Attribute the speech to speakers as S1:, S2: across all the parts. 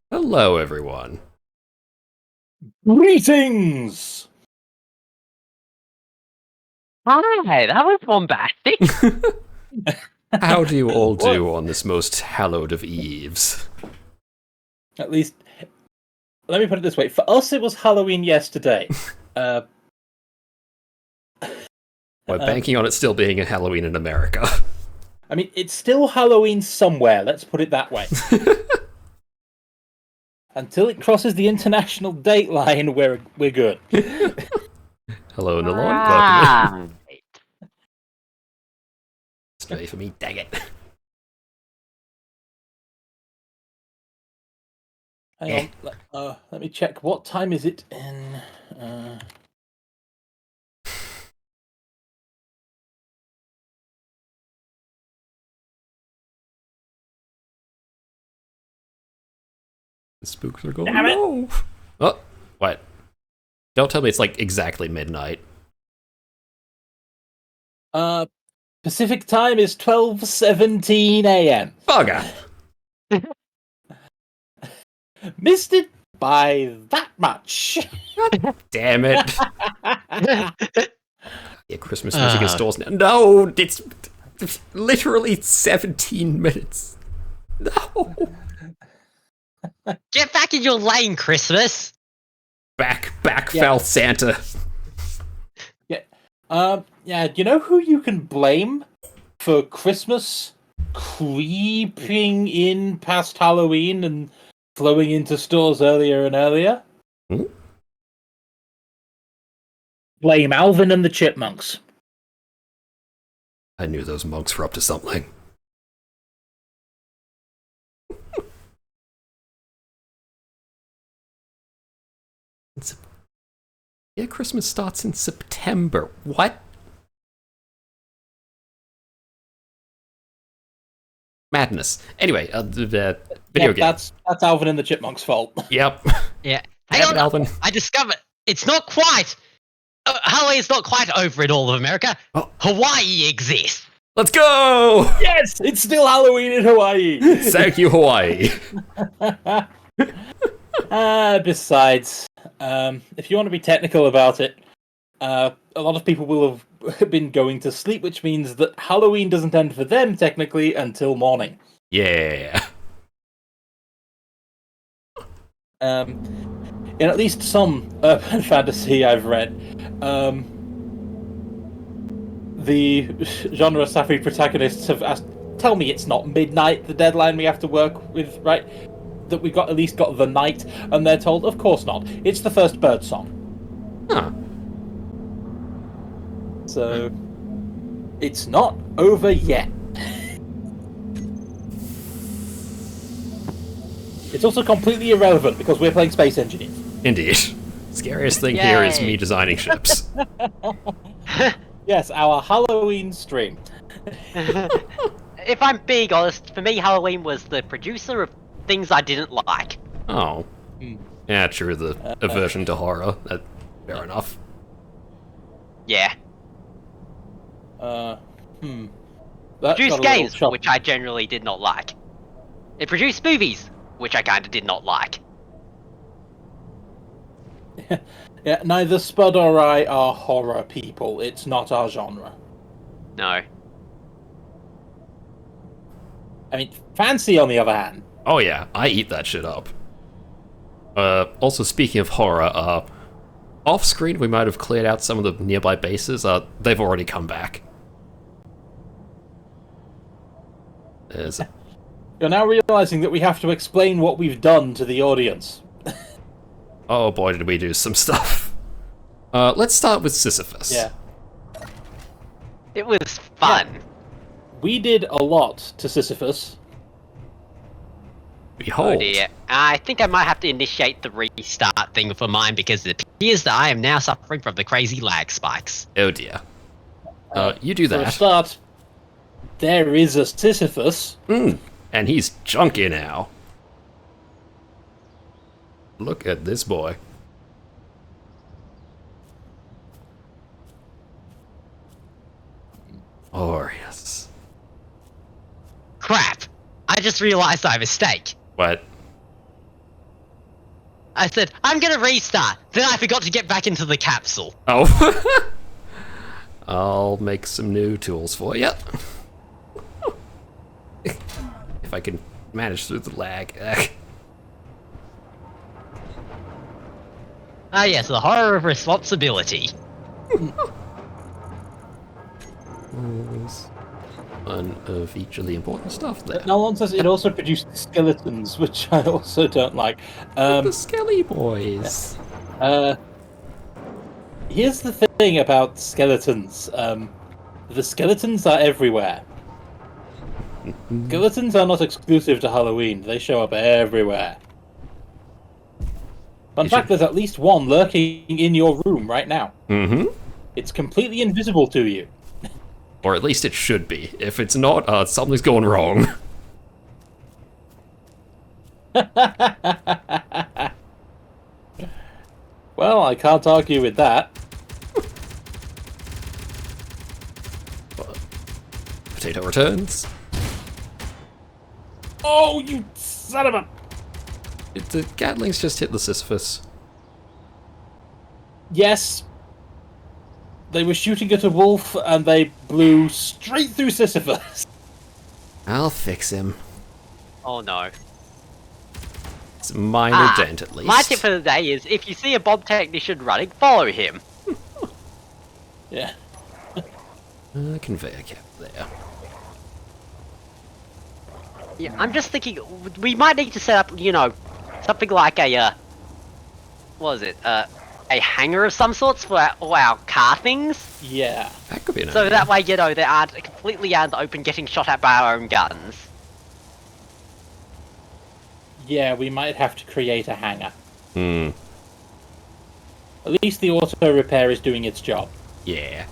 S1: Hello, everyone.
S2: Greetings!
S3: Hi, that was bombastic.
S1: How do you all do on this most hallowed of eves?
S2: At least, let me put it this way. For us, it was Halloween yesterday.
S1: We're banking on it still being a Halloween in America.
S2: I mean, it's still Halloween somewhere, let's put it that way. Until it crosses the international date line, we're good.
S1: Hello, Nalon.
S3: Ah.
S1: It's ready for me, dang it.
S2: Hang on, let me check. What time is it in...
S1: The spooks are going.
S2: Damn it.
S1: No. Oh, what? Don't tell me it's like exactly midnight.
S2: Pacific time is 12:17 a.m.
S1: Bugger!
S2: Missed it by that much.
S1: Damn it. Yeah, Christmas music in stores now. No, it's literally 17 minutes. No.
S3: Get back in your lane, Christmas.
S1: Back, fell Santa.
S2: Yeah, you know who you can blame for Christmas creeping in past Halloween and flowing into stores earlier and earlier?
S1: Hmm?
S2: Blame Alvin and the Chipmunks.
S1: I knew those monks were up to something. Yeah, Christmas starts in September. What? Madness. Anyway, the video game.
S2: That's Alvin and the Chipmunks' fault.
S1: Yep.
S3: Yeah.
S1: Hang
S3: Hang on,
S1: Alvin.
S3: I discovered it's not quite. Halloween's not quite over in all of America.
S1: Oh.
S3: Hawaii exists.
S1: Let's go!
S2: Yes, it's still Halloween in Hawaii.
S1: Thank you, Hawaii.
S2: Besides, if you want to be technical about it, a lot of people will have been going to sleep, which means that Halloween doesn't end for them technically until morning.
S1: Yeah.
S2: In at least some urban fantasy I've read, the genre savvy protagonists have asked, tell me it's not midnight, the deadline we have to work with, right? That we've got at least got the night, and they're told, of course not. It's the first bird song.
S1: Huh.
S2: So, it's not over yet. It's also completely irrelevant because we're playing Space Engineers.
S1: Indeed. Scariest thing here is
S3: Yay.
S1: me designing ships.
S2: Yes, our Halloween stream.
S3: If I'm being honest, for me, Halloween was the producer of things I didn't like.
S1: Oh.
S2: Hmm.
S1: Yeah, true, the aversion to horror. Fair enough.
S3: Yeah.
S2: That
S3: Produced
S2: got a little
S3: games,
S2: choppy.
S3: which I generally did not like. It produced movies, which I kinda did not like.
S2: Yeah, neither Spud or I are horror people. It's not our genre.
S3: No.
S2: I mean, Fancy, on the other hand.
S1: Oh yeah, I eat that shit up. Also speaking of horror, off screen we might have cleared out some of the nearby bases. They've already come back. There's
S2: You're now realizing that we have to explain what we've done to the audience.
S1: oh boy, did we do some stuff. Let's start with Sisyphus.
S2: Yeah.
S3: It was fun.
S2: We did a lot to Sisyphus.
S1: Behold.
S3: Oh dear. I think I might have to initiate the restart thing for mine because it appears that I am now suffering from the crazy lag spikes.
S1: Oh dear. You do
S2: For a
S1: that.
S2: start, there is a Sisyphus.
S1: And he's junky now. Look at this boy. Glorious.
S3: Crap! I just realized I have a mistake.
S1: What?
S3: I said, I'm gonna restart. Then I forgot to get back into the capsule.
S1: Oh. I'll make some new tools for you. If I can manage through the lag.
S3: Ah yes, the horror of responsibility.
S1: One of each of the important stuff there.
S2: Nalon says it also produced skeletons, which I also don't like.
S1: The Skelly Boys.
S2: Here's the thing about skeletons. The skeletons are everywhere. Skeletons are not exclusive to Halloween. They show up everywhere. Fun fact, there's at least one lurking in your room right now.
S1: Mm-hmm.
S2: It's completely invisible to you.
S1: Or at least it should be. If it's not, something's going wrong.
S2: Well, I can't argue with that.
S1: Potato returns.
S2: Oh, you son of a...
S1: The Gatlings just hit the Sisyphus.
S2: Yes. They were shooting at a wolf and they blew straight through Sisyphus.
S1: I'll fix him.
S3: Oh no.
S1: It's a minor dent at least.
S3: My tip for the day is, if you see a bomb technician running, follow him.
S2: Yeah.
S1: Conveyor cap there.
S3: Yeah, I'm just thinking, we might need to set up, you know, something like a, what is it, a hangar of some sorts for all our car things?
S2: Yeah.
S1: That could be an
S3: So
S1: idea.
S3: that way, you know, they aren't completely out in the open getting shot at by our own guns.
S2: Yeah, we might have to create a hangar.
S1: Hmm.
S2: At least the auto repair is doing its job.
S1: Yeah.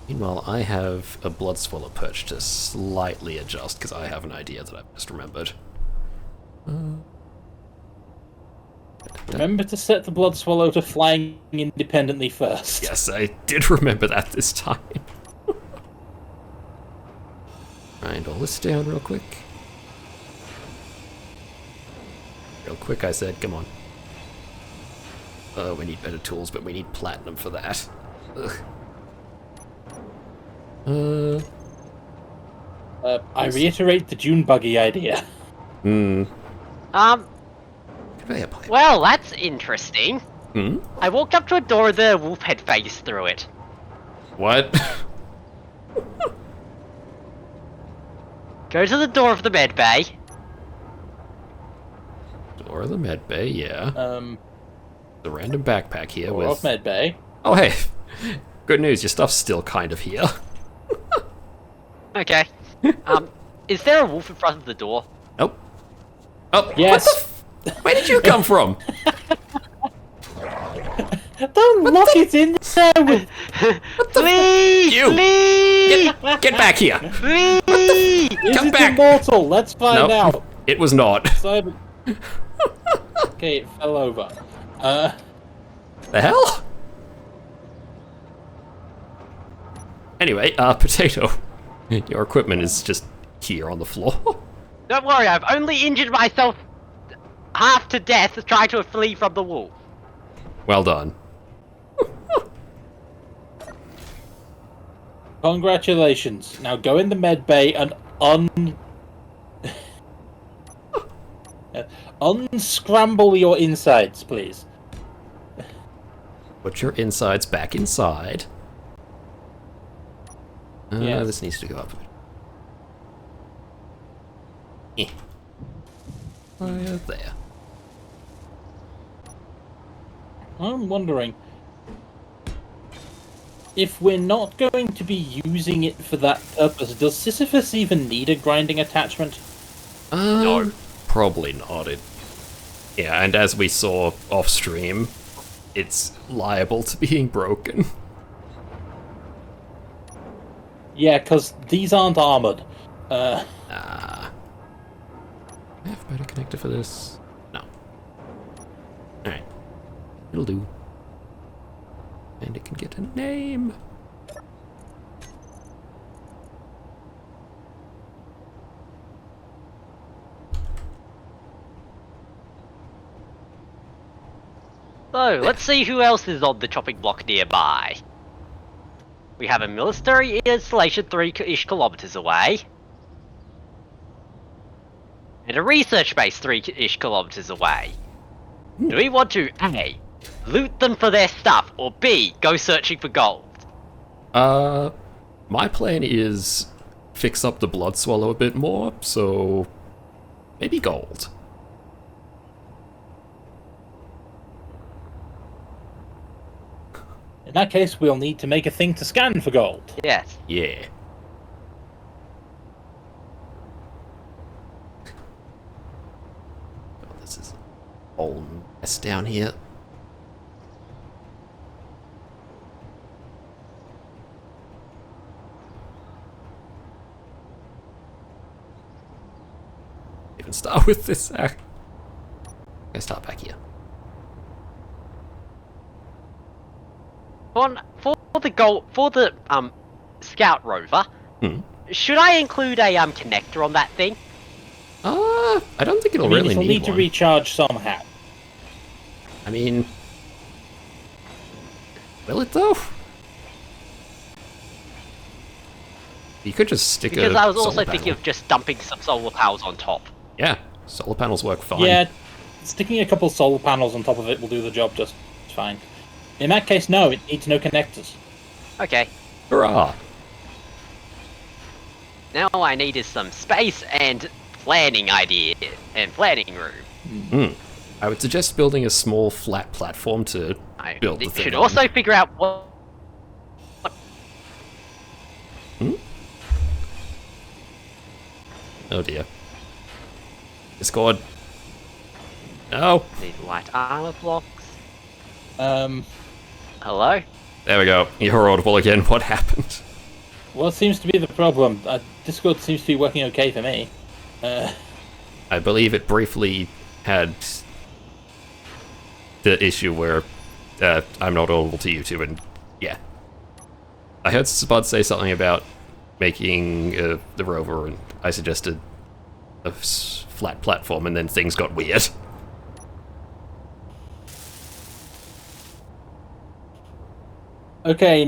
S1: Meanwhile, I have a blood swallow perch to slightly adjust because I have an idea that I've just remembered.
S2: Remember to set the blood swallow to flying independently first.
S1: Yes, I did remember that this time. Grind all this down real quick. Real quick, I said, come on. We need better tools, but we need platinum for that. Ugh.
S2: I reiterate the Dune buggy idea.
S1: Hmm.
S3: Um,
S1: Conveyor pipe.
S3: well, that's interesting.
S1: Hmm?
S3: I walked up to a door with a wolf head face through it.
S1: What?
S3: Go to the door of the med bay.
S1: Door of the med bay, yeah.
S2: Um,
S1: The random backpack here
S2: or off
S1: with...
S2: med bay.
S1: Oh, hey. Good news, your stuff's still kind of here.
S3: Okay. Is there a wolf in front of the door?
S1: Nope. Oh,
S2: Yes.
S1: what the where did you come from?
S2: Don't lock it in there with.
S3: Flee!
S1: You!
S3: Flee!
S1: Get back here!
S3: Flee!
S2: Is
S1: Come
S2: it
S1: back.
S2: immortal? Let's find
S1: Nope.
S2: out.
S1: It was not.
S2: Simon. Okay, it fell over.
S1: The hell? Anyway, Potato. Your equipment is just here on the floor.
S3: Don't worry, I've only injured myself half to death trying to flee from the wolf.
S1: Well done.
S2: Congratulations. Now go in the med bay and unscramble your insides, please.
S1: Put your insides back inside.
S2: Yes.
S1: This needs to go up. There.
S2: I'm wondering if we're not going to be using it for that purpose. Does Sisyphus even need a grinding attachment?
S1: No. Probably not. Yeah, and as we saw off stream, it's liable to being broken.
S2: Yeah, because these aren't armored.
S1: I have a better connector for this. No. Alright. It'll do. And it can get a name.
S3: So, let's see who else is on the chopping block nearby. We have a military installation 3-ish kilometers away. And a research base 3-ish kilometers away. Do we want to A, loot them for their stuff, or B, go searching for gold?
S1: My plan is fix up the Blood Swallow a bit more, so maybe gold.
S2: In that case, we'll need to make a thing to scan for gold.
S3: Yes.
S1: Yeah. Oh, this is all mess down here. Even start with this. I'm gonna start back here.
S3: For the scout rover, should I include a connector on that thing?
S1: I don't think it'll
S2: I mean,
S1: really
S2: it'll
S1: need
S2: need to
S1: one.
S2: recharge somehow.
S1: I mean, will it though? You could just stick
S3: Because
S1: a
S3: I was also
S1: solar
S3: thinking
S1: panel.
S3: of just dumping some solar panels on top.
S1: Yeah, solar panels work fine.
S2: Yeah, sticking a couple solar panels on top of it will do the job just fine. In that case, no, it needs no connectors.
S3: Okay.
S1: Hurrah!
S3: Now all I need is some space and planning idea and planning room.
S1: I would suggest building a small flat platform to
S3: I
S1: build the thing
S3: should
S1: on.
S3: also figure out what.
S1: Oh dear. Discord. No.
S3: Need light armor blocks.
S2: Um,
S3: Hello?
S1: There we go. You're audible again. What happened?
S2: what seems to be the problem? Discord seems to be working okay for me.
S1: I believe it briefly had the issue where I'm not audible to you two, and yeah. I heard Spud say something about making the rover, and I suggested a flat platform, and then things got weird.
S2: Okay,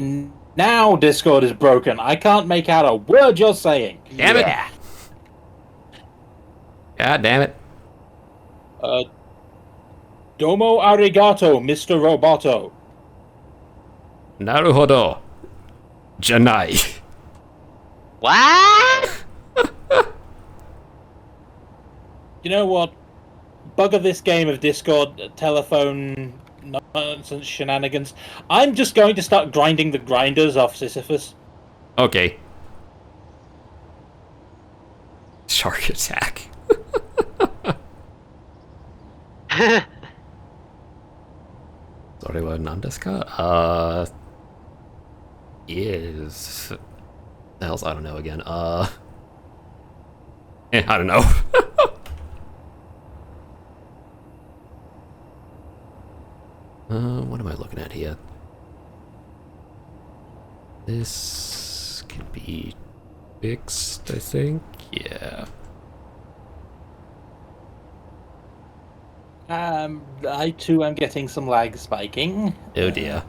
S2: now Discord is broken. I can't make out a word you're saying.
S1: Damn it.
S3: Yeah.
S1: God damn it.
S2: Domo arigato, Mr. Roboto.
S1: Naruhodo. Janai.
S3: What?
S2: You know what? Bugger this game of Discord, telephone nonsense shenanigans. I'm just going to start grinding the grinders off Sisyphus.
S1: Okay. Shark attack. Sorry, what Nandeska? Is the hell's I don't know again. I don't know. What am I looking at here? This can be fixed, I think. Yeah.
S2: I too am getting some lag spiking.
S1: Oh dear.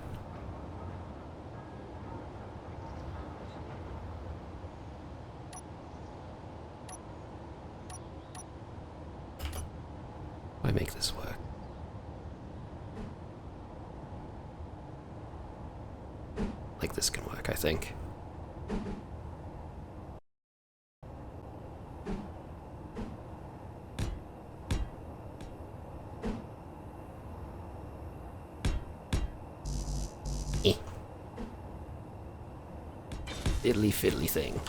S1: Why make this work? Like this can work, I think. Eh. Fiddly fiddly thing.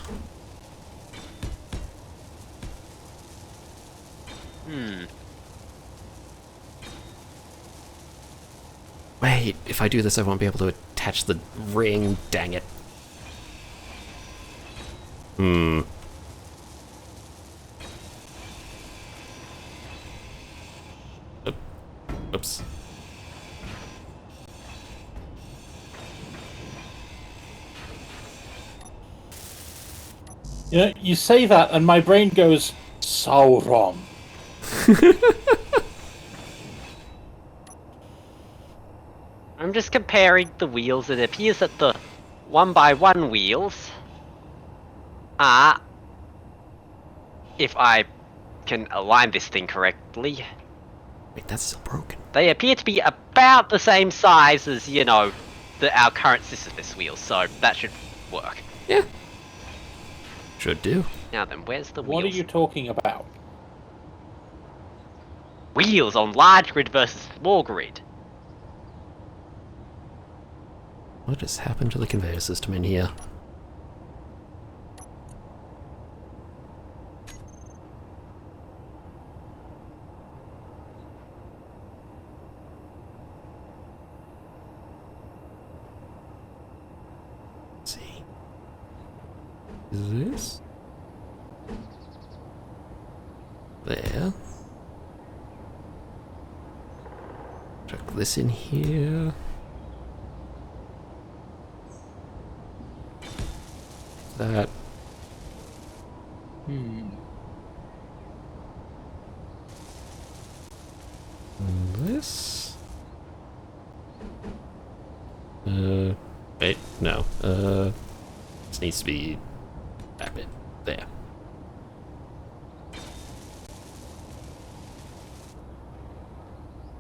S1: Wait, if I do this I won't be able to attach the ring, dang it. Oops.
S2: You know, you say that and my brain goes, Sauron.
S3: I'm just comparing the wheels, and it appears that the 1x1 wheels are, if I can align this thing correctly,
S1: Wait, that's still broken.
S3: they appear to be about the same size as, you know, our current Sisyphus wheels, so that should work.
S1: Yeah. Should do.
S3: Now then, where's the
S2: What are
S3: wheels?
S2: you talking about?
S3: Wheels on large grid versus small grid.
S1: What has happened to the conveyor system in here? Let's see. Is this? There. Chuck this in here. That. And this. Wait, no. This needs to be that bit. There.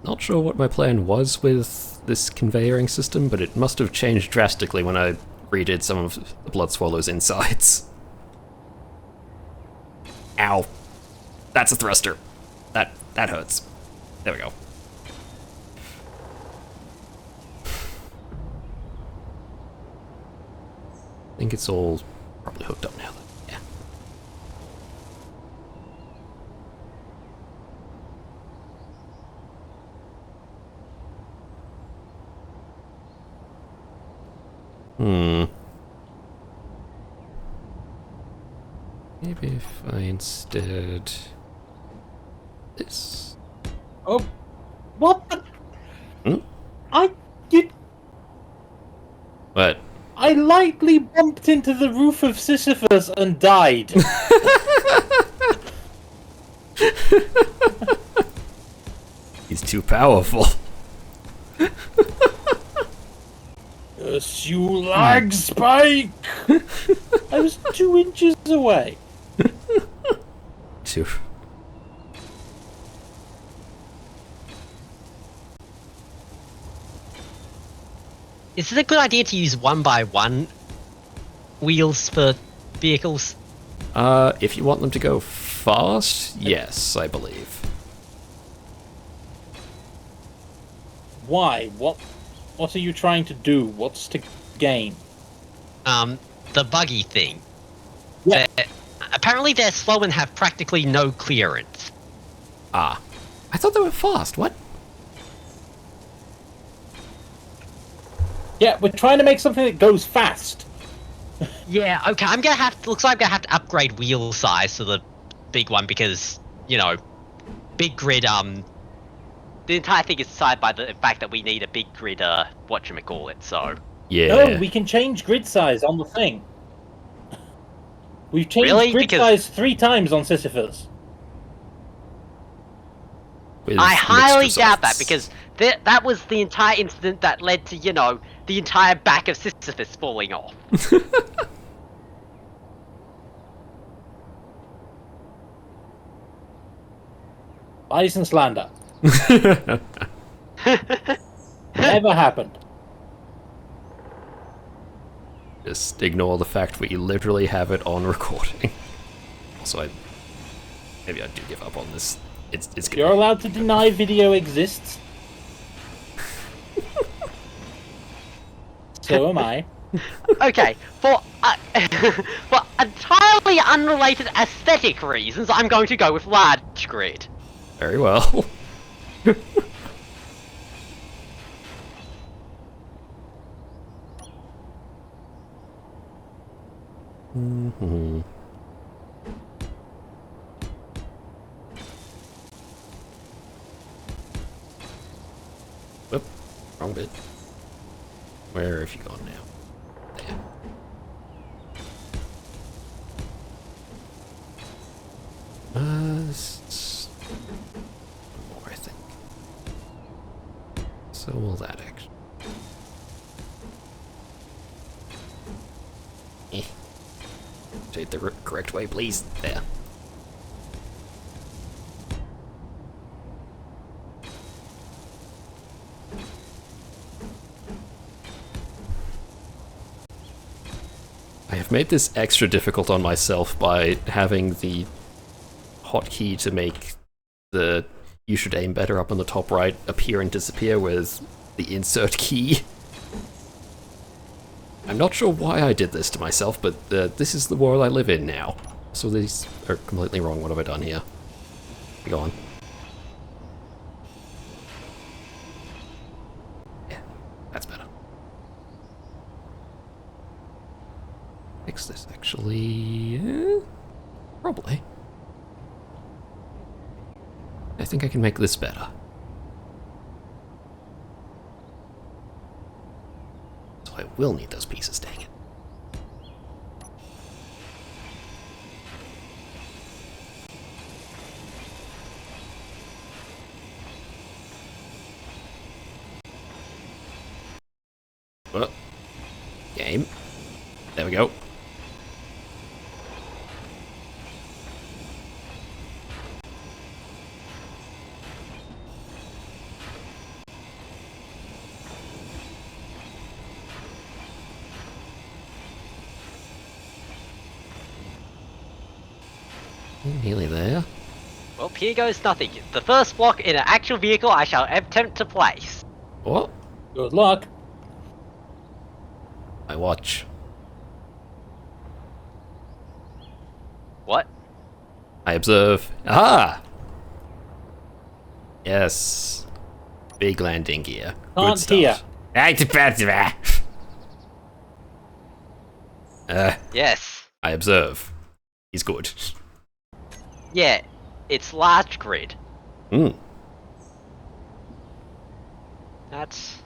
S1: Not sure what my plan was with this conveying system, but it must have changed drastically when I redid some of the Blood Swallow's insides. Ow. That's a thruster. That hurts. There we go. I think it's all probably hooked up now. Yeah. Maybe if I instead... this.
S2: Oh, what the?
S1: Hmm? What?
S2: I lightly bumped into the roof of Sisyphus and died.
S1: He's too powerful.
S2: Curse you, lag spike! I was 2 inches away.
S1: Phew.
S4: Is it a good idea to use 1x1 wheels for vehicles?
S1: If you want them to go fast, yes, I believe.
S2: Why? What are you trying to do? What's to gain?
S4: The buggy thing.
S2: Yeah.
S4: Apparently they're slow and have practically no clearance.
S1: Ah. I thought they were fast, what?
S2: Yeah, we're trying to make something that goes fast.
S4: Yeah, okay, looks like I'm gonna have to upgrade wheel size to the big one because, you know, big grid,
S3: The entire thing is decided by the fact that we need a big grid, whatchamacallit, so...
S1: Yeah.
S2: No, we can change grid size on the thing. We've changed
S3: Really?
S2: grid
S3: Because-
S2: size 3 times on Sisyphus.
S1: With
S3: I highly
S1: mixed
S3: doubt that,
S1: results.
S3: because that was the entire incident that led to, you know, the entire back of Sisyphus falling off.
S2: Lies and slander. Never happened.
S1: Just ignore the fact we literally have it on recording. Also, maybe I do give up on this. It's good.
S2: You're allowed to deny video exists. So am I.
S3: Okay, for for entirely unrelated aesthetic reasons, I'm going to go with large grid.
S1: Very well. Mm-hmm. Whoop, wrong bit. Where have you gone now? There. One more, I think. So will that actually. Take the correct way, please. There. I have made this extra difficult on myself by having the hotkey to make the "you should aim better" up on the top right appear and disappear with the insert key. I'm not sure why I did this to myself, but this is the world I live in now. So these are completely wrong. What have I done here? Go on. Yeah, that's better. Fix this, actually. Probably. I think I can make this better. So I will need those pieces, dang it. Well, game. There we go. Nearly there.
S3: Well, here goes nothing. The first block in an actual vehicle I shall attempt to place.
S1: Oh,
S2: Good luck.
S1: I watch.
S3: What?
S1: I observe. Aha! Yes. Big landing gear. Good
S2: Can't
S1: stuff.
S2: hear.
S3: Yes.
S1: I observe. He's good.
S3: Yeah, it's large grid.
S1: Hmm.
S3: That's...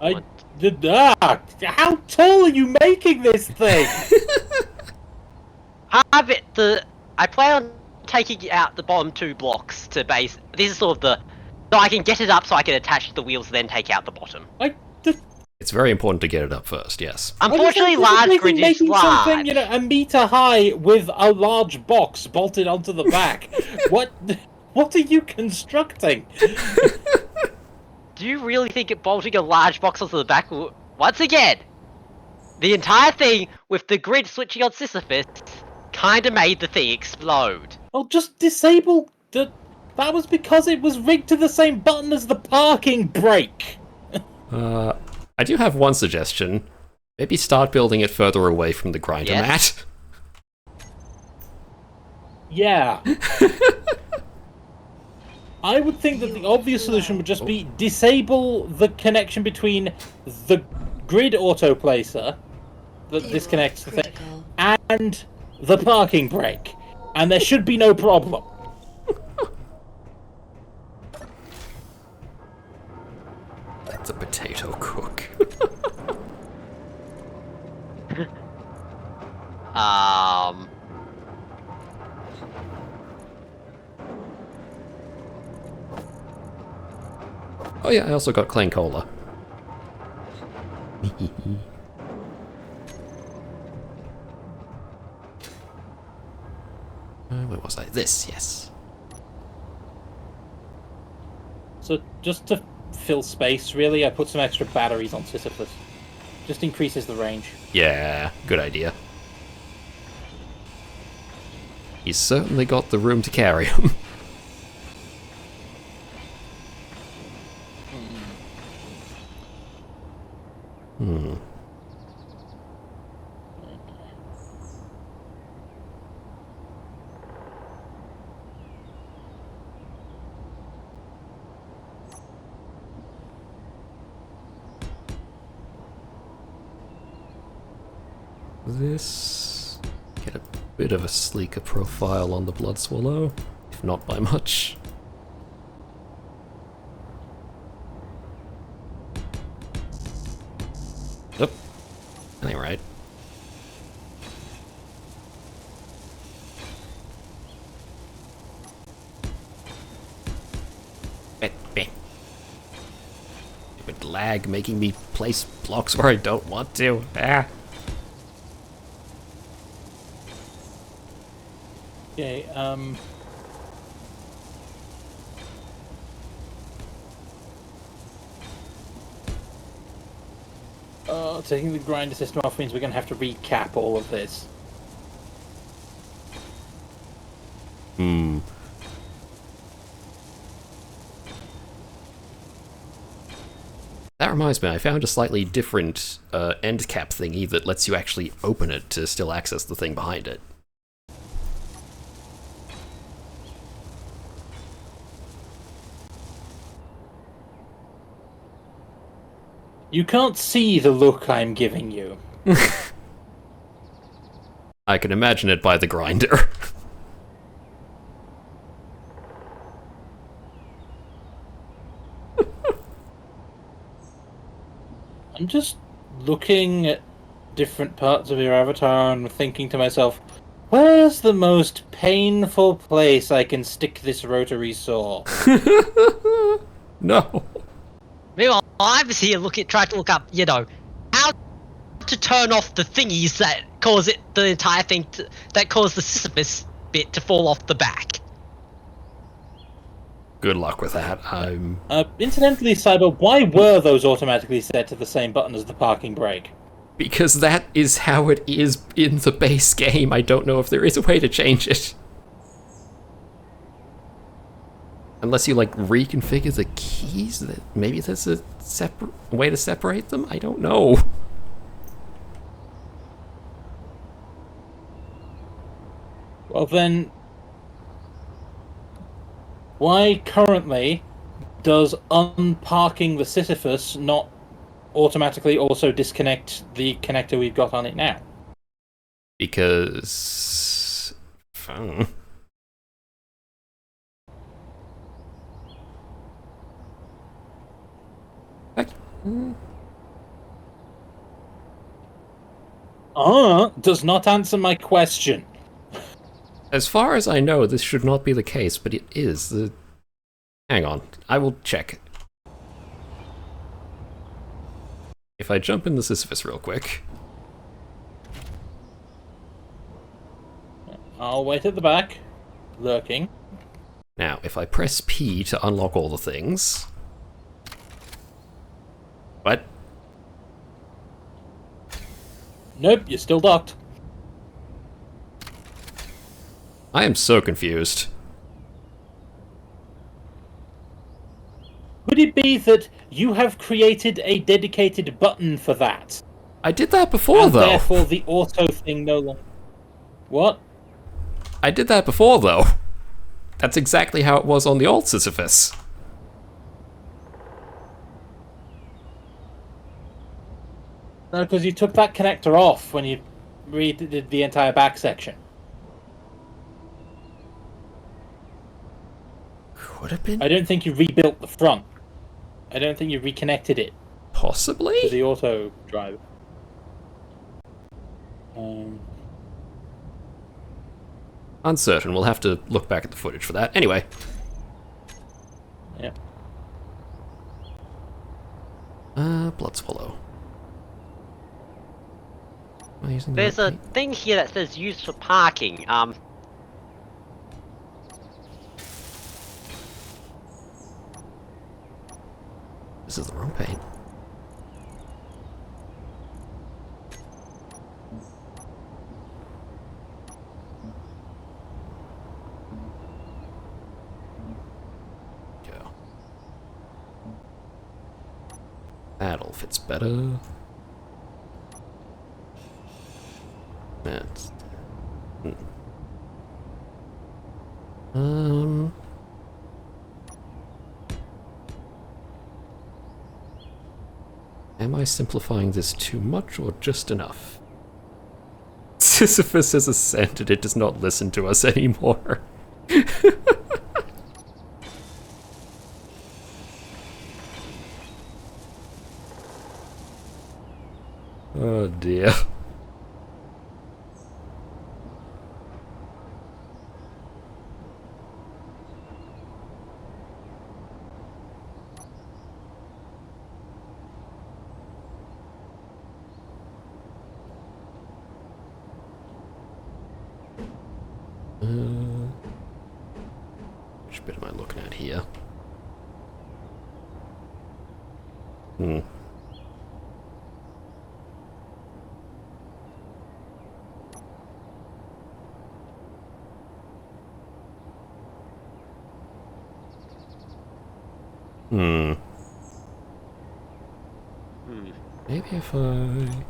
S2: I did. How tall are you making this thing?
S3: Have it, I plan on taking out the bottom 2 blocks to base... This is sort of the I can get it up so I can attach the wheels, then take out the bottom.
S1: It's very important to get it up first, yes.
S3: Unfortunately, large grid is
S2: making
S3: large.
S2: something, a meter high with a large box bolted onto the back. What are you constructing?
S3: Do you really think it bolting a large box onto the back will... Once again, the entire thing with the grid switching on Sisyphus kinda made the thing explode.
S2: Well, just disable the... That was because it was rigged to the same button as the parking brake.
S1: I do have one suggestion. Maybe start building it further away from the grinder
S3: Yes.
S1: mat.
S2: Yeah. I would think that the obvious solution would just be disable the connection between the grid auto placer that disconnects the thing and the parking brake, and there should be no problem.
S1: It's a potato cook. Oh yeah, I also got Clang Cola. Where was I? This, yes.
S2: So just to fill space, really, I put some extra batteries on Sisyphus. Just increases the range.
S1: Yeah, good idea. He's certainly got the room to carry him. This... Get a bit of a sleeker profile on the Blood Swallow, if not by much. Yep. That ain't right. Stupid lag making me place blocks where I don't want to. Ah.
S2: Okay, taking the grinder system off means we're going to have to recap all of this.
S1: That reminds me, I found a slightly different end cap thingy that lets you actually open it to still access the thing behind it.
S2: You can't see the look I'm giving you.
S1: I can imagine it by the grinder.
S2: I'm just looking at different parts of your avatar and thinking to myself, where's the most painful place I can stick this rotary saw?
S1: No.
S4: Meanwhile, I was here trying to look up, how to turn off the thingies that cause the entire thing that cause the Sisyphus bit to fall off the back.
S1: Good luck with that.
S2: Incidentally, Cyber, why were those automatically set to the same button as the parking brake?
S1: Because that is how it is in the base game. I don't know if there is a way to change it. Unless you, reconfigure the keys? Maybe there's a way to separate them? I don't know.
S2: Well then, why currently does unparking the Sisyphus not automatically also disconnect the connector we've got on it now?
S1: Because...
S2: Does not answer my question.
S1: As far as I know, this should not be the case, but it is. Hang on, I will check. If I jump in the Sisyphus real quick.
S2: I'll wait at the back, lurking.
S1: Now, if I press P to unlock all the things... What?
S2: Nope, you're still docked.
S1: I am so confused.
S2: Could it be that you have created a dedicated button for that?
S1: I did that before,
S2: And
S1: though.
S2: therefore the auto thing no longer... What?
S1: I did that before, though. That's exactly how it was on the old Sisyphus.
S2: No, because you took that connector off when you redid the entire back section.
S1: Could have been
S2: I don't think you rebuilt the front. I don't think you reconnected it to
S1: possibly.
S2: the auto drive.
S1: Uncertain. We'll have to look back at the footage for that. Anyway,
S2: Yeah.
S1: Blood Swallow. Am I using the
S3: There's
S1: right
S3: a
S1: key?
S3: thing here that says used for parking.
S1: This is the wrong paint. Go. That'll fits better. That's... Am I simplifying this too much or just enough? Sisyphus has ascended, it does not listen to us anymore. Oh dear. Which bit am I looking at here? Hmm. Hmm. Maybe if I...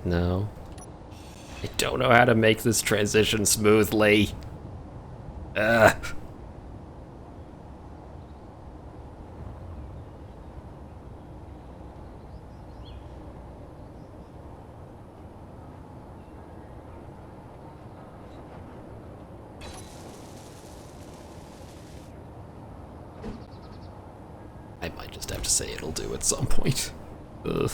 S1: No. I don't know how to make this transition smoothly. Ugh. I might just have to say it'll do at some point. Ugh.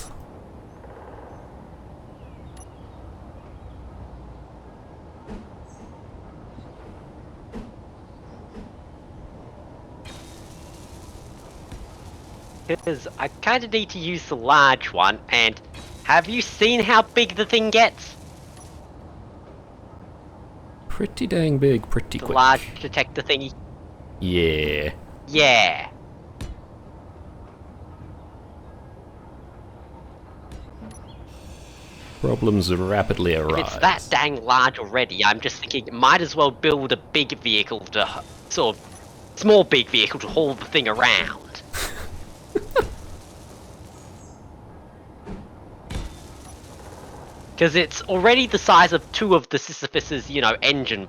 S3: Because I kind of need to use the large one, and have you seen how big the thing gets?
S1: Pretty dang big, pretty
S3: The
S1: quick.
S3: large detector thingy?
S1: Yeah.
S3: Yeah.
S1: Problems rapidly
S3: If
S1: arise.
S3: it's that dang large already, I'm just thinking, might as well build a big vehicle to, sort of, small big vehicle to haul the thing around. Because it's already the size of two of the Sisyphus's, you know, engine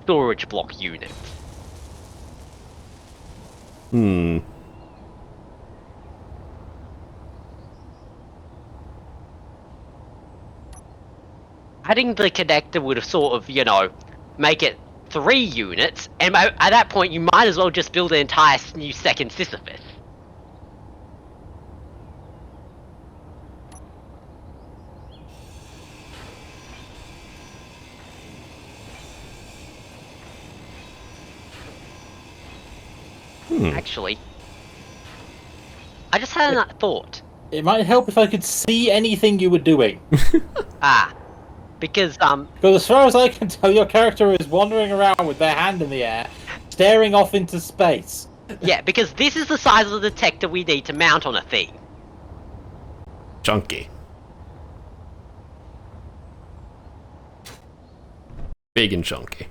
S3: storage block units.
S1: Hmm.
S3: Adding the connector would have sort of, you know, make it 3 units, and at that point you might as well just build an entire new second Sisyphus. Actually, I just had a thought.
S2: It might help if I could see anything you were doing.
S3: Because
S2: Because as far as I can tell, your character is wandering around with their hand in the air, staring off into space.
S3: yeah, because this is the size of the detector we need to mount on a thing.
S1: Chunky. Big and chunky.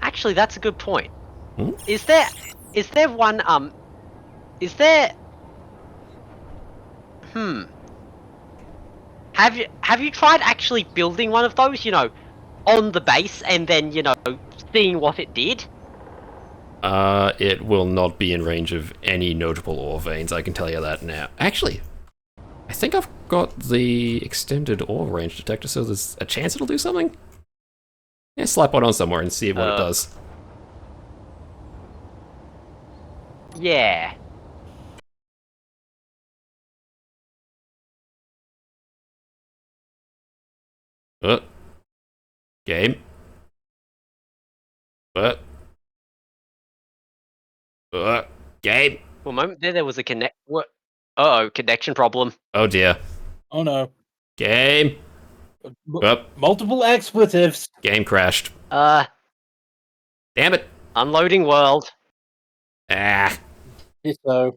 S3: Actually, that's a good point.
S1: Hmm?
S3: Is there one is there Have you tried actually building one of those, on the base and then, seeing what it did?
S1: It will not be in range of any notable ore veins, I can tell you that now. Actually, I think I've got the extended ore range detector, so there's a chance it'll do something? Yeah, slap one on somewhere and see what it does.
S3: Yeah.
S1: Game. Game.
S3: For a moment there was a connection problem.
S1: Oh dear.
S2: Oh no.
S1: Game.
S2: Multiple expletives.
S1: Game crashed.
S3: Damn
S1: it.
S3: Unloading world.
S2: So.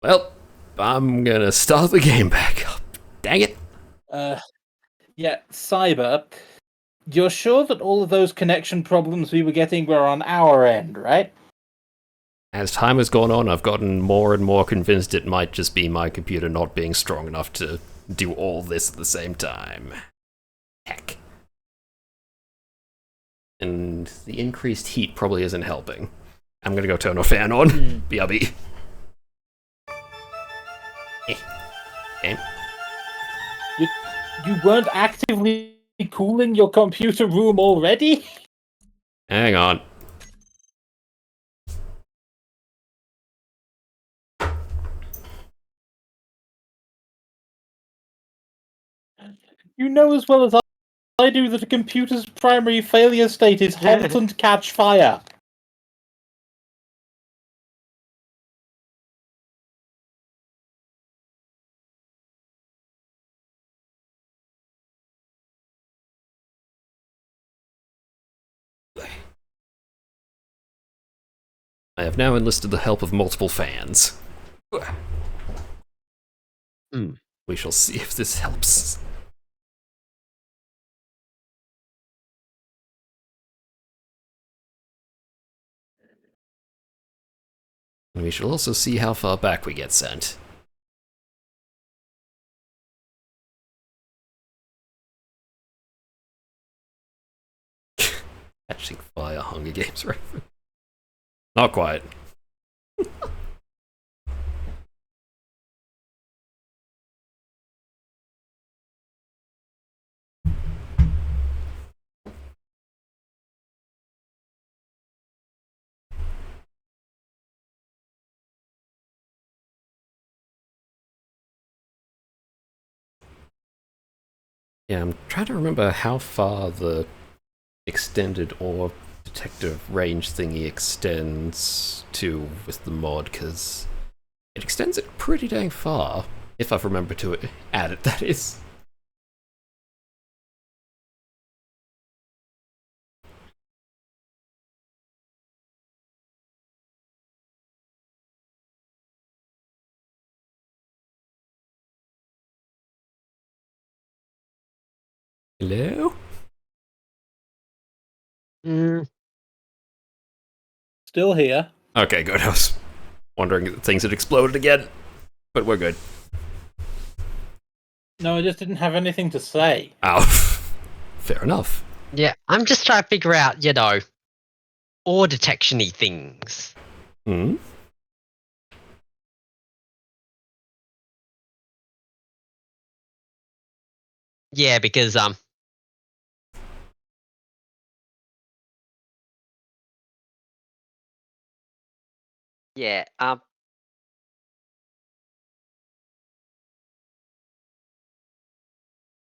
S1: Well, I'm gonna start the game back up. Dang it.
S2: Yeah, Cyber. You're sure that all of those connection problems we were getting were on our end, right?
S1: As time has gone on, I've gotten more and more convinced it might just be my computer not being strong enough to do all this at the same time. Heck. And the increased heat probably isn't helping. I'm gonna go turn a fan on. BRB. Game.
S2: You weren't actively cooling your computer room already?
S1: Hang on.
S2: You know as well as I do that a computer's primary failure state is halt and catch fire.
S1: I have now enlisted the help of multiple fans. We shall see if this helps. And we shall also see how far back we get sent. Catching fire, Hunger Games reference. Not quite. Yeah, I'm trying to remember how far the extended ore detector range thingy extends to with the mod, because it extends it pretty dang far, if I've remembered to add it, that is. Hello?
S2: Still here.
S1: Okay, good. I was wondering if things had exploded again, but we're good.
S2: No, I just didn't have anything to say.
S1: Oh, fair enough.
S4: Yeah, I'm just trying to figure out, ore detection-y things.
S1: Hmm?
S4: Yeah, because
S3: Yeah.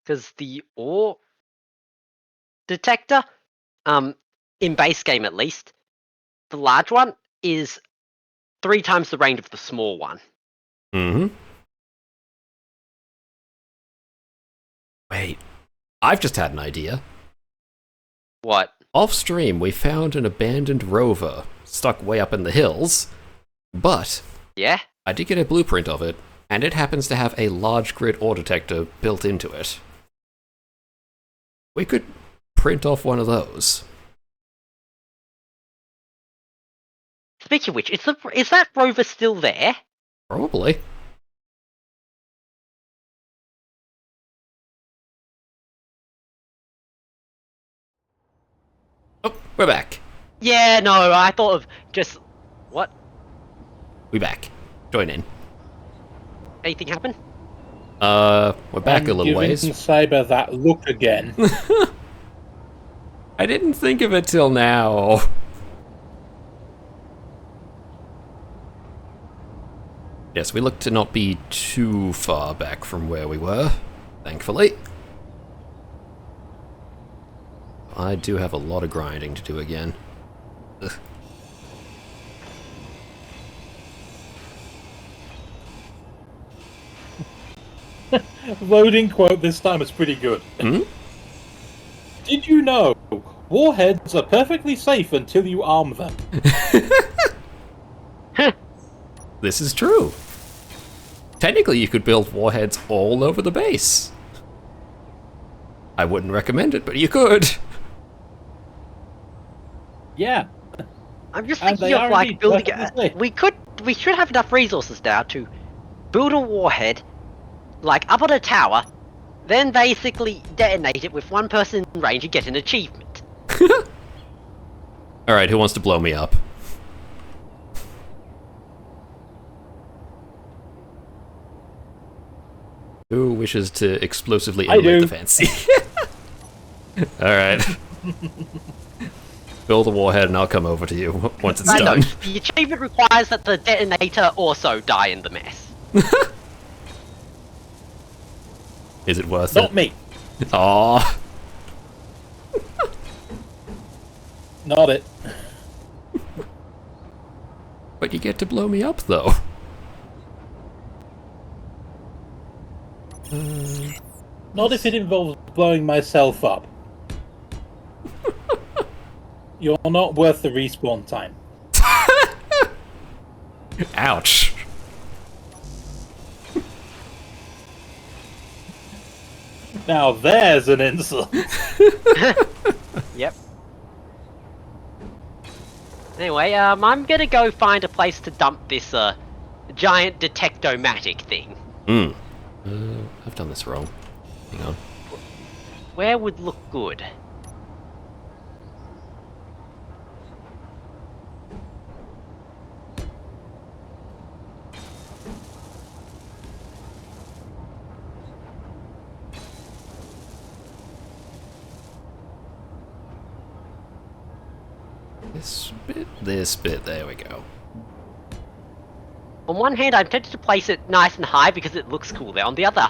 S3: Because the ore detector, in base game at least, the large one is 3 times the range of the small one.
S1: Mm-hmm. Wait, I've just had an idea.
S3: What?
S1: Off stream, we found an abandoned rover stuck way up in the hills, but
S3: Yeah?
S1: I did get a blueprint of it, and it happens to have a large grid ore detector built into it. We could print off one of those.
S3: Speaking of which, is that rover still there?
S1: Probably. Oh, we're back.
S3: Yeah, no, I thought of just... What?
S1: We back. Join in.
S3: Anything happen?
S1: We're back
S2: I'm
S1: a little
S2: giving
S1: ways.
S2: Cyber that look again.
S1: I didn't think of it till now. Yes, we look to not be too far back from where we were, thankfully. I do have a lot of grinding to do again. Ugh.
S2: Loading quote this time is pretty good.
S1: Hmm?
S2: Did you know warheads are perfectly safe until you arm them?
S1: This is true. Technically, you could build warheads all over the base. I wouldn't recommend it, but you could.
S2: Yeah.
S3: I'm just
S2: And
S3: thinking
S2: they
S3: of
S2: are
S3: like
S2: indeed
S3: building.
S2: perfectly safe.
S3: We should have enough resources now to build a warhead, like up on a tower, then basically detonate it with one person in range and get an achievement.
S1: Alright, who wants to blow me up? Who wishes to explosively
S2: I
S1: immolate
S2: do.
S1: the fancy? Alright. Build a warhead and I'll come over to you once it's
S3: I know,
S1: done.
S3: the achievement requires that the detonator also die in the mess.
S1: Is it worth
S2: Not
S1: it?
S2: me.
S1: Aww.
S2: Not it.
S1: But you get to blow me up, though.
S2: Not if it involves blowing myself up. You're not worth the respawn time.
S1: Ouch.
S2: Now there's an insult.
S3: Yep. Anyway, I'm gonna go find a place to dump this giant detectomatic thing.
S1: Hmm. I've done this wrong. Hang on.
S3: Where would look good?
S1: This bit, there we go.
S3: On one hand, I'm tempted to place it nice and high because it looks cool there. On the other,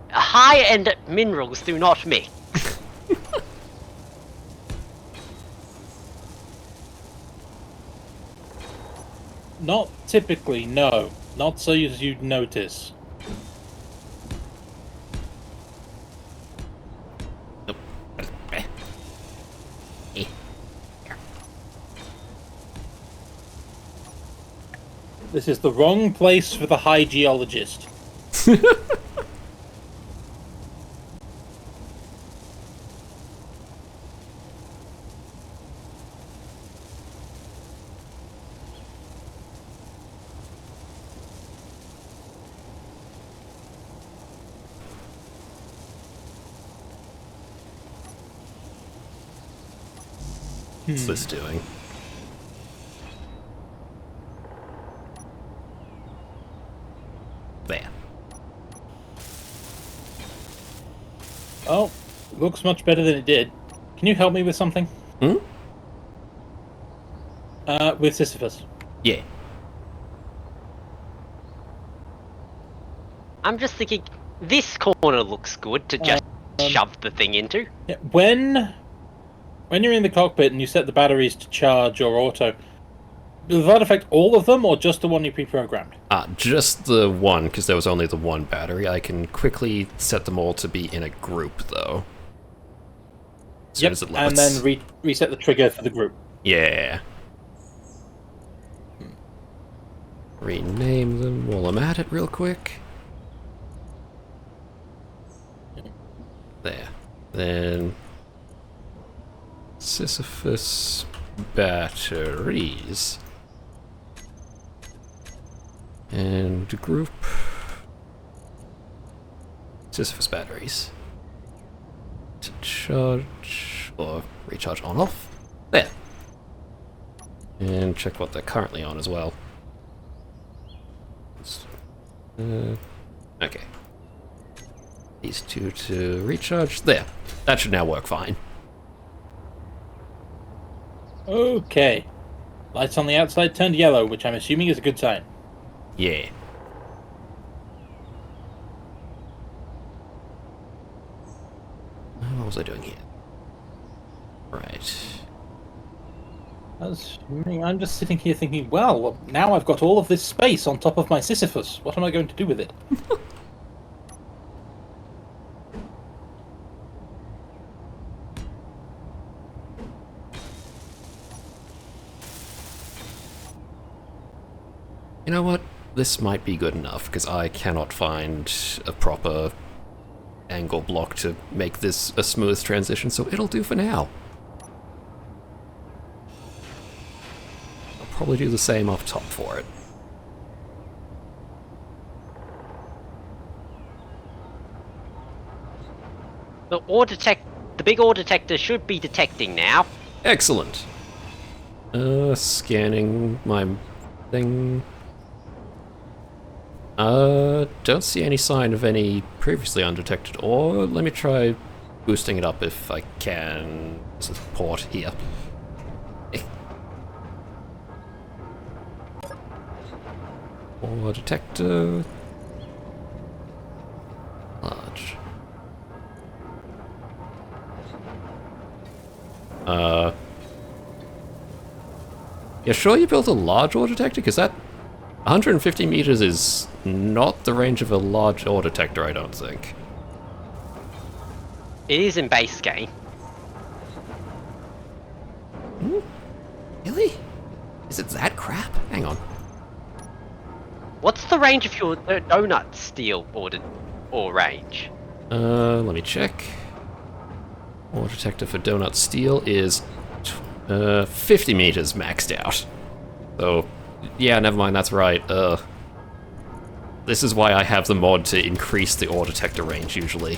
S3: high-end minerals do not mix.
S2: Not typically, no. Not so as you'd notice. This is the wrong place for the high geologist.
S1: What's this doing?
S2: Oh, looks much better than it did. Can you help me with something?
S1: Hmm?
S2: With Sisyphus.
S1: Yeah.
S3: I'm just thinking, this corner looks good to just shove the thing into.
S2: Yeah, when you're in the cockpit and you set the batteries to charge or auto, does that affect all of them or just the one you pre-programmed?
S1: Just the one, because there was only the one battery. I can quickly set them all to be in a group, though. As soon as it
S2: and
S1: loads.
S2: then reset the trigger for the group.
S1: Yeah. Rename them while I'm at it real quick. There. Then Sisyphus batteries. And group Sisyphus batteries. To charge or recharge on off. There. And check what they're currently on as well. Okay. These two to recharge. There. That should now work fine.
S2: Okay. Lights on the outside turned yellow, which I'm assuming is a good sign.
S1: Yeah. What was I doing here? Right.
S2: I'm just sitting here thinking, well, now I've got all of this space on top of my Sisyphus. What am I going to do with it?
S1: You know what? This might be good enough, because I cannot find a proper angle block to make this a smooth transition, so it'll do for now. I'll probably do the same up top for it.
S3: The big ore detector should be detecting now.
S1: Excellent. Scanning my thing. Don't see any sign of any previously undetected ore. Let me try boosting it up if I can. This is port here. Ore detector. Large. You sure you built a large ore detector? Because that 150 meters is not the range of a large ore detector, I don't think.
S3: It is in base game.
S1: Really? Is it that crap? Hang on.
S3: What's the range of your donut steel ore range?
S1: Let me check. Ore detector for donut steel is 50 meters maxed out. So, yeah, never mind, that's right. This is why I have the mod to increase the ore detector range usually.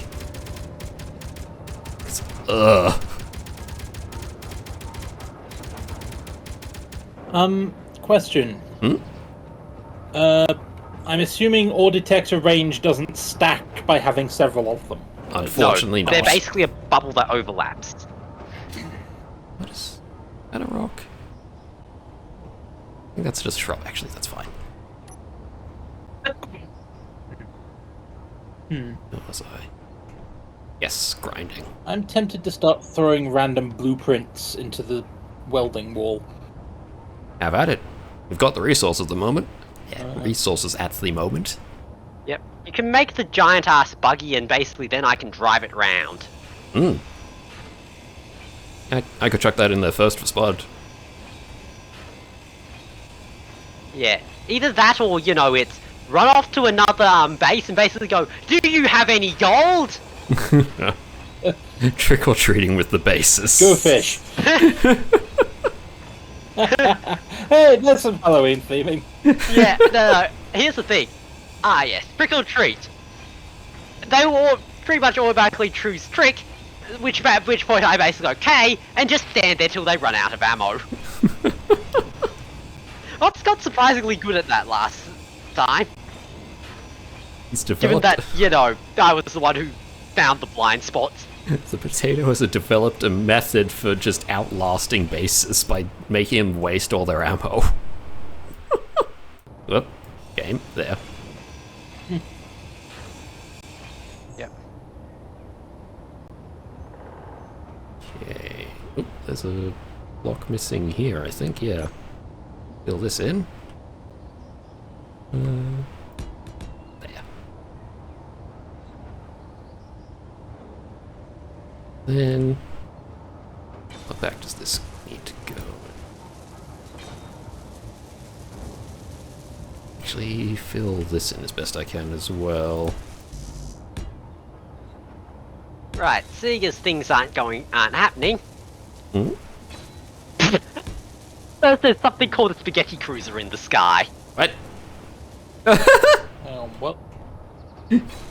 S2: Question.
S1: Hmm?
S2: I'm assuming ore detector range doesn't stack by having several of them.
S1: Unfortunately
S3: no,
S1: not.
S3: they're basically a bubble that overlaps.
S1: What is that, a rock? I think that's just a shrub, actually, that's fine. Where was I? Yes, grinding.
S2: I'm tempted to start throwing random blueprints into the welding wall.
S1: Have at it. We've got the resources at the moment. Yeah, resources at the moment.
S3: Yep. You can make the giant ass buggy and basically then I can drive it round.
S1: I could chuck that in there first for Spud.
S3: Yeah. Either that or, you know, it's run off to another base and basically go, do you have any gold?
S1: Trick-or-treating with the bases.
S2: Go fish! Hey, there's some Halloween theming.
S3: Yeah, no. Here's the thing. Ah, yes. Trick or treat. They will all pretty much automatically choose trick, at which point I basically go K and just stand there till they run out of ammo. Ops got surprisingly good at that last time.
S1: He's
S3: Given
S1: developed.
S3: that, you know, I was the one who found the blind spots.
S1: The potato has developed a method for just outlasting bases by making them waste all their ammo. Whoop. Game. There.
S3: Yep.
S1: Okay. Oop, there's a block missing here, I think. Yeah. Fill this in. There. Then, how back does this need to go? Actually, fill this in as best I can as well.
S3: Right, seeing as things aren't happening,
S1: Hmm?
S3: there's something called a spaghetti cruiser in the sky.
S1: What?
S2: What?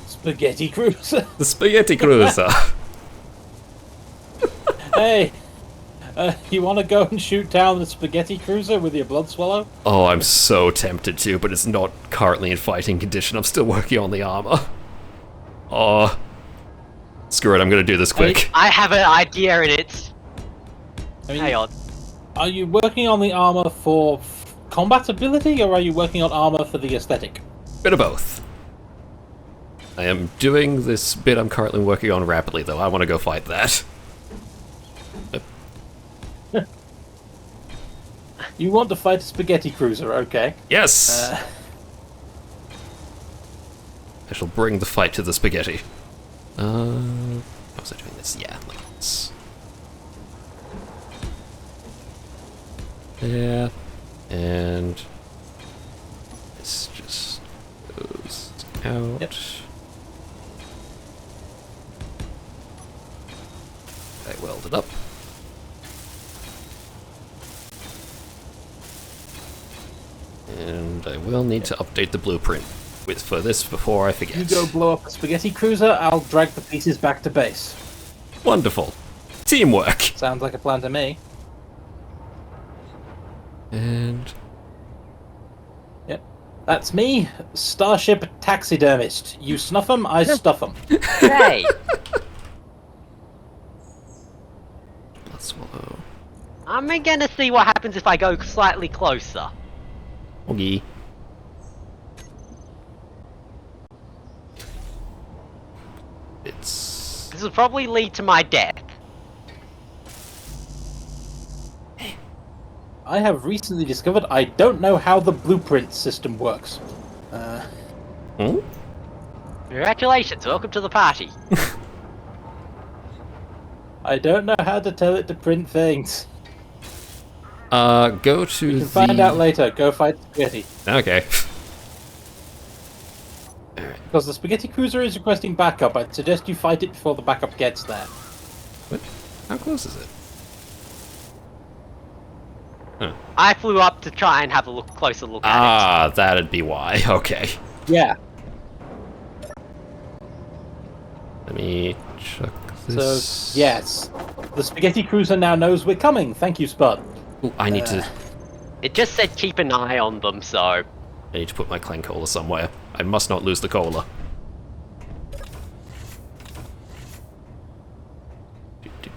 S2: Spaghetti cruiser.
S1: The spaghetti cruiser.
S2: Hey, you want to go and shoot down the spaghetti cruiser with your blood swallow?
S1: Oh, I'm so tempted to, but it's not currently in fighting condition. I'm still working on the armor. Oh. Screw it, I'm gonna do this quick.
S3: I have an idea in it.
S2: I mean,
S3: Hang on.
S2: are you working on the armor for combat ability, or are you working on armor for the aesthetic?
S1: Bit of both. I am doing this bit I'm currently working on rapidly, though. I want to go fight that.
S2: You want to fight a spaghetti cruiser, okay?
S1: Yes! I shall bring the fight to the spaghetti. How was I doing this? Yeah, like this. Yeah. And this just goes out.
S2: Yep.
S1: I weld it up. And I will need to update the blueprint for this before I forget.
S2: You go blow up a spaghetti cruiser, I'll drag the pieces back to base.
S1: Wonderful. Teamwork.
S2: Sounds like a plan to me.
S1: And
S2: Yep. That's me, Starship Taxidermist. You snuff 'em, I stuff 'em.
S3: Hey!
S1: let's swallow.
S3: I'm gonna see what happens if I go slightly closer.
S1: Okay. It's
S3: This will probably lead to my death.
S2: I have recently discovered I don't know how the blueprint system works.
S1: hmm?
S3: Congratulations, welcome to the party.
S2: I don't know how to tell it to print things.
S1: Go to
S2: You
S1: the.
S2: can find out later. Go fight spaghetti.
S1: Okay.
S2: Because the spaghetti cruiser is requesting backup, I'd suggest you fight it before the backup gets there.
S1: What? How close is it? Huh.
S3: I flew up to try and have a closer look at
S1: Ah, that'd be why. Okay.
S2: Yeah.
S1: Let me check
S2: So,
S1: this.
S2: yes. The spaghetti cruiser now knows we're coming. Thank you, Spud.
S1: Ooh, I need to.
S3: it. It just said keep an eye on them, so...
S1: I need to put my clan cola somewhere. I must not lose the cola.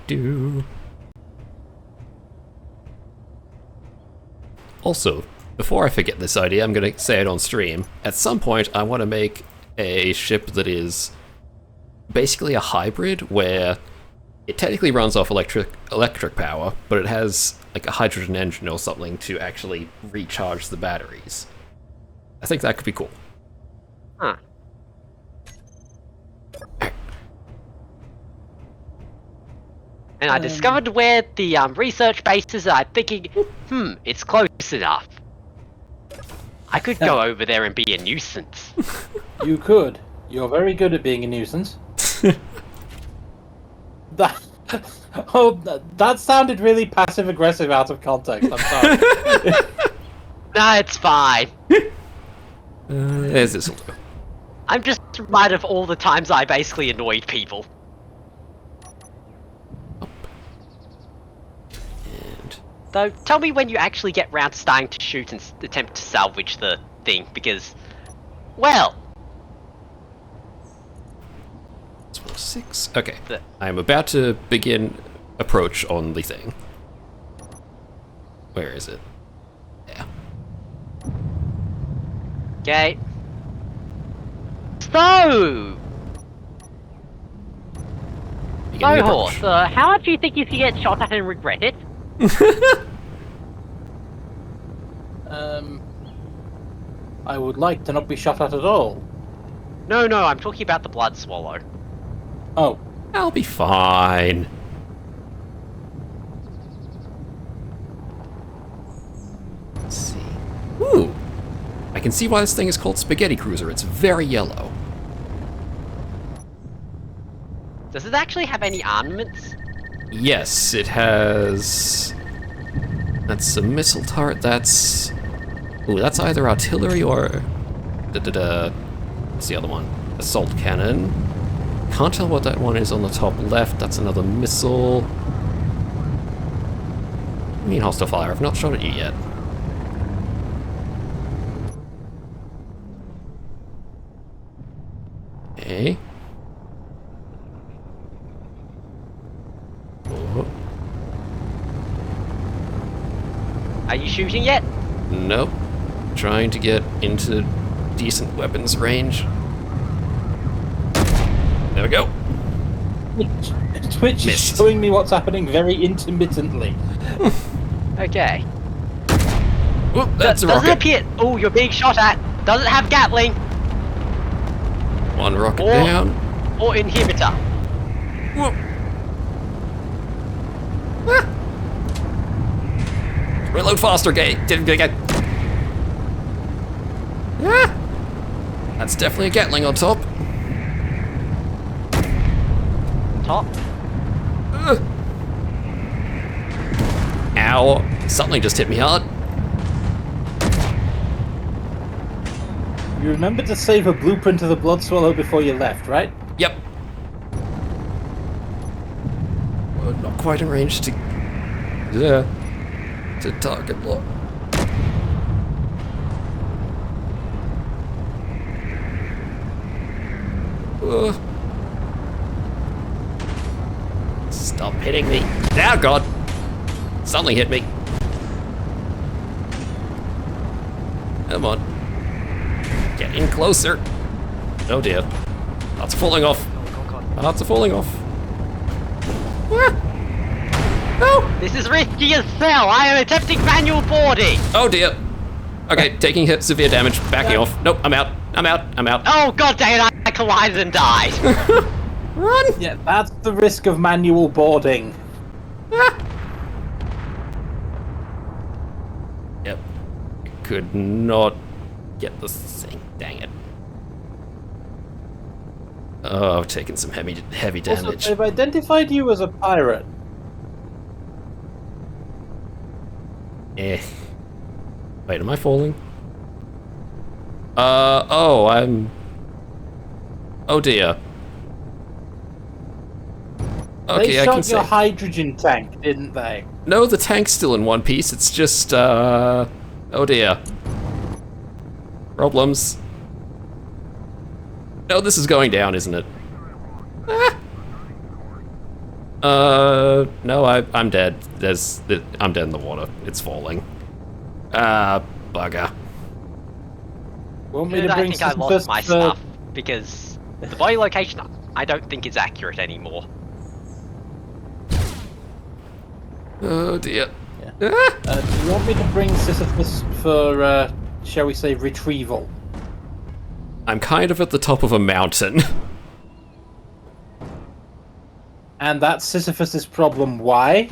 S1: Do. Also, before I forget this idea, I'm going to say it on stream. At some point, I want to make a ship that is basically a hybrid where it technically runs off electric power, but it has like a hydrogen engine or something to actually recharge the batteries. I think that could be cool.
S3: Huh. And I discovered where the research base is, and I'm thinking, it's close enough. I could go over there and be a nuisance.
S2: You could. You're very good at being a nuisance. That, that sounded really passive-aggressive out of context. I'm sorry.
S3: Nah, it's fine.
S1: There's this will do.
S3: I'm just reminded of all the times I basically annoyed people.
S1: And
S3: Though, tell me when you actually get round to starting to shoot and attempt to salvage the thing, because, well,
S1: 6. Okay.
S3: The-
S1: I'm about to begin approach on the thing. Where is it? Yeah.
S3: Okay. So,
S1: Beginning
S3: so
S1: approach.
S3: horse, how much do you think you can get shot at and regret it?
S2: I would like to not be shot at all.
S3: No, I'm talking about the blood swallow.
S2: Oh,
S1: I'll be fine. Let's see. Ooh! I can see why this thing is called Spaghetti Cruiser. It's very yellow.
S3: Does it actually have any armaments?
S1: Yes, it has... That's a missile turret, that's... Ooh, that's either artillery or... What's the other one? Assault cannon. Can't tell what that one is on the top left. That's another missile. I mean, hostile fire. I've not shot at you yet. Okay. Oh.
S3: Are you shooting yet?
S1: Nope. Trying to get into decent weapons range. There we go.
S2: Twitch is
S1: Missed.
S2: showing me what's happening very intermittently.
S3: Okay.
S1: Oop, that's a
S3: Does it
S1: rocket.
S3: appear? Oh, you're being shot at. Does it have Gatling
S1: One rocket
S3: Or-
S1: down.
S3: or inhibitor?
S1: Whoop. Ah. Reload faster, gay. Ah. That's definitely a Gatling on top.
S3: Top.
S1: Ow. Something just hit me hard.
S2: You remember to save a blueprint of the blood swallow before you left, right?
S1: Yep. Well, not quite in range to... Yeah. To target block. Stop hitting me. Oh god. Something hit me. Come on. Get in closer. Oh dear. Parts are falling off. Parts are falling off. Ah. No!
S3: This is risky as hell. I am attempting manual boarding.
S1: Oh dear. Okay, taking hit, severe damage, backing off. Nope, I'm out. I'm out. I'm out.
S3: Oh god dang it! I collided and died.
S1: Run!
S2: Yeah, that's the risk of manual boarding.
S1: Ah. Yep. Could not get this thing. Dang it. Oh, I've taken some heavy
S2: Also,
S1: damage.
S2: they've identified you as a pirate.
S1: Eh. Wait, am I falling? Oh, I'm... Oh dear. Okay,
S2: They
S1: I can
S2: shot your
S1: say...
S2: hydrogen tank, didn't they?
S1: No, the tank's still in one piece, it's just, oh dear. Problems. No, this is going down, isn't it? Ah! No, I'm dead. I'm dead in the water. It's falling. Ah, bugger.
S2: Want me
S3: Good,
S2: to
S3: I
S2: bring
S3: think I lost my
S2: Sisyphus,
S3: stuff because the body location I don't think is accurate anymore.
S1: Oh dear.
S2: Yeah.
S1: Ah!
S2: Do you want me to bring Sisyphus for, shall we say, retrieval?
S1: I'm kind of at the top of a mountain.
S2: And that's Sisyphus's problem. Why?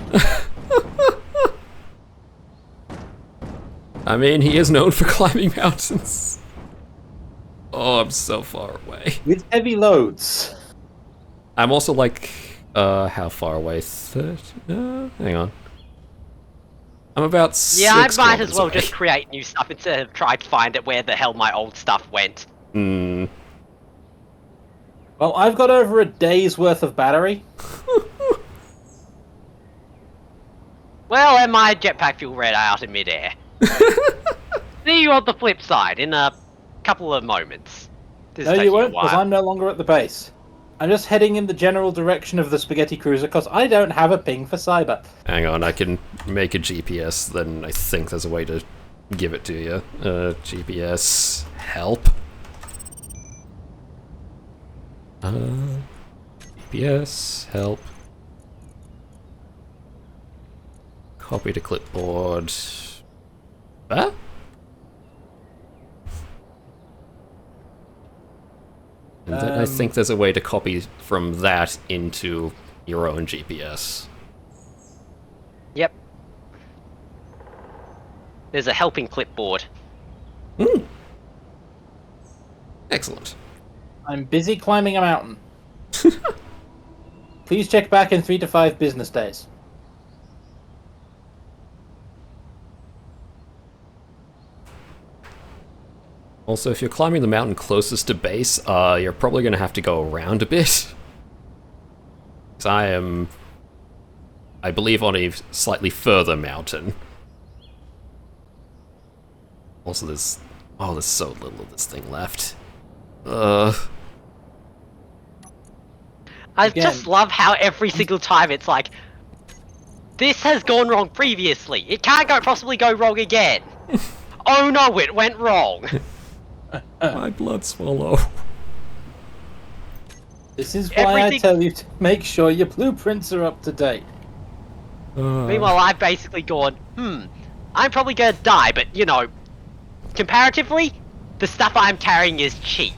S1: I mean, he is known for climbing mountains. Oh, I'm so far away.
S2: With heavy loads.
S1: I'm also like, how far away? 30? Hang on. I'm about 6
S3: Yeah, I might as
S1: kilometers
S3: well
S1: away.
S3: just create new stuff instead of try to find it where the hell my old stuff went.
S1: Hmm.
S2: Well, I've got over a day's worth of battery.
S3: Well, and my jetpack fuel ran out in midair. See you on the flip side in a couple of moments. This
S2: No,
S3: takes
S2: you
S3: me a
S2: won't, because
S3: while.
S2: I'm no longer at the base. I'm just heading in the general direction of the spaghetti cruiser because I don't have a ping for cyber.
S1: Hang on, I can make a GPS, then I think there's a way to give it to you. GPS help. GPS help. Copy to clipboard. Huh? And then I think there's a way to copy from that into your own GPS.
S3: Yep. There's a helping clipboard.
S1: Excellent.
S2: I'm busy climbing a mountain. Please check back in 3 to 5 business days.
S1: Also, if you're climbing the mountain closest to base, you're probably going to have to go around a bit. Because I believe, on a slightly further mountain. Also, there's so little of this thing left.
S3: I
S2: Again.
S3: just love how every single time it's like, this has gone wrong previously. It can't possibly go wrong again. Oh no, it went wrong.
S1: My blood swallow.
S2: This is why I tell you to make sure your blueprints are up to date.
S3: Meanwhile, I've basically gone, I'm probably gonna die, but you know, comparatively, the stuff I'm carrying is cheap.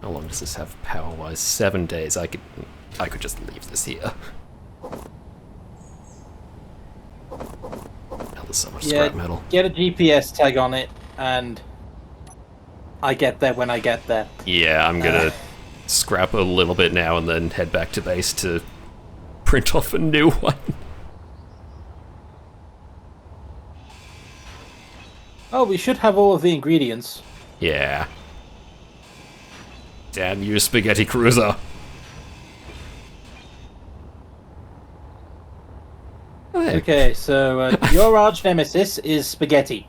S1: How long does this have power-wise? 7 days. I could just leave this here. Hell, there's so much scrap metal.
S2: Get a GPS tag on it, and I get there when I get there.
S1: Yeah, I'm gonna scrap a little bit now and then head back to base to print off a new one.
S2: Oh, we should have all of the ingredients.
S1: Yeah. Damn you, spaghetti cruiser.
S2: Okay, so your arch nemesis is spaghetti.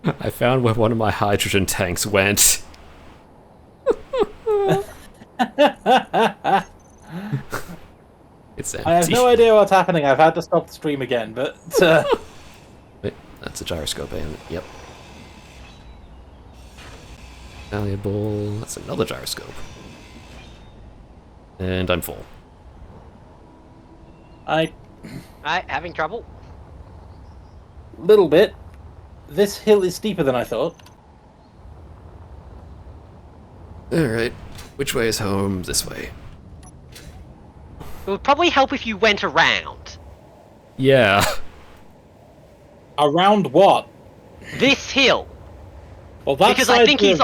S1: I found where one of my hydrogen tanks went. It's empty.
S2: I have no idea what's happening. I've had to stop the stream again, but...
S1: Wait, that's a gyroscope, ain't it? Yep. Valuable. That's another gyroscope. And I'm full.
S2: I...
S3: Alright, having trouble?
S2: Little bit. This hill is steeper than I thought.
S1: Alright. Which way is home? This way.
S3: It would probably help if you went around.
S1: Yeah.
S2: Around what?
S3: This hill.
S2: Well, that's
S3: Because I think he's...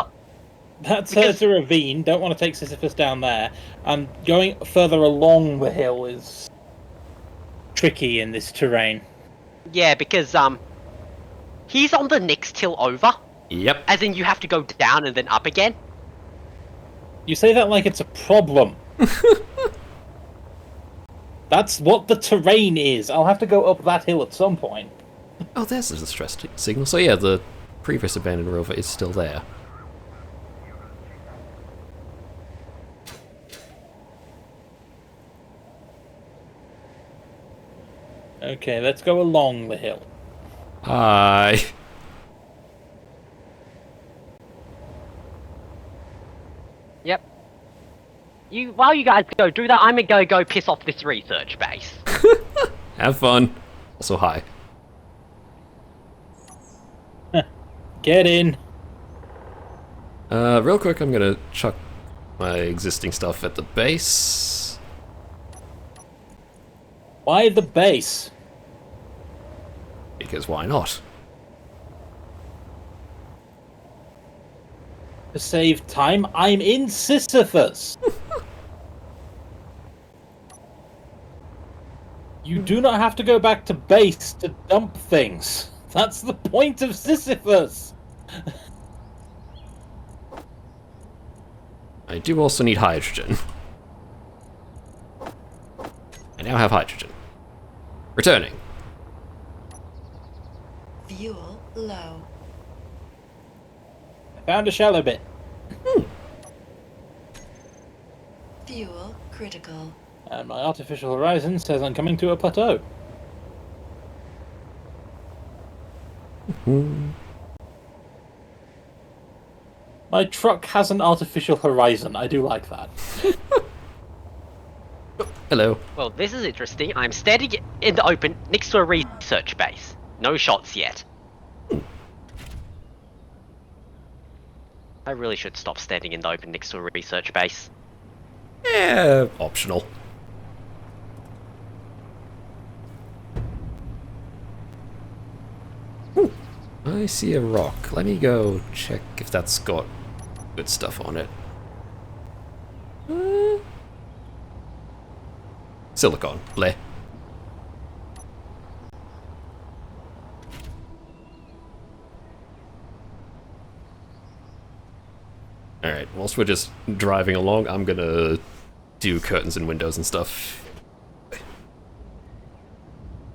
S2: That's
S3: because-
S2: a ravine. Don't want to take Sisyphus down there. And going further along the hill is tricky in this terrain.
S3: Yeah, because, he's on the next hill over.
S1: Yep.
S3: As in, you have to go down and then up again.
S2: You say that like it's a problem. That's what the terrain is. I'll have to go up that hill at some point.
S1: Oh, there's the distress signal. So yeah, the previous abandoned rover is still there.
S2: Okay, let's go along the hill.
S1: Hi.
S3: Yep. While you guys go do that, I'm gonna go piss off this research base.
S1: Have fun. Also, hi.
S2: Get in.
S1: Real quick, I'm gonna chuck my existing stuff at the base.
S2: Why the base?
S1: Because why not?
S2: To save time, I'm in Sisyphus. You do not have to go back to base to dump things. That's the point of Sisyphus.
S1: I do also need hydrogen. I now have hydrogen. Returning.
S5: Fuel low.
S2: I found a shallow bit.
S5: Fuel critical.
S2: And my artificial horizon says I'm coming to a plateau. My truck has an artificial horizon. I do like that.
S1: Hello.
S3: Well, this is interesting. I'm standing in the open next to a research base. No shots yet. I really should stop standing in the open next to a research base.
S1: Optional. Ooh, I see a rock. Let me go check if that's got good stuff on it. Silicon. Bleh. Alright, whilst we're just driving along, I'm gonna do curtains and windows and stuff.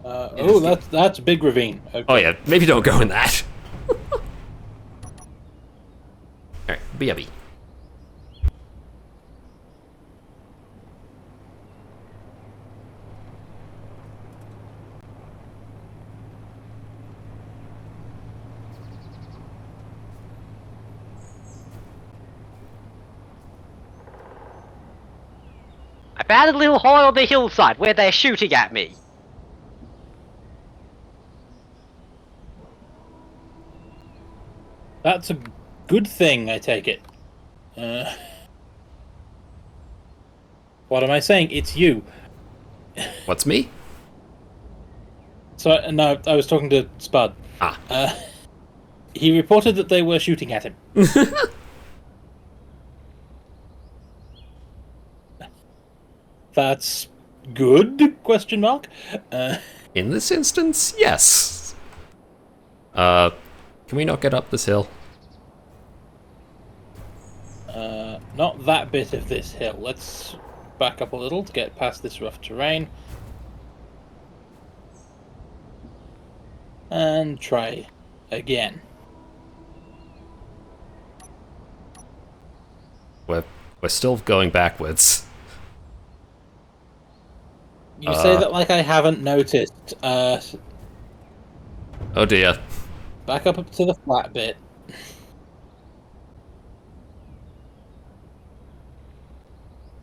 S2: Oh, that's a big ravine. Okay.
S1: Oh yeah, maybe don't go in that. Alright, BRB.
S3: I found a little hole on the hillside where they're shooting at me.
S2: That's a good thing, I take it. What am I saying? It's you.
S1: What's me?
S2: So, no, I was talking to Spud.
S1: Ah.
S2: He reported that they were shooting at him. That's good? Question mark.
S1: In this instance, yes. Can we not get up this hill?
S2: Not that bit of this hill. Let's back up a little to get past this rough terrain. And try again.
S1: We're still going backwards.
S2: You say that like I haven't noticed.
S1: Oh dear.
S2: Back up to the flat bit.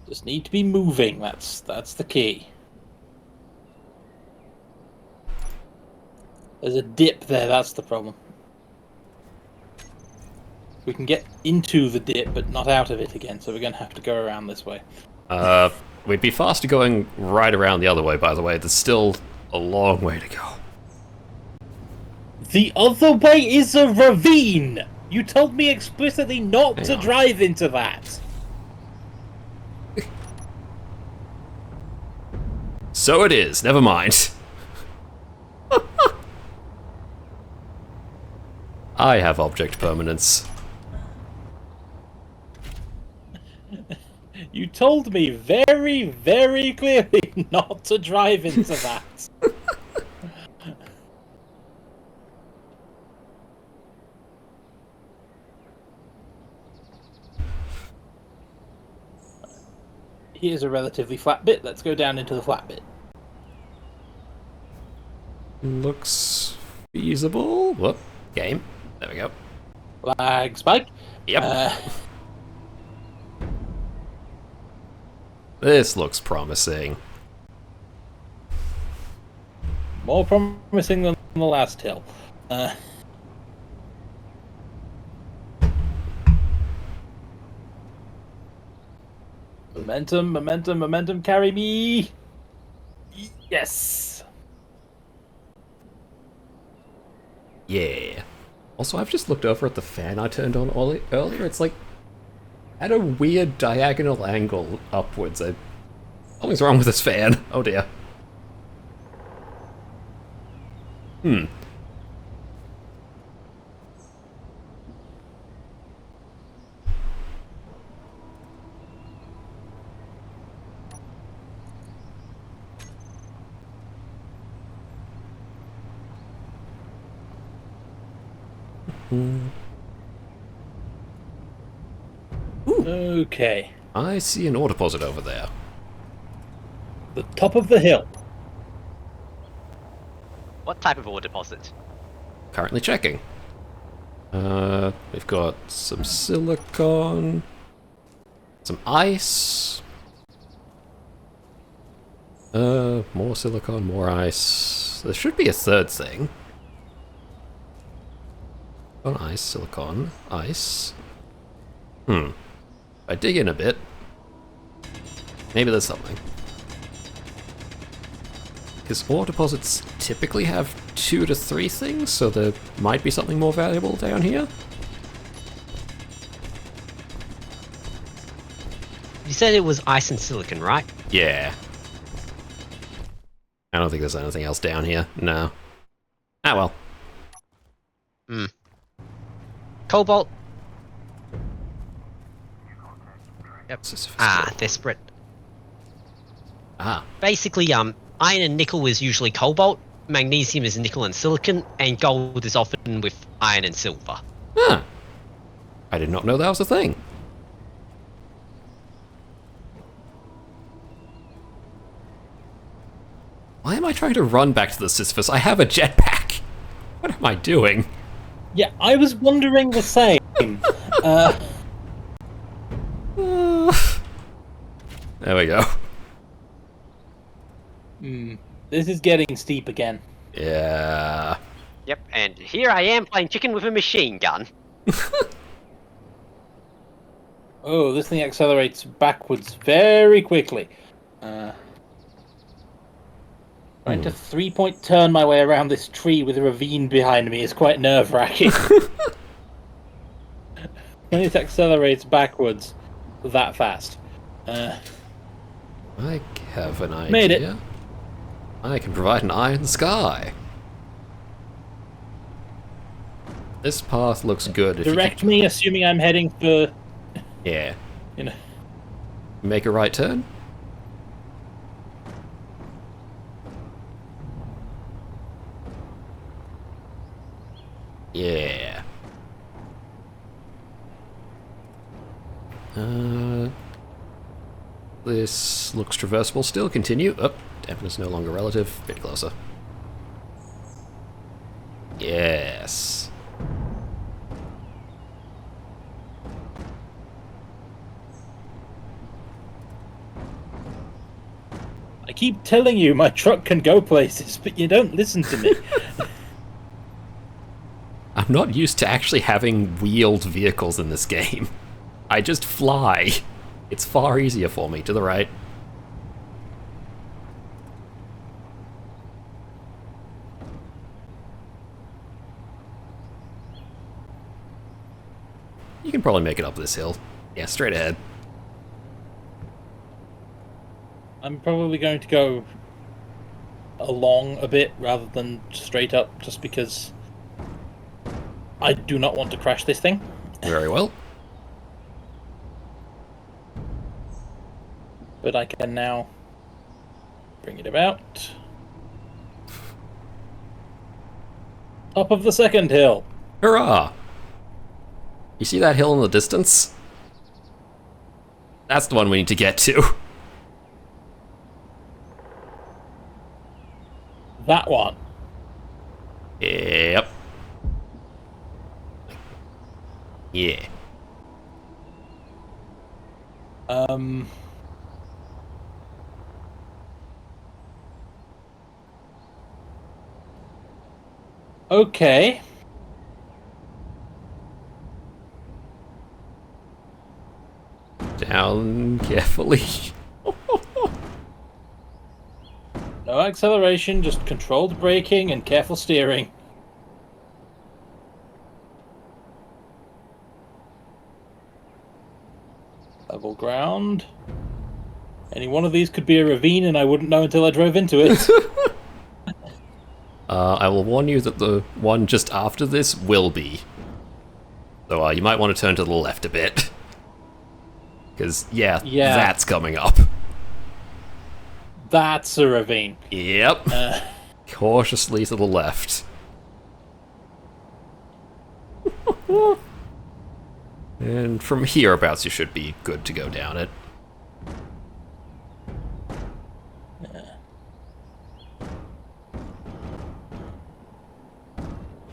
S2: Just need to be moving. That's the key. There's a dip there. That's the problem. We can get into the dip, but not out of it again. So we're gonna have to go around this way.
S1: We'd be faster going right around the other way, by the way. There's still a long way to go.
S2: The other way is a ravine. You told me explicitly not
S1: Hang
S2: to
S1: on.
S2: drive into that.
S1: So it is, never mind. I have object permanence.
S2: You told me very, very clearly not to drive into that. Here's a relatively flat bit. Let's go down into the flat bit.
S1: Looks feasible. Whoop. Game. There we go.
S2: Lag spike.
S1: Yep. This looks promising.
S2: More promising than the last hill. Momentum, momentum, momentum, carry me! Yes!
S1: Yeah. Also, I've just looked over at the fan I turned on earlier. It's like at a weird diagonal angle upwards. Something's wrong with this fan. Oh dear.
S2: Okay.
S1: I see an ore deposit over there.
S2: The top of the hill.
S3: What type of ore deposit?
S1: Currently checking. We've got some silicon, some ice. More silicon, more ice. There should be a third thing. On ice, silicon, ice. If I dig in a bit, maybe there's something. Because ore deposits typically have 2 to 3 things, so there might be something more valuable down here.
S4: You said it was ice and silicon, right?
S1: Yeah. I don't think there's anything else down here. No. Ah, well.
S4: Cobalt. Yep.
S1: Sisyphus
S4: Ah,
S1: gold.
S4: desperate.
S1: Ah.
S4: Basically, iron and nickel is usually cobalt, magnesium is nickel and silicon, and gold is often with iron and silver.
S1: Huh. I did not know that was a thing. Why am I trying to run back to the Sisyphus? I have a jetpack. What am I doing?
S2: Yeah, I was wondering the same.
S1: There we go.
S2: This is getting steep again.
S1: Yeah.
S3: Yep, and here I am playing chicken with a machine gun.
S2: Oh, this thing accelerates backwards very quickly. Trying to 3-point turn my way around this tree with a ravine behind me is quite nerve-wracking. When it accelerates backwards that fast.
S1: I have an idea.
S2: Made it.
S1: I can provide an eye in the sky. This path looks good. If
S2: Direct
S1: you
S2: me, assuming I'm heading for,
S1: Yeah.
S2: you know...
S1: Make a right turn. Yeah. This looks traversable still. Continue. Oh, dampness no longer relative. Bit closer. Yes.
S2: I keep telling you my truck can go places, but you don't listen to me.
S1: I'm not used to actually having wheeled vehicles in this game. I just fly. It's far easier for me. To the right. You can probably make it up this hill. Yeah, straight ahead.
S2: I'm probably going to go along a bit rather than straight up, just because I do not want to crash this thing.
S1: Very well.
S2: But I can now bring it about. Top of the second hill.
S1: Hurrah! You see that hill in the distance? That's the one we need to get to.
S2: That one.
S1: Yep. Yeah.
S2: Okay.
S1: Down carefully.
S2: No acceleration, just controlled braking and careful steering. Level ground. Any one of these could be a ravine and I wouldn't know until I drove into it.
S1: I will warn you that the one just after this will be. So you might want to turn to the left a bit. Because, yeah, that's coming up.
S2: That's a ravine.
S1: Yep. Cautiously to the left. And from hereabouts, you should be good to go down it.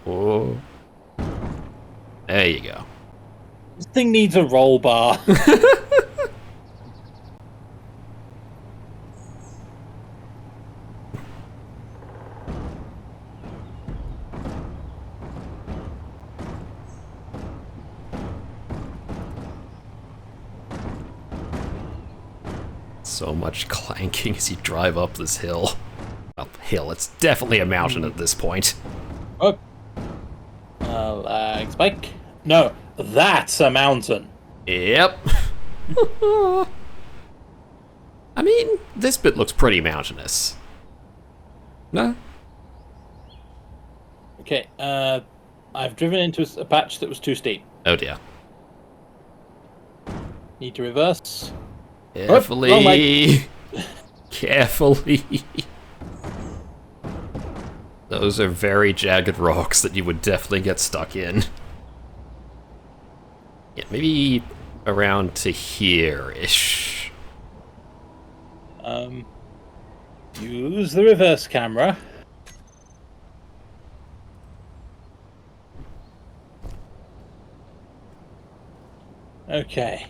S1: Oh. There you go.
S2: This thing needs a roll bar.
S1: So much clanking as you drive up this hill. Well, hill, it's definitely a mountain at this point.
S2: Oh. Spike? No, that's a mountain.
S1: Yep. I mean, this bit looks pretty mountainous. No?
S2: Okay, I've driven into a patch that was too steep.
S1: Oh dear.
S2: Need to reverse.
S1: Carefully.
S2: wrong way.
S1: Carefully. Those are very jagged rocks that you would definitely get stuck in. Yeah, maybe around to here-ish.
S2: Use the reverse camera. Okay.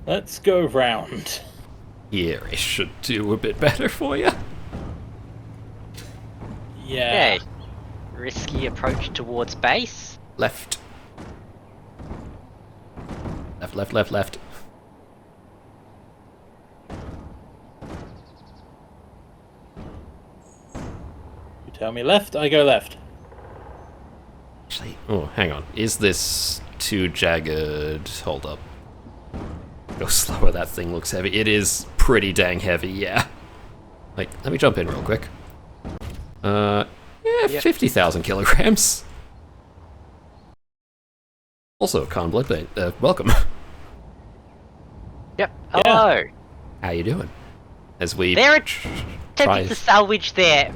S2: Let's go round.
S1: Here-ish should do a bit better for you.
S2: Yeah.
S3: Okay. Risky approach towards base.
S1: Left. Left, left, left, left.
S2: You tell me left, I go left.
S1: Actually, oh, hang on. Is this too jagged? Hold up. Go slower, that thing looks heavy. It is pretty dang heavy, yeah. Like, let me jump in real quick. Yeah,
S3: Yep.
S1: 50,000 kilograms. Also, Con Bloodbane, welcome.
S3: Yep. Hello.
S1: How you doing? As we
S3: They're
S1: try...
S3: attempting to salvage their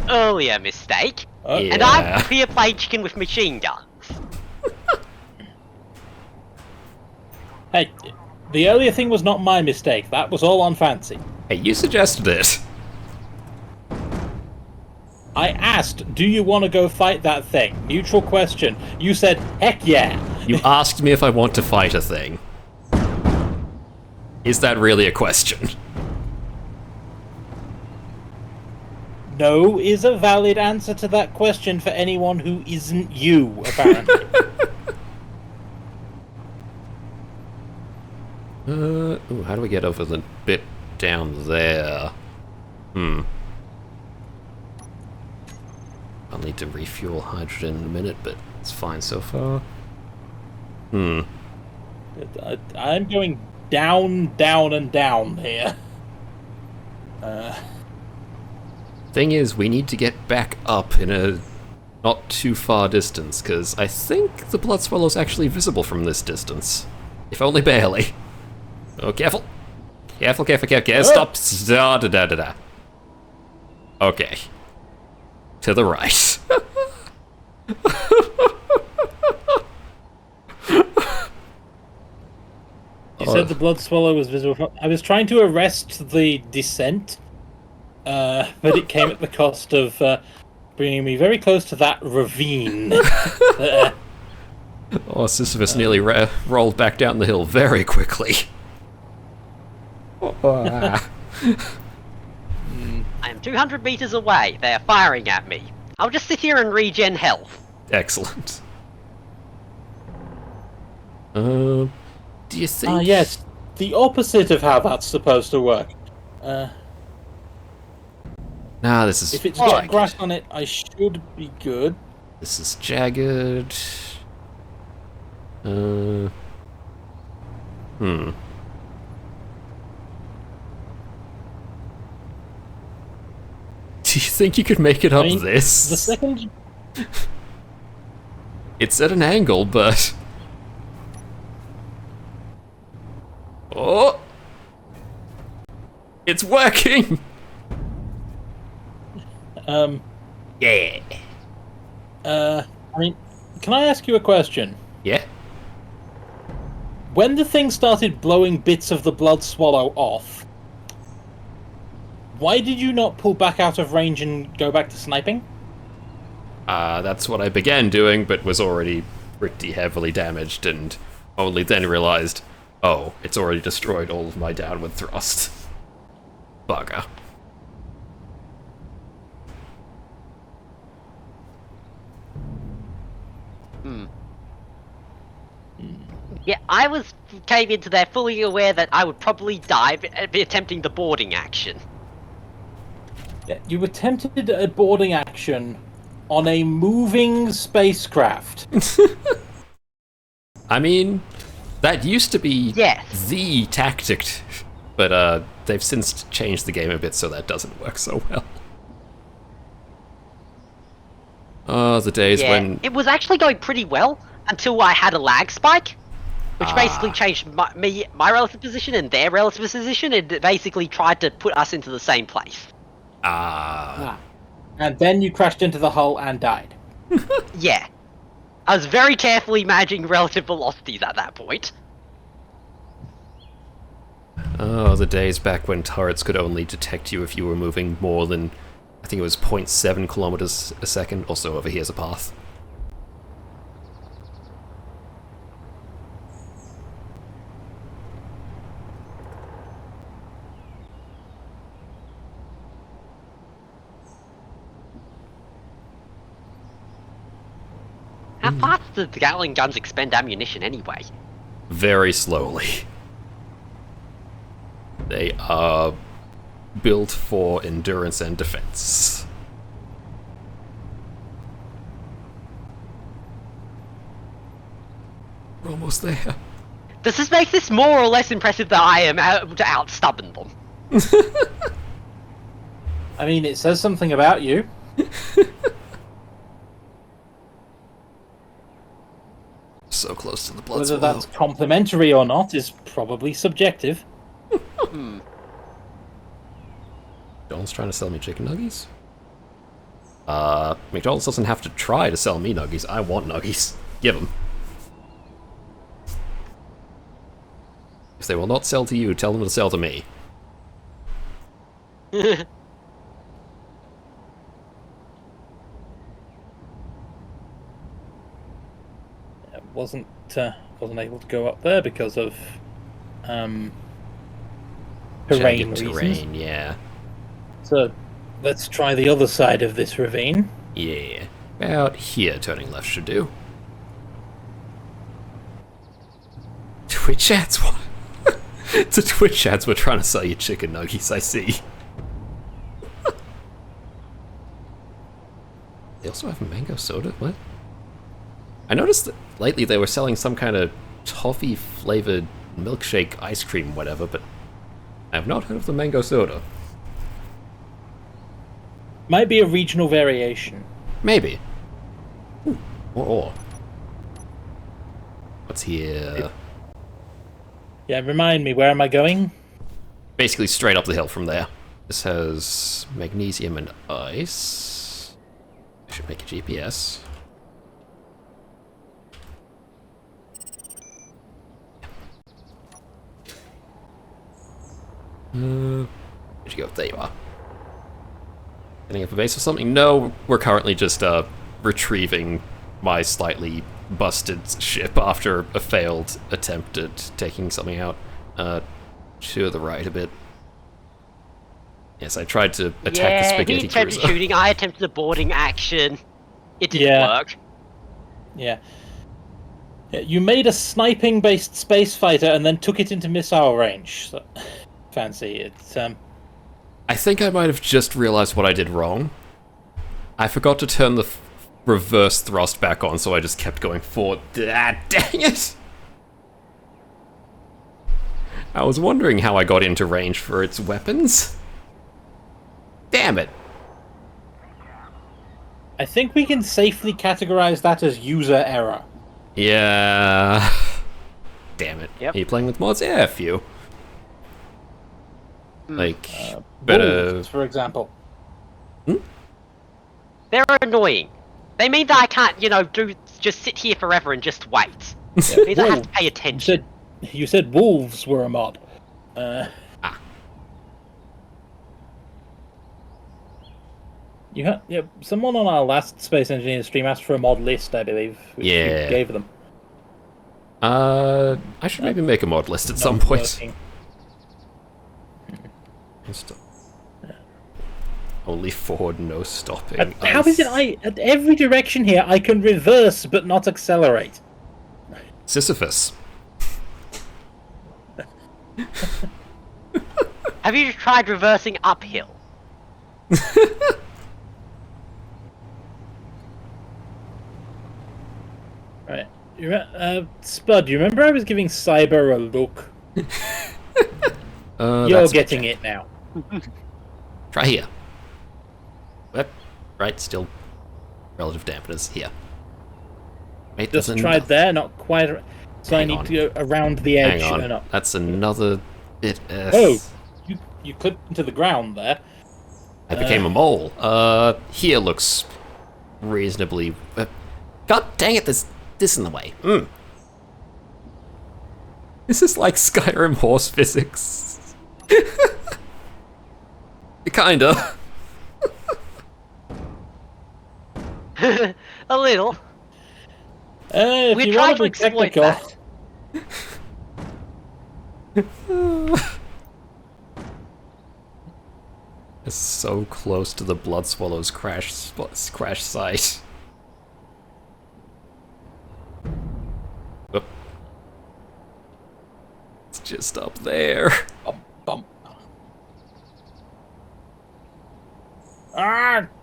S3: earlier mistake,
S2: Okay.
S3: and I'm here playing chicken with machine guns.
S2: Hey, the earlier thing was not my mistake. That was all on Fancy.
S1: Hey, you suggested it.
S2: I asked, do you want to go fight that thing? Neutral question. You said, heck yeah.
S1: You asked me if I want to fight a thing. Is that really a question?
S2: No is a valid answer to that question for anyone who isn't you, apparently.
S1: Ooh, how do we get over the bit down there? I'll need to refuel hydrogen in a minute, but it's fine so far.
S2: I'm going down, down, and down here.
S1: Thing is, we need to get back up in a not too far distance, because I think the blood swallow's actually visible from this distance. If only barely. Oh, careful! Careful, careful, careful, careful. Stop! Da da da da da. Okay. To the right.
S2: You said the blood swallow was visible. I was trying to arrest the descent, but it came at the cost of bringing me very close to that ravine.
S1: Oh, Sisyphus nearly rolled back down the hill very quickly.
S3: I am 200 meters away. They are firing at me. I'll just sit here and regen health.
S1: Excellent. Do you think...
S2: Yes, the opposite of how that's supposed to work.
S1: Nah, this is...
S2: If it's
S1: jagged.
S2: got grass on it, I should be good.
S1: This is jagged. Do you think you could make it up
S2: I mean,
S1: this?
S2: The second...
S1: It's at an angle, but... Oh! It's working! Yeah.
S2: I mean, Can I ask you a question?
S1: Yeah?
S2: When the thing started blowing bits of the blood swallow off, why did you not pull back out of range and go back to sniping?
S1: That's what I began doing, but was already pretty heavily damaged, and only then realized, oh, it's already destroyed all of my downward thrust. Bugger.
S3: Yeah, I came into there fully aware that I would probably die, be attempting the boarding action.
S2: Yeah, you attempted a boarding action on a moving spacecraft.
S1: I mean, that used to be
S3: Yes.
S1: the tactic, but they've since changed the game a bit so that doesn't work so well. Oh, the days
S3: Yeah,
S1: when...
S3: it was actually going pretty well until I had a lag spike, which basically changed my relative position and their relative position, and it basically tried to put us into the same place.
S2: And then you crashed into the hull and died.
S3: Yeah. I was very carefully managing relative velocities at that point.
S1: Oh, the days back when turrets could only detect you if you were moving more than, I think it was 0.7 kilometers a second. Also, over here's a path.
S3: How fast do the Gatling guns expend ammunition anyway?
S1: Very slowly. They are built for endurance and defense. We're almost there.
S3: Does this make this more or less impressive that I am able to outstubborn them?
S2: I mean, it says something about you.
S1: So close to the blood
S2: Whether
S1: swallow.
S2: that's complimentary or not is probably subjective.
S1: McDonald's trying to sell me chicken nuggies? McDonald's doesn't have to try to sell me nuggies. I want nuggies. Give them. If they will not sell to you, tell them to sell to me.
S2: Wasn't able to go up there because of terrain
S1: Jagged
S2: reasons.
S1: terrain, yeah.
S2: So let's try the other side of this ravine.
S1: Yeah. About here, turning left should do. Twitch ads? What? The Twitch ads were trying to sell you chicken nuggies, I see. They also have a mango soda? What? I noticed that lately they were selling some kind of toffee-flavored milkshake ice cream, whatever, but I have not heard of the mango soda.
S2: Might be a regional variation.
S1: Maybe. Ooh, more ore. What's here?
S2: Yeah, remind me, where am I going?
S1: Basically straight up the hill from there. This has magnesium and ice. I should make a GPS. Where'd you go? There you are. Getting up a base or something? No, we're currently just retrieving my slightly busted ship after a failed attempt at taking something out. To the right a bit. Yes, I tried to attack the
S3: Yeah, he
S1: spaghetti
S3: attempted
S1: cruiser.
S3: shooting, I attempted a boarding action. It didn't
S2: Yeah.
S3: work.
S2: Yeah. You made a sniping-based space fighter and then took it into missile range. So, fancy. It's
S1: I think I might have just realized what I did wrong. I forgot to turn the reverse thrust back on, so I just kept going forward. Ah, dang it! I was wondering how I got into range for its weapons. Damn it.
S2: I think we can safely categorize that as user error.
S1: Yeah. Damn it.
S3: Yep.
S1: Are you playing with mods? Yeah, a few. Like, better.
S2: Wolves, for example.
S3: They're annoying. They mean that I can't, do just sit here forever and just wait.
S2: Yeah,
S3: It means I have to pay
S2: you
S3: attention.
S2: said wolves were a mod. Someone on our last Space Engineer stream asked for a mod list, I believe. Which you
S1: Yeah.
S2: gave them.
S1: I should maybe make a mod list at some
S2: Not
S1: point.
S2: working.
S1: Only forward, no stopping.
S2: How is it at every direction here I can reverse but not accelerate?
S1: Sisyphus.
S3: Have you tried reversing uphill?
S2: Right. Spud, you remember I was giving Cyber a look? You're
S1: That's
S2: getting it now.
S1: Try here. Yep. Right, still relative dampeners here. Wait,
S2: Just
S1: there's
S2: tried
S1: another-
S2: there, not quite. So I
S1: Hang
S2: need
S1: on.
S2: to go around the edge.
S1: Hang on.
S2: and up.
S1: That's another bit.
S2: Oh, you clipped into the ground there.
S1: I became a mole. Here looks reasonably. God dang it! There's this in the way. This is like Skyrim horse physics. Kinda.
S3: A little.
S2: If
S3: We
S2: you
S3: tried
S2: want
S3: to
S2: be
S3: exploit
S2: technical,
S3: that.
S1: It's so close to the Blood Swallow's crash site. Oop. It's just up there.
S2: Bump.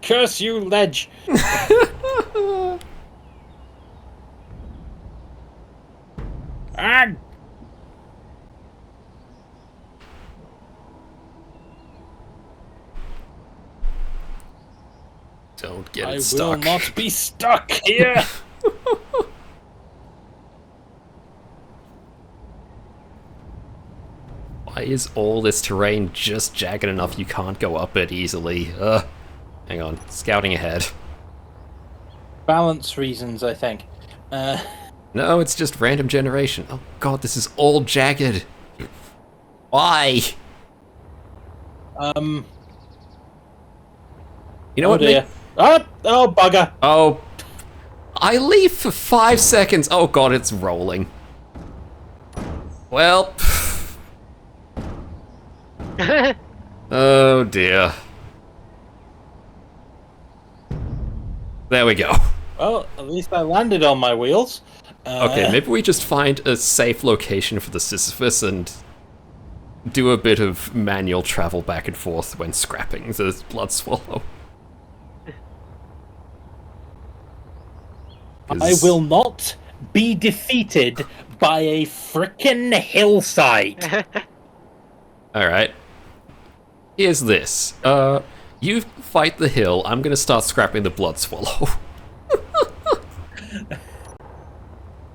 S2: Curse you, ledge! Ah!
S1: Don't get
S2: I
S1: it
S2: will
S1: stuck.
S2: not be stuck here!
S1: Why is all this terrain just jagged enough you can't go up it easily? Hang on, scouting ahead.
S2: Balance reasons, I think.
S1: No, it's just random generation. Oh god, this is all jagged. Why? You know
S2: Oh
S1: what?
S2: dear. Oh, bugger!
S1: Oh, I leave for 5 seconds. Oh god, it's rolling. Well, oh dear. There we go.
S2: Well, at least I landed on my wheels.
S1: Okay, maybe we just find a safe location for the Sisyphus and do a bit of manual travel back and forth when scrapping the Blood Swallow.
S2: I will not be defeated by a frickin' hillside.
S1: Alright. Here's this. You fight the hill, I'm gonna start scrapping the Blood Swallow.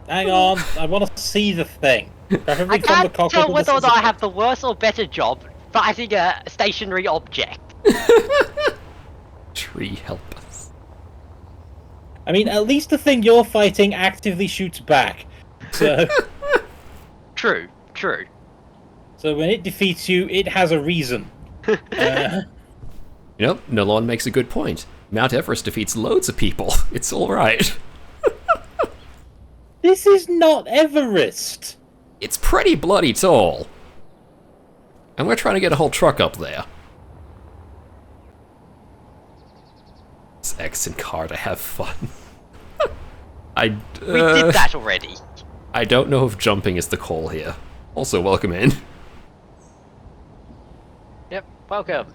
S2: Hang on, I want to see the thing. Preferably
S3: I
S2: from the
S3: can't
S2: cockpit
S3: tell
S2: of the
S3: whether or not I
S2: Sisyphus.
S3: have the worse or better job fighting a stationary object.
S1: Tree help us.
S2: I mean, at least the thing you're fighting actively shoots back. So,
S3: True, true.
S2: so when it defeats you, it has a reason.
S1: You know, Nalon makes a good point. Mount Everest defeats loads of people. It's alright.
S2: This is not Everest.
S1: It's pretty bloody tall. And we're trying to get a whole truck up there. It's X and car to have fun.
S3: We did that already.
S1: I don't know if jumping is the call here. Also, welcome in.
S3: Yep, welcome.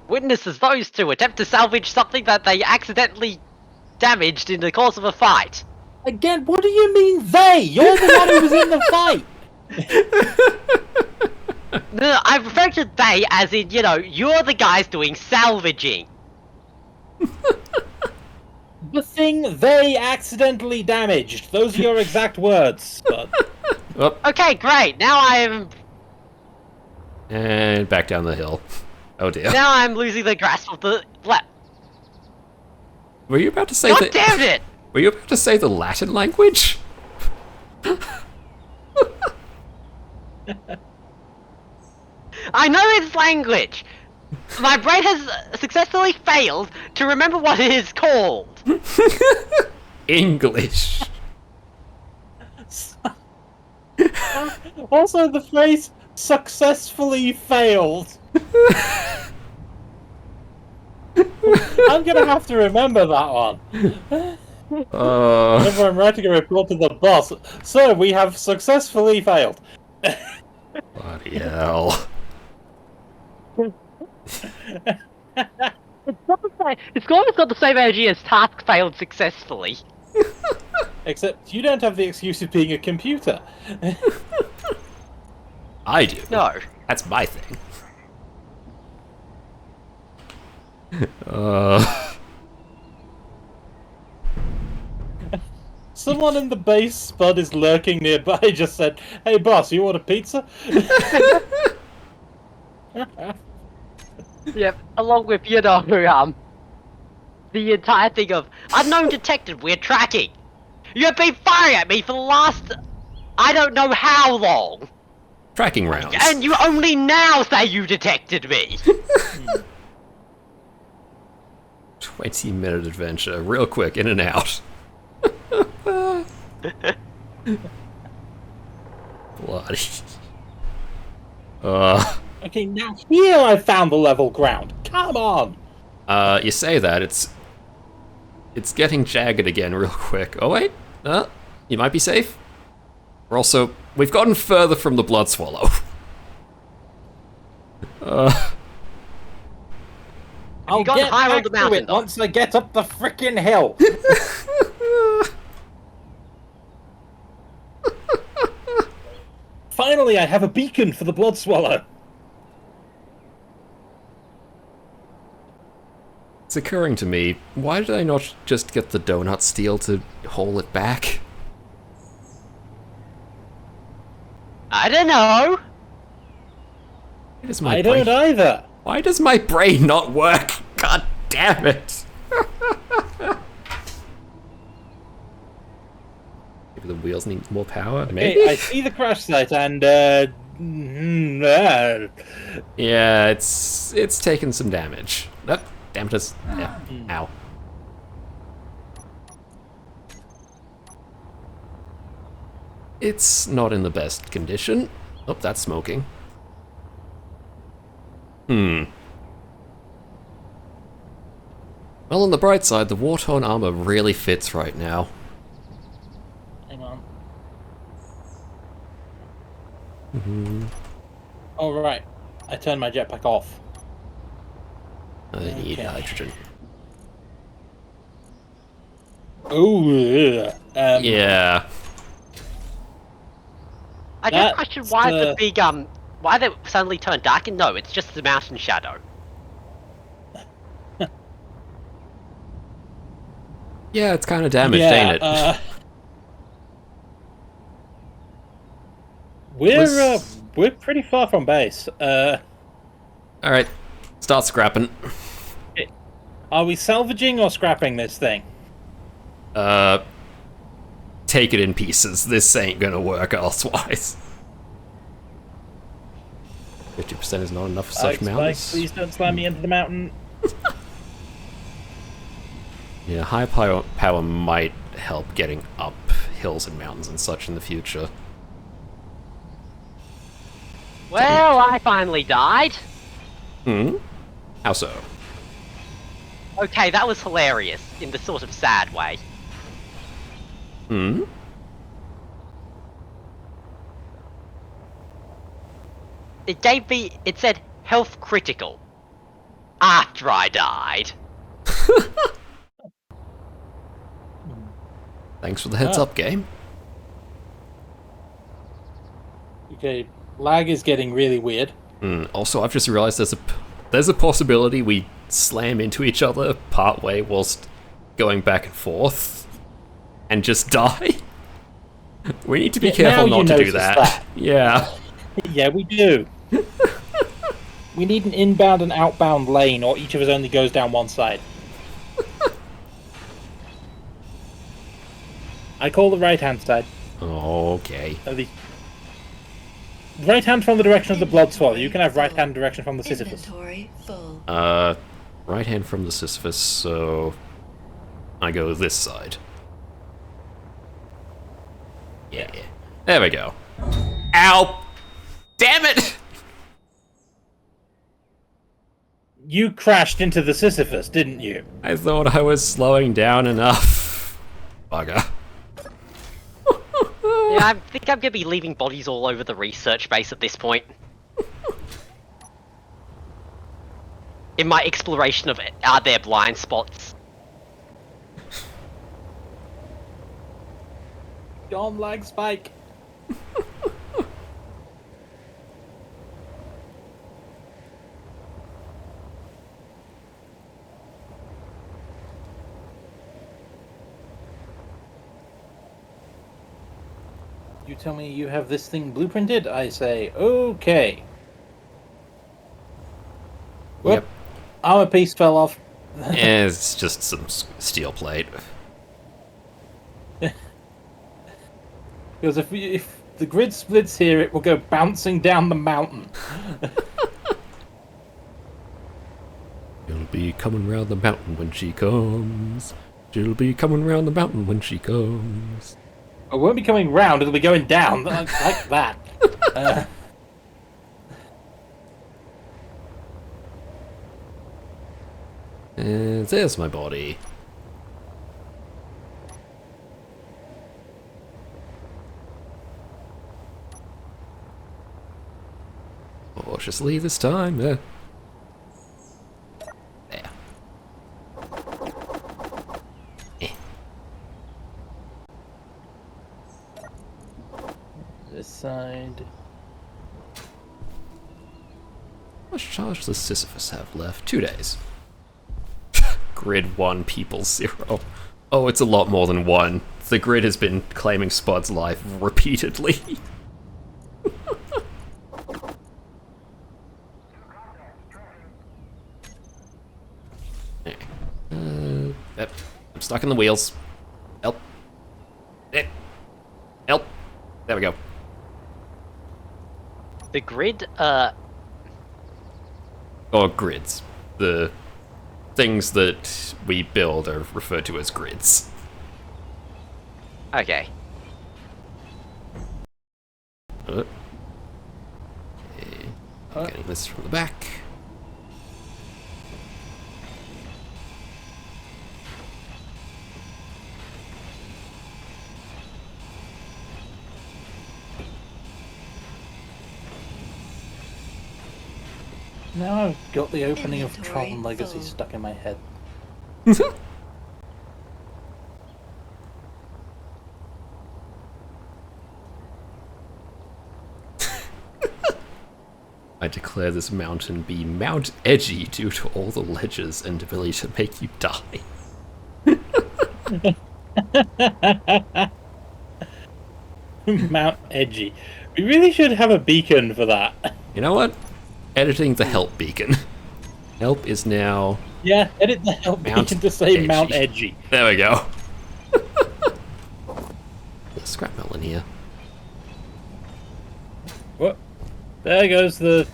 S3: Witness as those two attempt to salvage something that they accidentally damaged in the course of a fight.
S2: Again, what do you mean they? You're the one who was in the fight.
S3: No, I refer to they as in, you know, you're the guys doing salvaging.
S2: The thing they accidentally damaged. Those are your exact words. But
S1: Oh,
S3: Okay, great. Now I am
S1: and back down the hill. Oh dear.
S3: now I'm losing the grasp of the
S1: Were you about to say
S3: God
S1: that?
S3: damn it!
S1: Were you about to say the Latin language?
S3: I know its language! My brain has successfully failed to remember what it is called!
S1: English.
S2: Also, the phrase successfully failed. I'm gonna have to remember that one. Whenever I'm writing a report to the boss, sir, we have successfully failed.
S1: Bloody hell.
S3: It's almost got the same energy as task failed successfully.
S2: Except you don't have the excuse of being a computer.
S1: I do.
S3: No.
S1: That's my thing.
S2: Someone in the base Spud is lurking nearby just said, "Hey boss, you want a pizza?"
S3: Yep, along with, the entire thing of, unknown detected, we're tracking! You have been firing at me for the last, I don't know how long!
S1: Tracking rounds.
S3: And you only now say you detected me!
S1: 20-minute adventure, real quick, in and out. Bloody.
S2: Okay, now here I found the level ground. Come on!
S1: You say that, it's getting jagged again real quick. Oh wait, you might be safe. We've gotten further from the Blood Swallow.
S2: I'll
S3: got
S2: get
S3: higher on
S2: back
S3: the
S2: to
S3: mountain,
S2: it
S3: though.
S2: once I get up the frickin' hill. Finally, I have a beacon for the Blood Swallow.
S1: It's occurring to me, why did I not just get the donut steel to haul it back?
S3: I don't know!
S1: Why does my
S2: I
S1: brain,
S2: don't either.
S1: why does my brain not work? God damn it! Maybe the wheels need more power? Maybe?
S2: Okay, I see the crash site and,
S1: Yeah, it's taken some damage. Oh, damn it. Yeah. Ow. It's not in the best condition. Oh, that's smoking. Well, on the bright side, the war-torn armor really fits right now.
S2: Hang on. Oh, right. I turned my jetpack off.
S1: I need
S2: Okay.
S1: hydrogen.
S2: Oh,
S1: Yeah.
S3: I just question why the
S2: That's,
S3: big, why they suddenly turned dark, and no, it's just the mountain shadow.
S1: Yeah, it's kind of damaged, ain't it?
S2: We're pretty far from base.
S1: Alright, start scrapping.
S2: Are we salvaging or scrapping this thing?
S1: Take it in pieces. This ain't gonna work elsewise. 50% is not enough for such
S2: Spike,
S1: mountains.
S2: please don't slam me into the mountain.
S1: Yeah, high power might help getting up hills and mountains and such in the future.
S3: Well, I finally died.
S1: How so?
S3: Okay, that was hilarious, in the sort of sad way. It gave me, it said health critical. After I died.
S1: Thanks for the heads up, game.
S2: Okay, lag is getting really weird.
S1: Also, I've just realized there's a possibility we slam into each other partway whilst going back and forth and just die. We need to be
S2: Yeah,
S1: careful
S2: now you
S1: not to do
S2: notice
S1: that.
S2: that.
S1: Yeah.
S2: Yeah, we do. We need an inbound and outbound lane, or each of us only goes down one side. I call the right-hand side.
S1: Okay.
S2: The right hand from the direction of the blood swallow. You can have right hand direction from the Sisyphus.
S5: Inventory full.
S1: Right hand from the Sisyphus, so I go this side. Yeah. There we go. Ow! Damn it!
S2: You crashed into the Sisyphus, didn't you?
S1: I thought I was slowing down enough. Bugger.
S3: Yeah, I think I'm gonna be leaving bodies all over the research base at this point. In my exploration of are there blind spots?
S2: Gone lag spike. You tell me you have this thing blueprinted, I say, okay. Whoop.
S1: Yep.
S2: Armor piece fell off.
S1: It's just some steel plate.
S2: Because if the grid splits here, it will go bouncing down the mountain.
S1: She'll be coming round the mountain when she comes. She'll be coming round the mountain when she comes.
S2: It won't be coming round, it'll be going down, like that.
S1: And there's my body. Cautiously this time. There.
S2: This side.
S1: How much charge does Sisyphus have left? 2 days. Grid 1, people 0. Oh, it's a lot more than 1. The grid has been claiming Spud's life repeatedly. Yep. I'm stuck in the wheels. Help. Help. There we go.
S3: The grid,
S1: Or grids. The things that we build are referred to as grids.
S3: okay.
S1: Okay. Getting this from the back.
S2: Now I've got the opening of
S5: Inventory
S2: Tron Legacy
S5: full.
S2: stuck in my head.
S1: I declare this mountain be Mount Edgy due to all the ledges and ability to make you die.
S2: Mount Edgy. We really should have a beacon for that.
S1: You know what? Editing the help beacon. Help is now...
S2: Yeah, edit the help
S1: Mount
S2: beacon to say
S1: Edgy.
S2: Mount Edgy.
S1: There we go. Scrap metal in here.
S2: What? There goes the...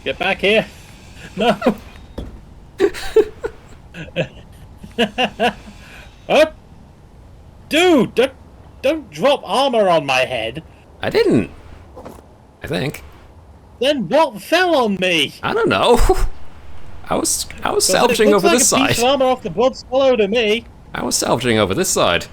S2: Get back here. No. What? Dude, don't drop armor on my head.
S1: I didn't. I think.
S2: Then what fell on me?
S1: I don't know. I was salvaging
S2: It looks
S1: over
S2: like
S1: this
S2: a piece
S1: side.
S2: of armor off the blood swallow to me.
S1: I was salvaging over this side.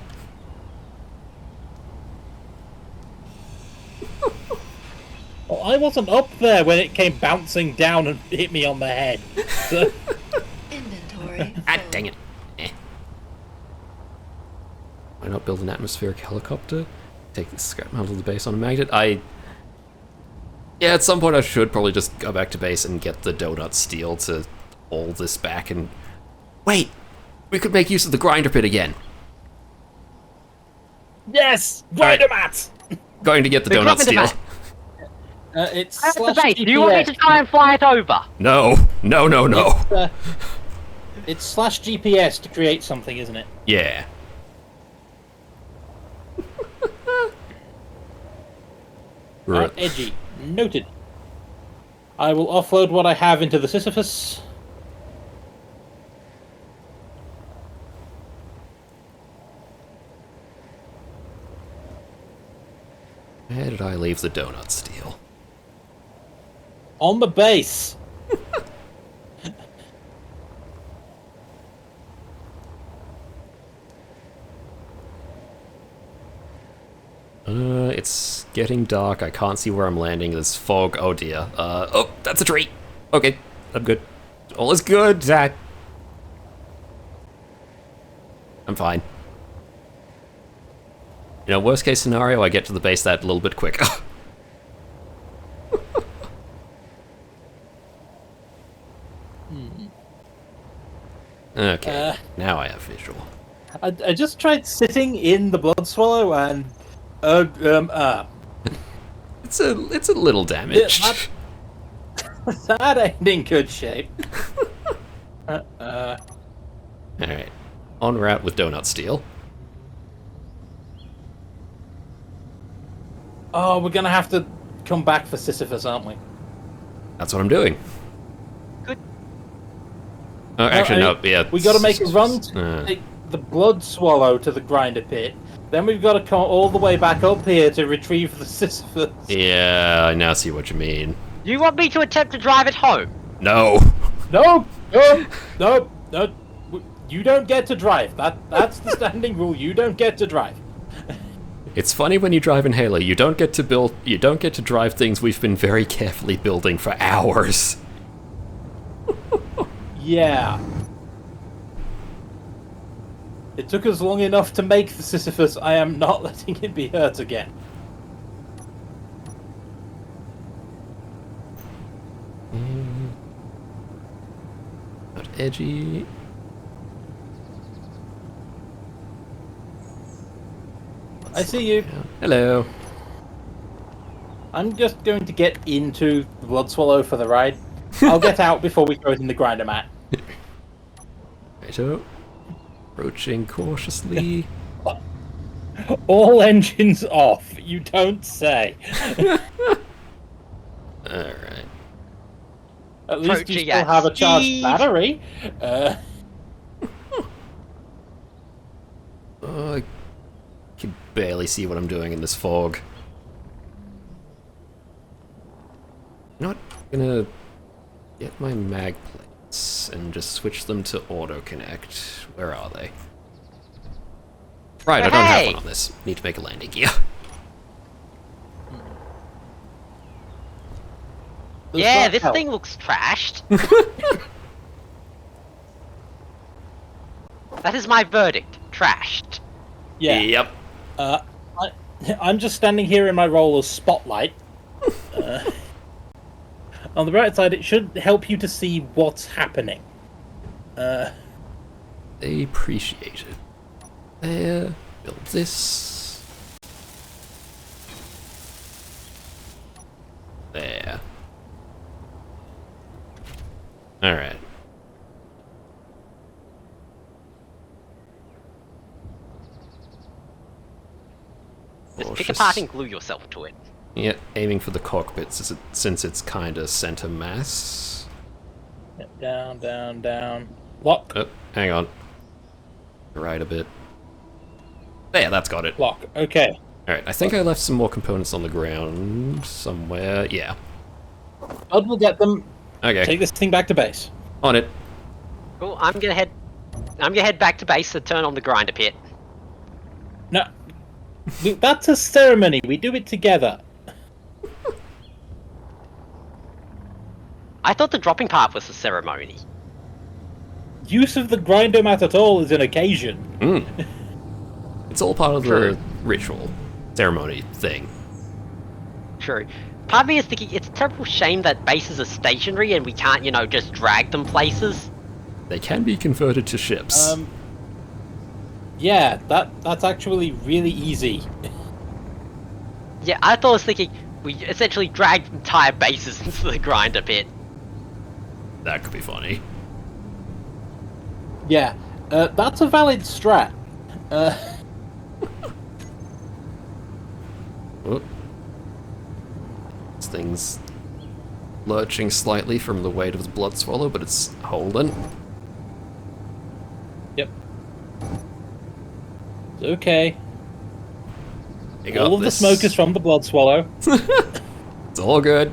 S2: Well, I wasn't up there when it came bouncing down and hit me on the head. So,
S5: Inventory
S1: Ah,
S5: full.
S1: dang it. Why not build an atmospheric helicopter? Take this scrap metal to the base on a magnet? Yeah, at some point I should probably just go back to base and get the donut steel to haul this back and... Wait! We could make use of the grinder pit again.
S2: yes! Grinder mats!
S1: Going to get the donut
S3: grinder
S1: steel.
S3: mat.
S2: It's
S3: That's the
S2: slash
S3: base. Do you want me to try and fly it over?
S1: No. No, no, no.
S2: It's /GPS to create something, isn't it?
S1: Yeah.
S2: Right, edgy. Noted. I will offload what I have into the Sisyphus.
S1: Where did I leave the donut steel?
S2: On the base.
S1: It's getting dark. I can't see where I'm landing. There's fog. Oh dear. Oh, that's a tree. Okay, I'm good. All is good, Zach. I'm fine. You know, worst case scenario, I get to the base that little bit quicker. Okay, now I have visual.
S2: I just tried sitting in the blood swallow and
S1: It's a little damaged.
S2: that ain't in good shape.
S1: Alright. En route with donut steel.
S2: Oh, we're gonna have to come back for Sisyphus, aren't we?
S1: That's what I'm doing.
S3: Good.
S1: Oh, actually, no, yeah.
S2: We gotta make a run to take the blood swallow to the grinder pit. Then we've got to come all the way back up here to retrieve the Sisyphus.
S1: Yeah, I now see what you mean.
S3: You want me to attempt to drive it home?
S1: No.
S2: No, no. You don't get to drive. That's the standing rule. You don't get to drive.
S1: It's funny when you drive in Halo, you don't get to drive things we've been very carefully building for hours.
S2: Yeah. It took us long enough to make the Sisyphus. I am not letting it be hurt again.
S1: Not edgy.
S2: I see you.
S1: Hello.
S2: I'm just going to get into the Blood Swallow for the ride. I'll get out before we throw it in the grinder mat.
S1: Righto. Approaching cautiously.
S2: All engines off. You don't say.
S1: Alright.
S2: At least you
S3: Approaching
S2: still
S3: at
S2: have a charged
S3: speed.
S2: battery.
S1: Oh, I can barely see what I'm doing in this fog. Not gonna get my mag plates and just switch them to auto connect. Where are they? Right, I don't have
S3: Hey!
S1: one on this. Need to make a landing gear.
S2: Does
S3: Yeah,
S2: that
S3: this
S2: help?
S3: thing looks trashed. That is my verdict. Trashed.
S2: Yeah.
S1: Yep.
S2: I'm just standing here in my role as spotlight. On the right side, it should help you to see what's happening.
S1: They appreciate it. There. Build this. There. Alright.
S3: Just pick apart and glue yourself to it.
S1: Yeah, aiming for the cockpit since it's kinda center mass.
S2: Down, down, down. Lock,
S1: Oh, hang on. Right a bit. There, that's got it.
S2: lock. Okay.
S1: Alright, I think I left some more components on the ground somewhere. Yeah.
S2: Bud will get them.
S1: Okay,
S2: Take this thing back to base.
S1: on it.
S3: Cool. I'm gonna head back to base to turn on the grinder pit.
S2: No. That's a ceremony. We do it together.
S3: I thought the dropping part was a ceremony.
S2: Use of the grinder mat at all is an occasion.
S1: Mm. It's all part of
S3: True.
S1: the ritual ceremony thing.
S3: True. Part of me is thinking it's a terrible shame that bases are stationary and we can't, just drag them places.
S1: They can be converted to ships.
S2: Yeah, that's actually really easy.
S3: Yeah, I thought I was thinking we essentially drag entire bases into the grinder pit.
S1: That could be funny.
S2: Yeah, that's a valid strat.
S1: Oh. This thing's lurching slightly from the weight of the blood swallow, but it's holding.
S2: Yep. It's okay.
S1: You got
S2: All of the
S1: this.
S2: smoke is from the blood swallow.
S1: It's all good.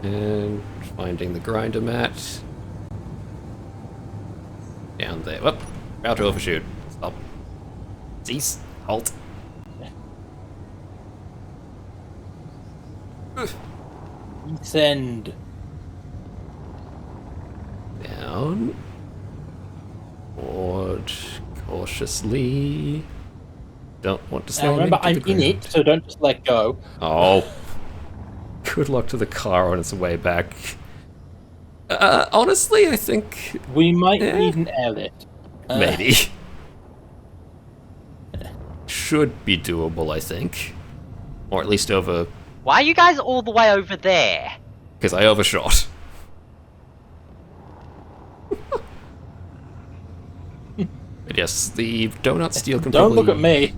S1: And finding the grinder mat. Down there. Whoop. About to overshoot. Stop. Cease. Halt.
S2: Send.
S1: Down. Forward. Cautiously. Don't want to slam
S2: Now remember,
S1: into
S2: I'm
S1: the
S2: in
S1: ground.
S2: it, so don't just let go.
S1: Oh. Good luck to the car on its way back. Honestly, I think
S2: We might
S1: Eh.
S2: need an airlift.
S1: maybe. Should be doable, I think. Or at least over...
S3: Why are you guys all the way over there?
S1: because I overshot. But yes, the donut steel can
S2: Don't
S1: probably...
S2: look at me.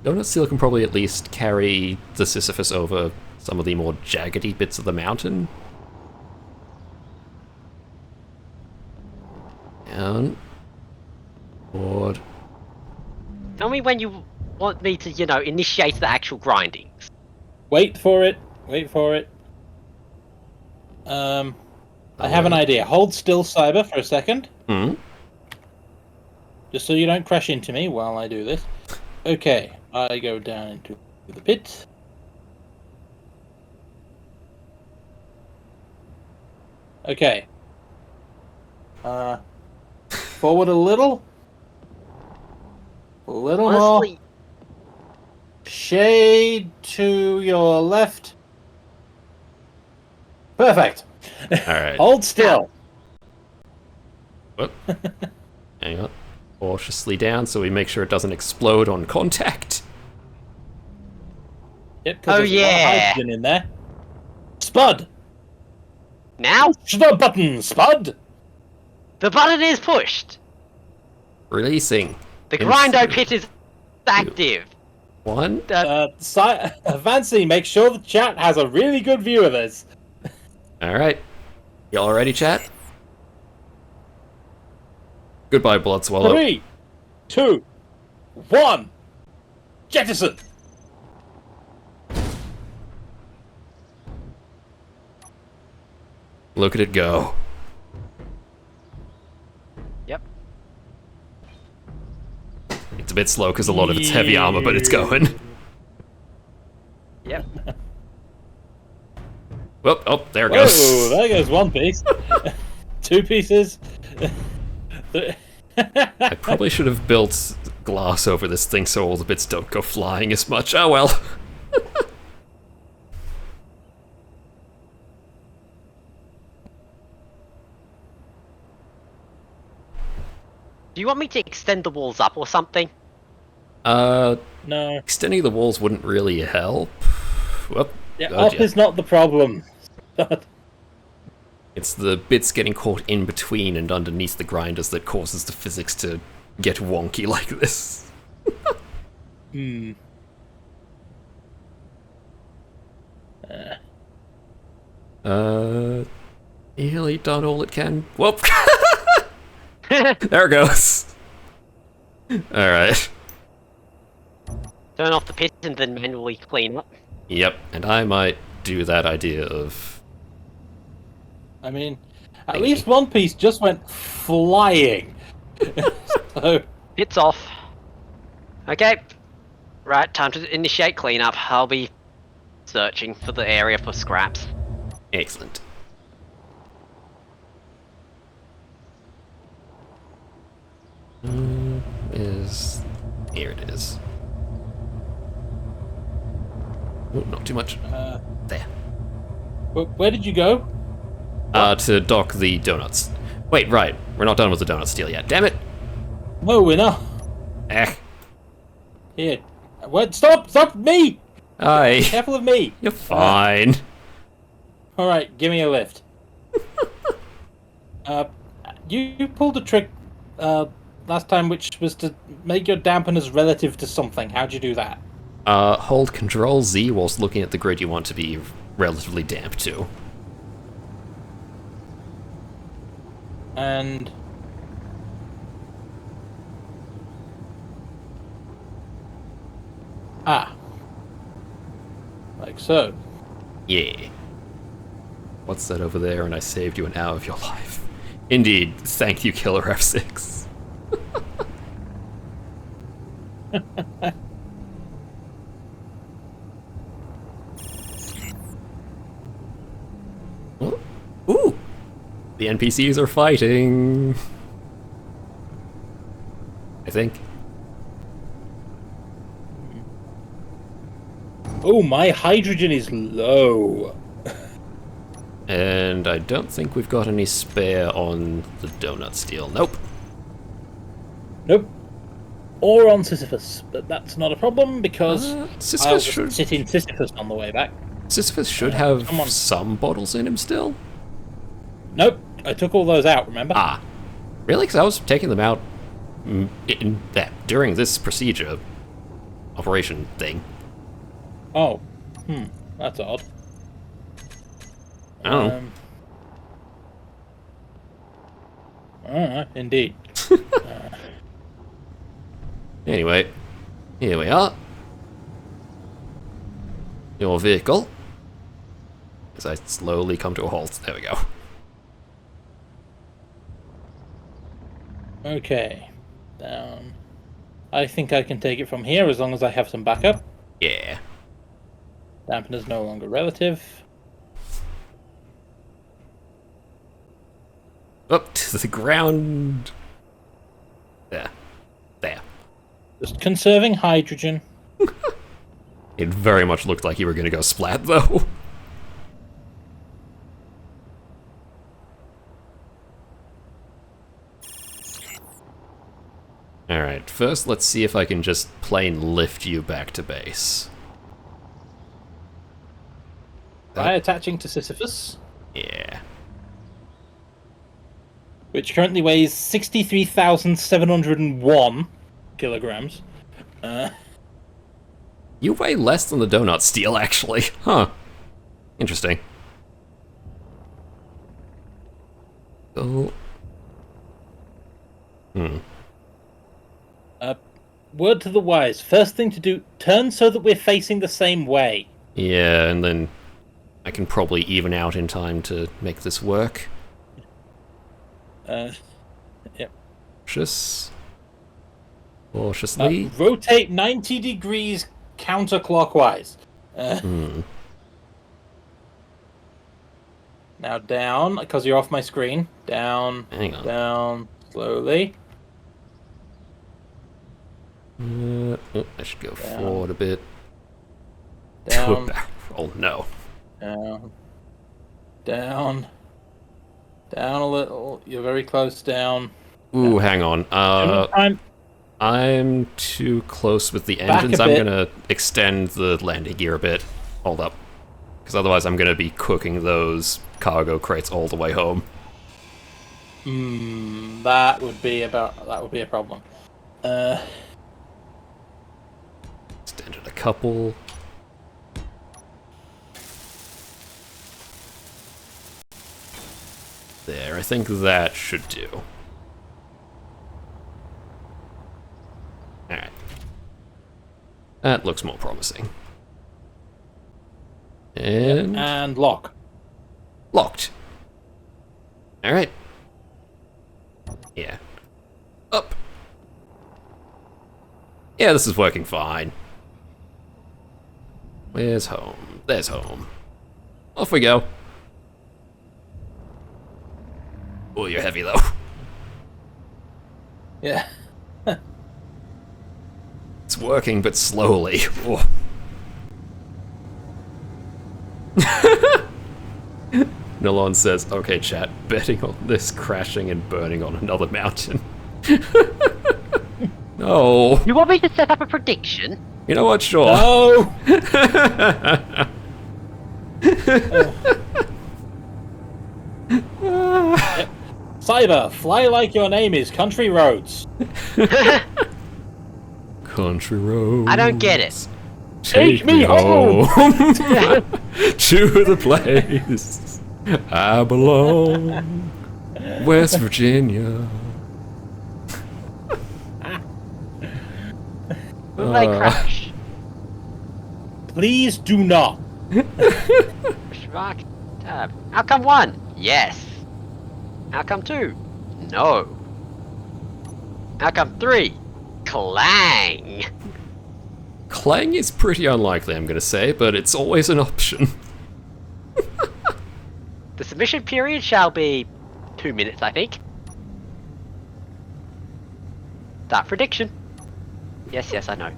S1: Donut steel can probably at least carry the Sisyphus over some of the more jaggedy bits of the mountain. Down. Forward.
S3: Tell me when you want me to, you know, initiate the actual grinding.
S2: Wait for it. Wait for it. I have an idea. Hold still, Cyber, for a second.
S1: Hmm?
S2: Just so you don't crash into me while I do this. Okay, I go down into the pit. Okay. Forward a little. A little
S3: Honestly,
S2: more. Shade to your left. Perfect.
S1: Alright.
S2: Hold still.
S1: Whoop. Hang on. Cautiously down so we make sure it doesn't explode on contact.
S2: Yep, 'cause
S3: Oh,
S2: there's a lot of
S3: yeah.
S2: hydrogen in there. Spud.
S3: now
S2: Push the button, Spud.
S3: the button is pushed.
S1: Releasing.
S3: The
S1: In
S3: grindo
S1: three,
S3: pit is active.
S1: 1.
S2: Fancy, make sure the chat has a really good view of this.
S1: Alright. Y'all ready, chat? Goodbye, Blood Swallow.
S2: 3, 2, 1. Jettison.
S1: Look at it go.
S3: Yep.
S1: It's a bit slow because a lot of it's heavy armor, but it's going.
S3: Yep.
S1: Whoop, oh, there it
S2: Whoa,
S1: goes.
S2: there goes one piece. 2 pieces.
S1: I probably should have built glass over this thing so all the bits don't go flying as much. Oh well.
S3: Do you want me to extend the walls up or something?
S2: No.
S1: Extending the walls wouldn't really help. Whoop.
S2: Yeah,
S1: God,
S2: up
S1: yeah.
S2: is not the problem.
S1: It's the bits getting caught in between and underneath the grinders that causes the physics to get wonky like this.
S2: Hmm.
S1: Nearly done all it can. Whoop! There it goes. Alright.
S3: Turn off the pit and then manually clean up.
S1: Yep, and I might do that idea of...
S2: I mean, at least one piece just went flying. So,
S3: Pit's off. Okay. Right, time to initiate cleanup. I'll be searching for the area for scraps.
S1: Excellent. Here it is. Ooh, not too much. There.
S2: where did you go?
S1: To dock the donuts. Wait, right. We're not done with the donut steal yet. Damn it!
S2: No, we're not.
S1: Eh.
S2: Here. What? Stop me!
S1: Hi.
S2: Careful of me.
S1: You're fine.
S2: Alright, give me a lift. You pulled a trick last time, which was to make your dampeners relative to something. How'd you do that?
S1: Hold Control Z whilst looking at the grid you want to be relatively damp to.
S2: And like so.
S1: Yeah. What's that over there? And I saved you an hour of your life. Indeed. Thank you, Killer F6. Ooh! The NPCs are fighting. I think.
S2: Oh, my hydrogen is low.
S1: And I don't think we've got any spare on the donut steel. Nope.
S2: Nope. Or on Sisyphus, but that's not a problem because I'll
S1: Sisyphus
S2: just
S1: should,
S2: sit in Sisyphus on the way back.
S1: Sisyphus should have
S2: come on.
S1: some bottles in him still.
S2: Nope, I took all those out. Remember?
S1: Ah, really? Because I was taking them out during this procedure operation thing.
S2: Oh, that's odd.
S1: Oh,
S2: Indeed.
S1: anyway, here we are. Your vehicle. As I slowly come to a halt. There we go.
S2: Okay, down. I think I can take it from here as long as I have some backup.
S1: Yeah.
S2: Dampener's no longer relative.
S1: Up to the ground. There. There.
S2: Just conserving hydrogen.
S1: It very much looked like you were going to go splat, though. Alright, first let's see if I can just plain lift you back to base.
S2: By attaching to Sisyphus,
S1: Yeah.
S2: which currently weighs 63,701 kilograms.
S1: You weigh less than the donut steel, actually. Huh. Interesting. Oh.
S2: Word to the wise. First thing to do, turn so that we're facing the same way.
S1: Yeah, and then I can probably even out in time to make this work.
S2: Yep.
S1: Cautiously.
S2: Rotate 90 degrees counterclockwise. Now down, because you're off my screen. Down,
S1: Hang on.
S2: down, slowly.
S1: I should go forward a bit.
S2: Down,
S1: Oh no.
S2: down, down, down a little. You're very close down.
S1: Ooh, hang on.
S2: Time.
S1: I'm too close with the
S2: Back
S1: engines.
S2: a
S1: I'm
S2: bit.
S1: gonna extend the landing gear a bit. Hold up. Because otherwise I'm gonna be cooking those cargo crates all the way home.
S2: That would be a problem.
S1: Extended a couple. There, I think that should do. Alright. That looks more promising. And
S2: And lock.
S1: locked. Alright. Yeah. Up. Yeah, this is working fine. Where's home? There's home. Off we go. Oh, you're heavy though.
S2: Yeah.
S1: It's working, but slowly. Oh. Nilon says, okay, chat, betting on this crashing and burning on another mountain. No.
S3: You want me to set up a prediction?
S1: You know what? Sure.
S2: Oh! Cyber, fly like your name is Country Roads.
S1: Country roads.
S3: I don't get it.
S1: Take me home to the place I belong, West Virginia.
S3: Will they crash?
S2: Please do not.
S3: Question mark? Tab. Outcome 1? Yes. Outcome 2? No. Outcome 3? Clang.
S1: Clang is pretty unlikely, I'm gonna say, but it's always an option.
S3: The submission period shall be 2 minutes, I think. That prediction. Yes, yes, I know.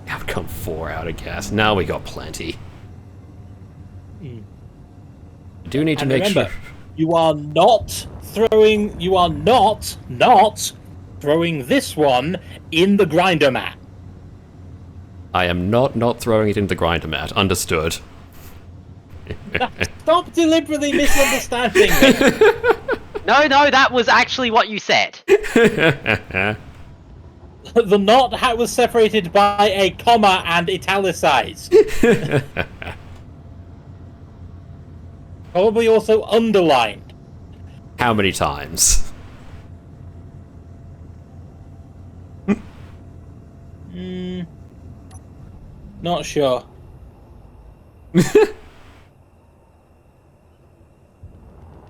S1: Outcome 4 out of gas. Now we got plenty. I do need to
S2: And
S1: make
S2: remember,
S1: sure.
S2: you are not throwing this one in the grinder mat.
S1: I am not throwing it in the grinder mat. Understood.
S2: Stop deliberately misunderstanding me.
S3: No, that was actually what you said.
S2: The knot hat was separated by a comma and italicized. Probably also underlined.
S1: How many times?
S2: Not sure.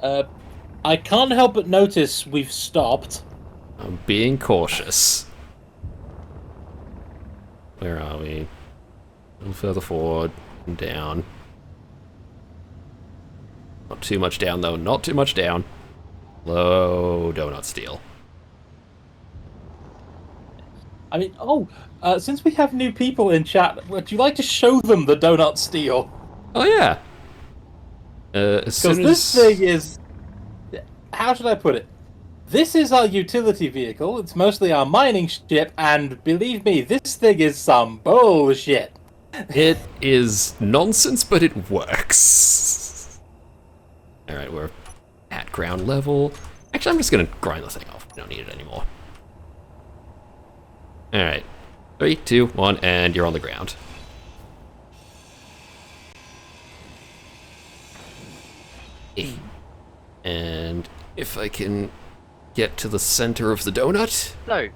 S2: I can't help but notice we've stopped.
S1: I'm being cautious. Where are we? A little further forward and down. Not too much down, though. Not too much down. Low donut steal.
S2: I mean, since we have new people in chat, would you like to show them the donut steal?
S1: Oh, yeah. As
S2: Because
S1: soon
S2: this
S1: as...
S2: thing is... How should I put it? This is our utility vehicle, it's mostly our mining ship, and believe me, this thing is some bullshit.
S1: It is nonsense, but it works. Alright, we're at ground level. Actually, I'm just gonna grind the thing off. We don't need it anymore. Alright. 3, 2, 1, and you're on the ground. And if I can get to the center of the donut.
S3: So,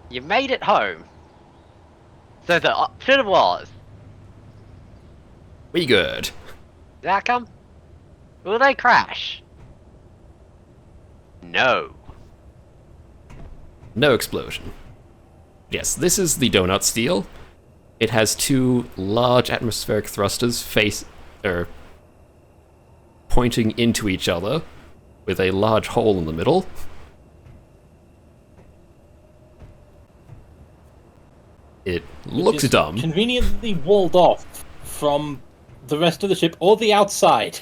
S3: you made it home. So the option was,
S1: We good.
S3: the outcome? Will they crash? No.
S1: No explosion. Yes, this is the donut steel. It has 2 large atmospheric thrusters pointing into each other, with a large hole in the middle. It looks
S2: Is
S1: dumb.
S2: Conveniently walled off from the rest of the ship or the outside.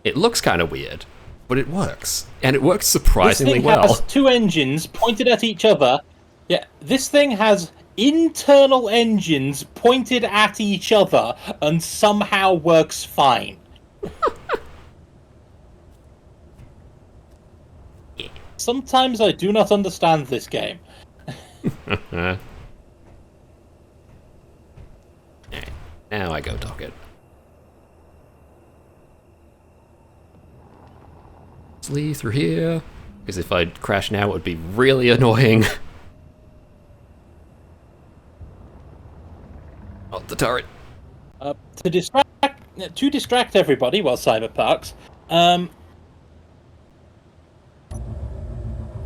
S1: It looks kind of weird, but it works. And it works
S2: This
S1: surprisingly
S2: thing
S1: well.
S2: has 2 engines pointed at each other. Yeah, this thing has internal engines pointed at each other and somehow works fine. Sometimes I do not understand this game.
S1: Alright, now I go dock it. Let's leave through here, because if I crash now it would be really annoying. Oh, the turret.
S2: To distract everybody while Cyber parks,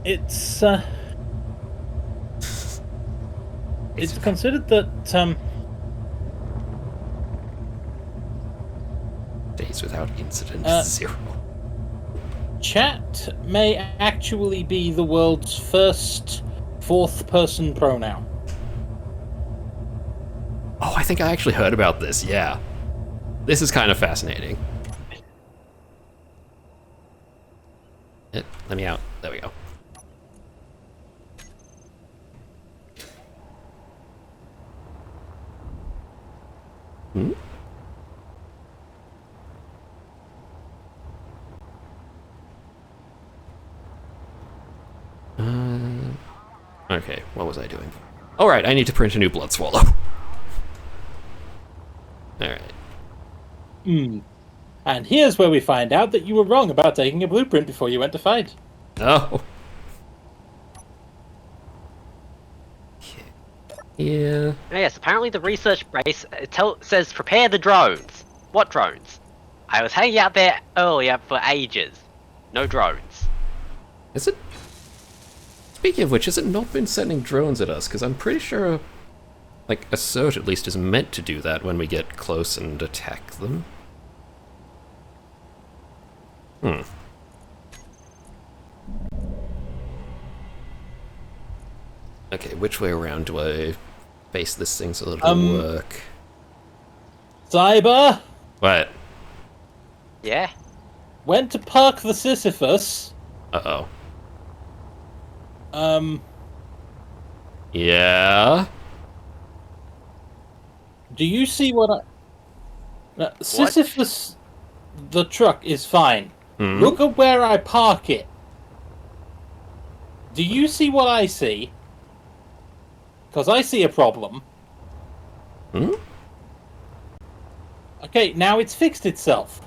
S2: it's considered that
S1: Days without incident, 0.
S2: chat may actually be the world's first 4th person pronoun.
S1: Oh, I think I actually heard about this, yeah. This is kind of fascinating. Let me out. There we go. Okay, what was I doing? Alright, I need to print a new blood swallow. Alright.
S2: And here's where we find out that you were wrong about taking a blueprint before you went to fight.
S1: Oh. Okay. Yeah.
S3: Oh, yes, apparently the research base says prepare the drones. What drones? I was hanging out there earlier for ages. No drones.
S1: Is it? Speaking of which, has it not been sending drones at us? Because I'm pretty sure, like, Assert at least is meant to do that when we get close and attack them. Hmm. Okay, which way around do I face this thing so that it'll work?
S2: Cyber
S1: What?
S3: Yeah?
S2: went to park the Sisyphus.
S1: Uh-oh.
S2: Um,
S1: Yeah?
S2: do you see what I... Sisyphus, the truck, is fine.
S1: Hmm?
S2: Look at where I park it. Do you see what I see? Because I see a problem.
S1: Hmm?
S2: Okay, now it's fixed itself.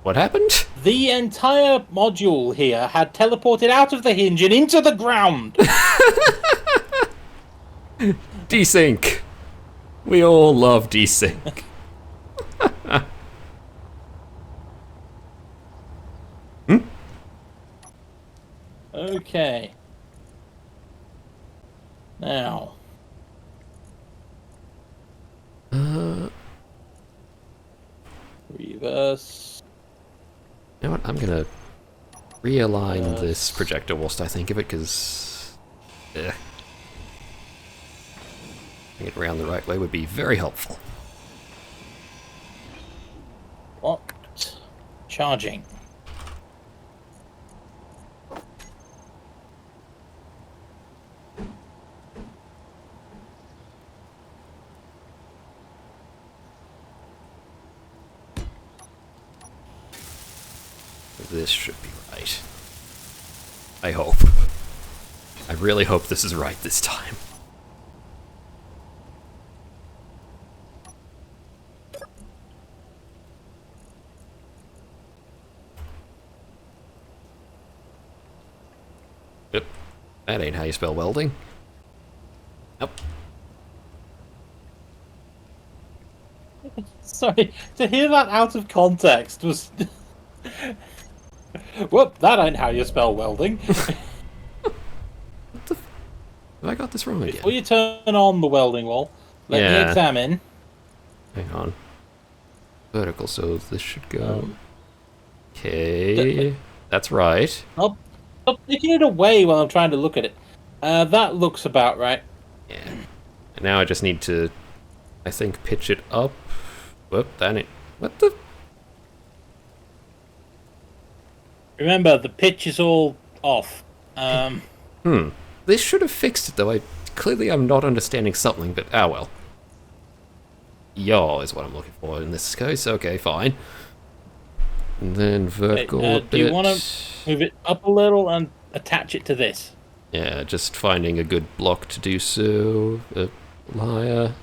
S1: What happened?
S2: The entire module here had teleported out of the hinge and into the ground.
S1: Desync! We all love desync.
S2: Okay. Now. Reverse.
S1: You know what? I'm gonna realign this projector whilst I think of it, because bring it around the right way would be very helpful.
S2: Locked. Charging.
S1: This should be right. I hope. I really hope this is right this time. Yep. That ain't how you spell welding. Nope.
S2: Sorry, to hear that out of context was... Whoop, that ain't how you spell welding.
S1: Have I got this wrong again?
S2: Before you turn on the welding wall, let me
S1: Yeah.
S2: examine.
S1: Hang on. Vertical, so this should go. Okay. That's right.
S2: Stop taking it away while I'm trying to look at it. That looks about right.
S1: Yeah. And now I just need to, I think, pitch it up. Whoop, that ain't. What the?
S2: Remember, the pitch is all off.
S1: This should have fixed it, though. Clearly I'm not understanding something, but well. Yaw is what I'm looking for in this case. Okay, fine. And then vertical a bit.
S2: Do you want to move it up a little and attach it to this?
S1: Yeah, just finding a good block to do so. Liar.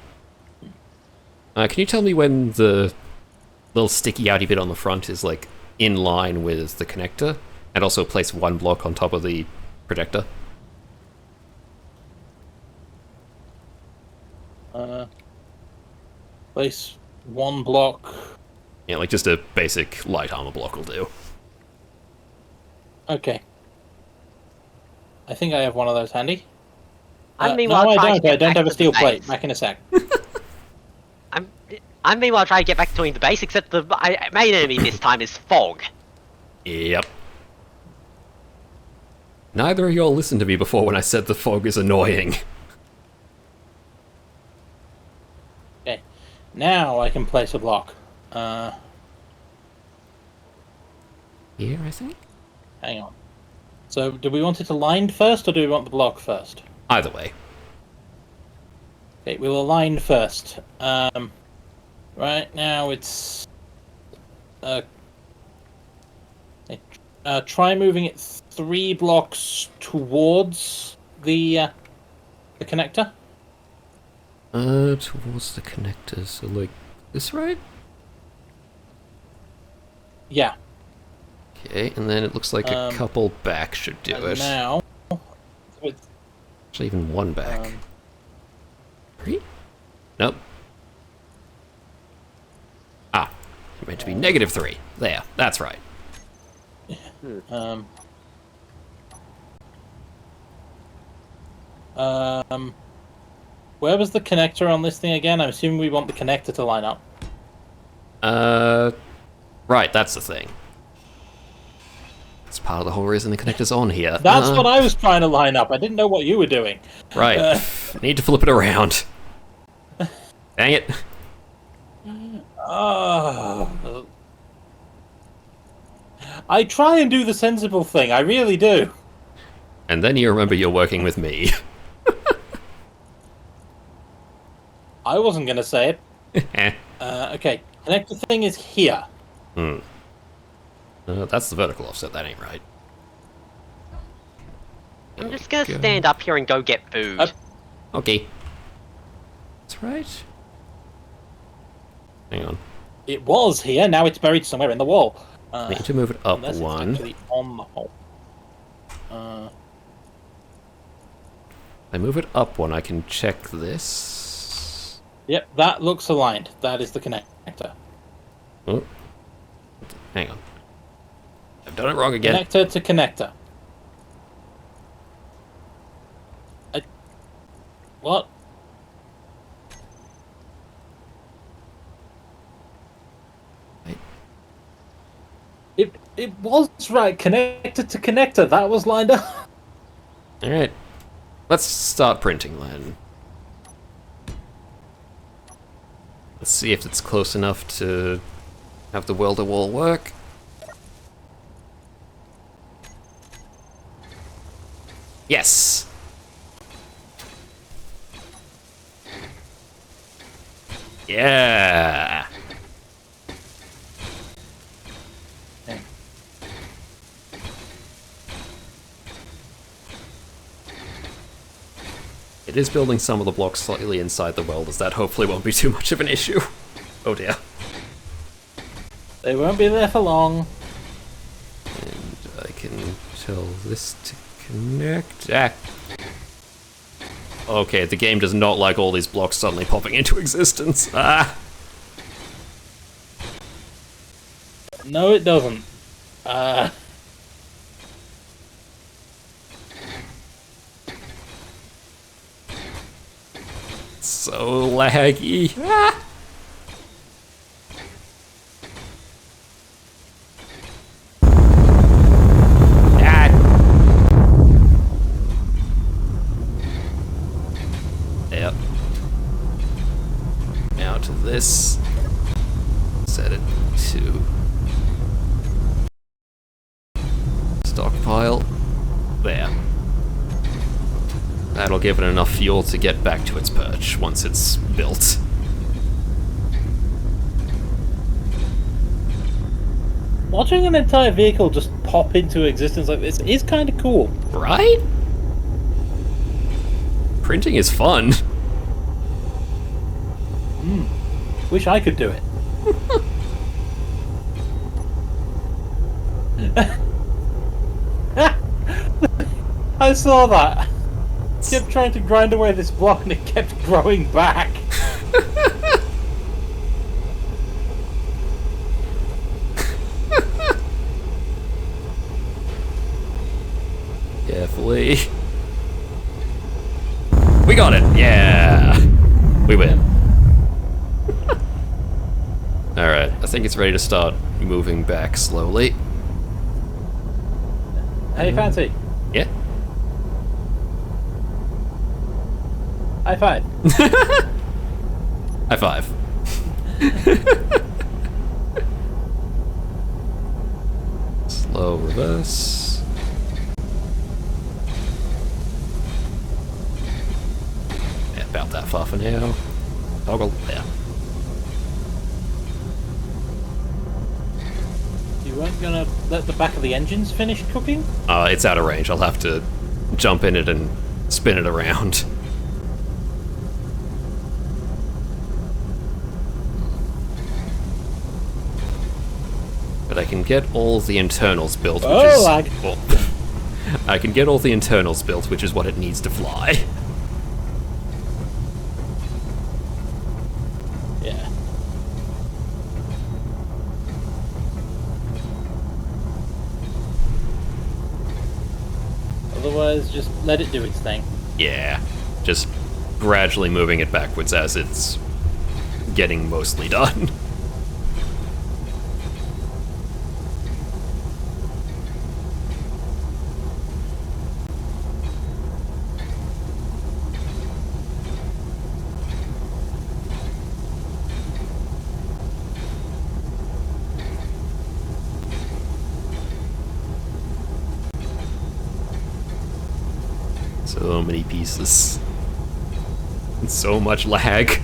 S1: Can you tell me when the little sticky outy bit on the front is, like, in line with the connector? And also place one block on top of the projector?
S2: Place one block.
S1: Yeah, like just a basic light armor block will do.
S2: Okay. I think I have one of those handy.
S3: I'm meanwhile
S2: no,
S3: trying to
S2: I
S3: get
S2: don't
S3: back
S2: have a
S3: to
S2: steel
S3: the
S2: plate.
S3: base.
S2: Back in a sec.
S3: I'm meanwhile trying to get back to doing the base, except the main enemy this time is fog.
S1: Yep. Neither of y'all listened to me before when I said the fog is annoying.
S2: Okay. Now I can place a block.
S1: Here, I think?
S2: Hang on. So, do we want it aligned first, or do we want the block first?
S1: Either way.
S2: Okay, we'll align first. Right now it's... try moving it 3 blocks towards the connector?
S1: Towards the connector, so like this, right?
S2: Yeah.
S1: Okay, and then it looks like a
S2: Um,
S1: couple back should do
S2: And
S1: it.
S2: now, with,
S1: Actually, even one back. 3? Nope. Ah, you're meant to be -3. There, that's right.
S2: where was the connector on this thing again? I'm assuming we want the connector to line up.
S1: Right, that's the thing. That's part of the whole reason the connector's on here.
S2: That's what I was trying to line up. I didn't know what you were doing.
S1: Right. Need to flip it around. Dang it.
S2: I try and do the sensible thing. I really do.
S1: And then you remember you're working with me.
S2: I wasn't going to say it. Okay, connector thing is here.
S1: That's the vertical offset, that ain't right.
S3: I'm just gonna stand up here and go get food.
S1: Okay. That's right. Hang on.
S2: It was here, now it's buried somewhere in the wall.
S1: Need to move it up
S2: Unless
S1: one.
S2: it's actually on the hole.
S1: I move it up one, I can check this.
S2: Yep, that looks aligned. That is the connector.
S1: Oh. Hang on. I've done it wrong again.
S2: Connector to connector. What? It was right. Connector to connector. That was lined up.
S1: Alright. Let's start printing then. Let's see if it's close enough to have the welder wall work. Yes! Yeah! It is building some of the blocks slightly inside the welders. That hopefully won't be too much of an issue. Oh dear.
S2: They won't be there for long.
S1: And I can tell this to connect. Ah. Okay, the game does not like all these blocks suddenly popping into existence. Ah!
S2: No, it doesn't.
S1: So laggy. Ah! Ah! Yep. Now to this. Set it to stockpile. There. That'll give it enough fuel to get back to its perch once it's built.
S2: Watching an entire vehicle just pop into existence like this is kind of cool.
S1: Right? Printing is fun.
S2: Wish I could do it. I saw that. Kept trying to grind away this block and it kept growing back.
S1: Carefully. We got it! Yeah! We win. Alright, I think it's ready to start moving back slowly.
S2: Hey, Fancy.
S1: Yeah?
S2: High five.
S1: High five. Slow reverse. Yeah, about that far for now. Toggle, yeah.
S2: You weren't gonna let the back of the engines finish cooking?
S1: It's out of range. I'll have to jump in it and spin it around. But I can get all the internals built, which
S2: Oh,
S1: is...
S2: lag.
S1: Well, I can get all the internals built, which is what it needs to fly.
S2: Yeah. Otherwise, just let it do its thing.
S1: Yeah, just gradually moving it backwards as it's getting mostly done. So many pieces. And so much lag.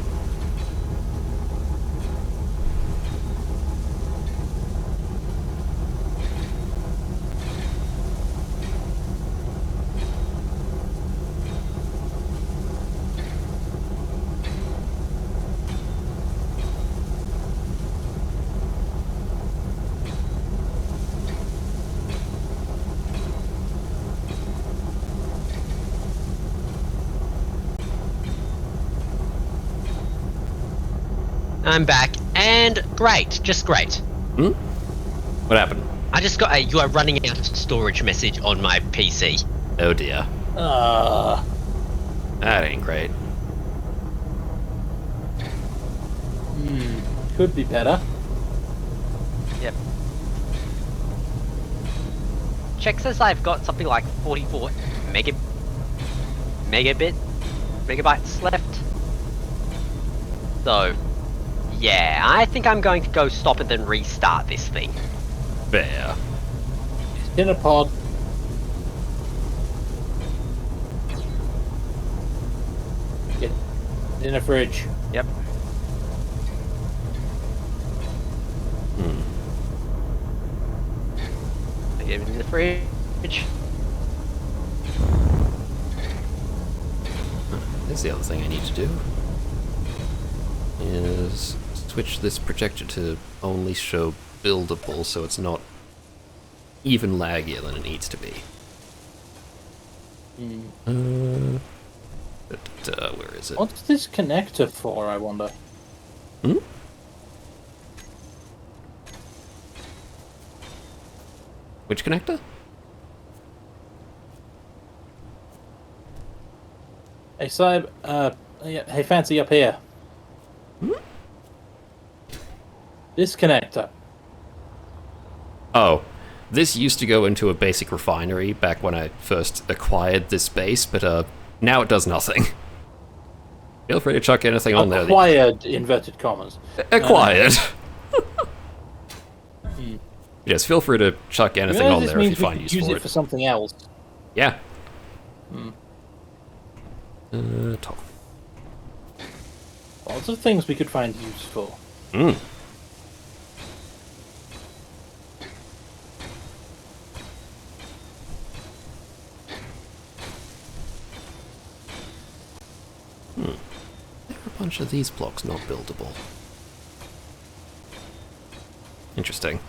S4: I'm back, and great, just great.
S1: Hmm? What happened?
S4: I just got a "you are running out of storage" message on my PC.
S1: Oh dear. That ain't great.
S2: Could be better.
S3: Yep. Check says I've got something like 44 megabytes left. So, yeah, I think I'm going to go stop and then restart this thing.
S1: Fair.
S2: In a pod. Get in a fridge.
S3: Yep. I get it in the fridge.
S1: That's the other thing I need to do. Is switch this projector to only show buildable so it's not even laggier than it needs to be. Where is it?
S2: What's this connector for, I wonder?
S1: Hmm? Which connector?
S2: Hey, Saib, hey, Fancy up here. This connector.
S1: Oh, this used to go into a basic refinery back when I first acquired this base, but now it does nothing. Feel free to chuck anything on there.
S2: Acquired, inverted commas.
S1: Acquired. Yes, feel free to chuck anything on there if you find use
S2: use
S1: for
S2: it for something else.
S1: Yeah. Top.
S2: Lots of things we could find use for.
S1: Hmm. There are a bunch of these blocks not buildable. Interesting.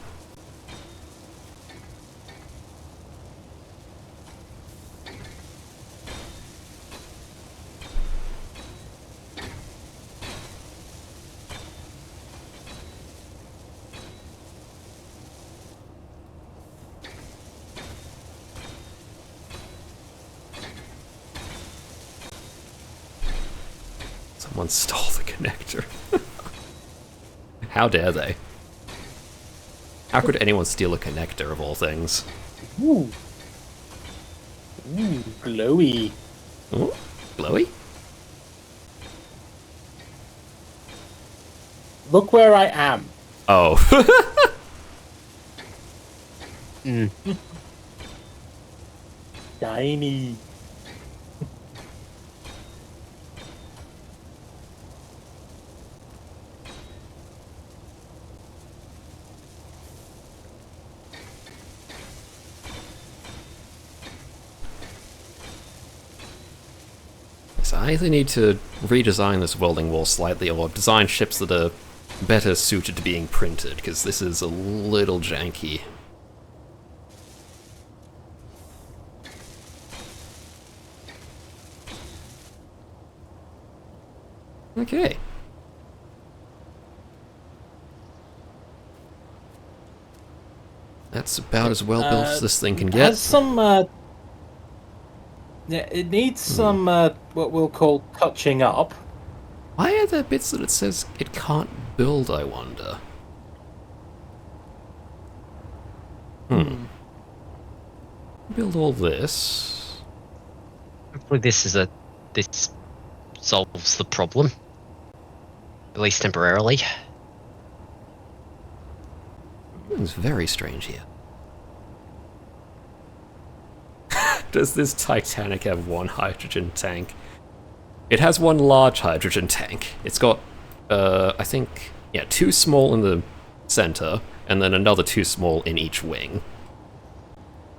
S1: Someone stole the connector. How dare they? How could anyone steal a connector of all things?
S2: Ooh. Glowy.
S1: Ooh, glowy?
S2: Look where I am.
S1: Oh.
S2: Shiny.
S1: I either need to redesign this welding wall slightly or design ships that are better suited to being printed, because this is a little janky. Okay. That's about as well built as this thing can
S2: It
S1: get.
S2: has some. Yeah, it needs some what we'll call touching up.
S1: Why are there bits that it says it can't build, I wonder? Build all this.
S4: Hopefully this solves the problem. At least temporarily.
S1: It's very strange here. Does this Titanic have one hydrogen tank? It has one large hydrogen tank. It's got, I think, yeah, 2 small in the center, and then another 2 small in each wing.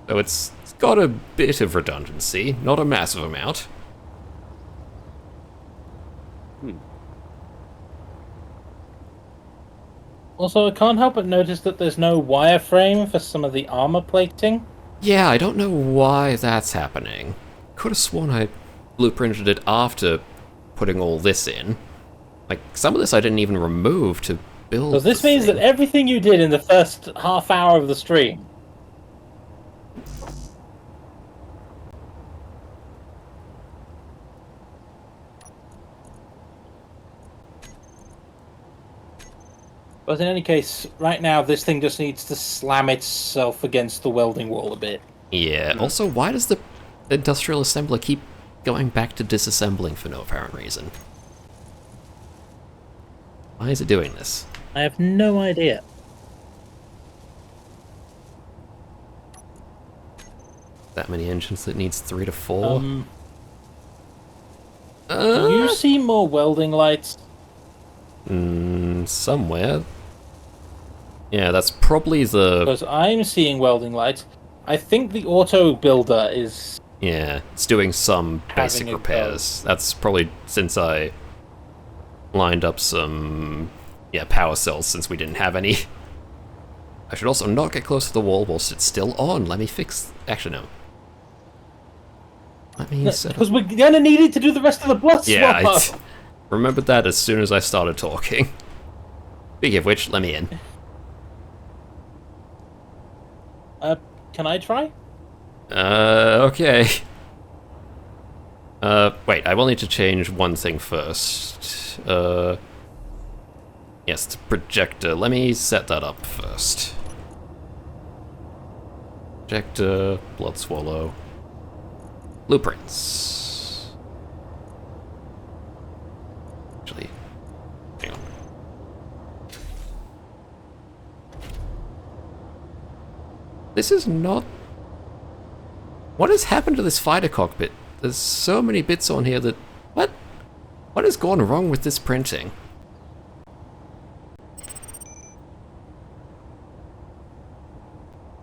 S1: So it's got a bit of redundancy, not a massive amount.
S2: Also, I can't help but notice that there's no wireframe for some of the armor plating.
S1: Yeah, I don't know why that's happening. Could have sworn I blueprinted it after putting all this in. Like, some of this I didn't even remove to build.
S2: Because this
S1: the
S2: means
S1: thing.
S2: that everything you did in the first half hour of the stream. But in any case, right now this thing just needs to slam itself against the welding wall a bit.
S1: Yeah, also, why does the industrial assembler keep going back to disassembling for no apparent reason? Why is it doing this?
S2: I have no idea.
S1: That many engines that needs 3 to 4?
S2: Do you see more welding lights?
S1: Somewhere. Yeah, that's probably the...
S2: Because I'm seeing welding lights. I think the auto builder is...
S1: Yeah, it's doing some
S2: Having
S1: basic
S2: a
S1: repairs. That's probably since I lined up some, power cells since we didn't have any. I should also not get close to the wall whilst it's still on. Let me fix... Actually, no. Let me set up...
S2: Because we're gonna need it to do the rest of the blood
S1: Yeah, I
S2: swap.
S1: remembered that as soon as I started talking. Speaking of which, let me in.
S2: Can I try?
S1: Okay. Wait, I will need to change one thing first. Yes, the projector. Let me set that up first. Projector, blood swallow. Blueprints. Actually, hang on. This is not... What has happened to this fighter cockpit? There's so many bits on here that... What? What has gone wrong with this printing?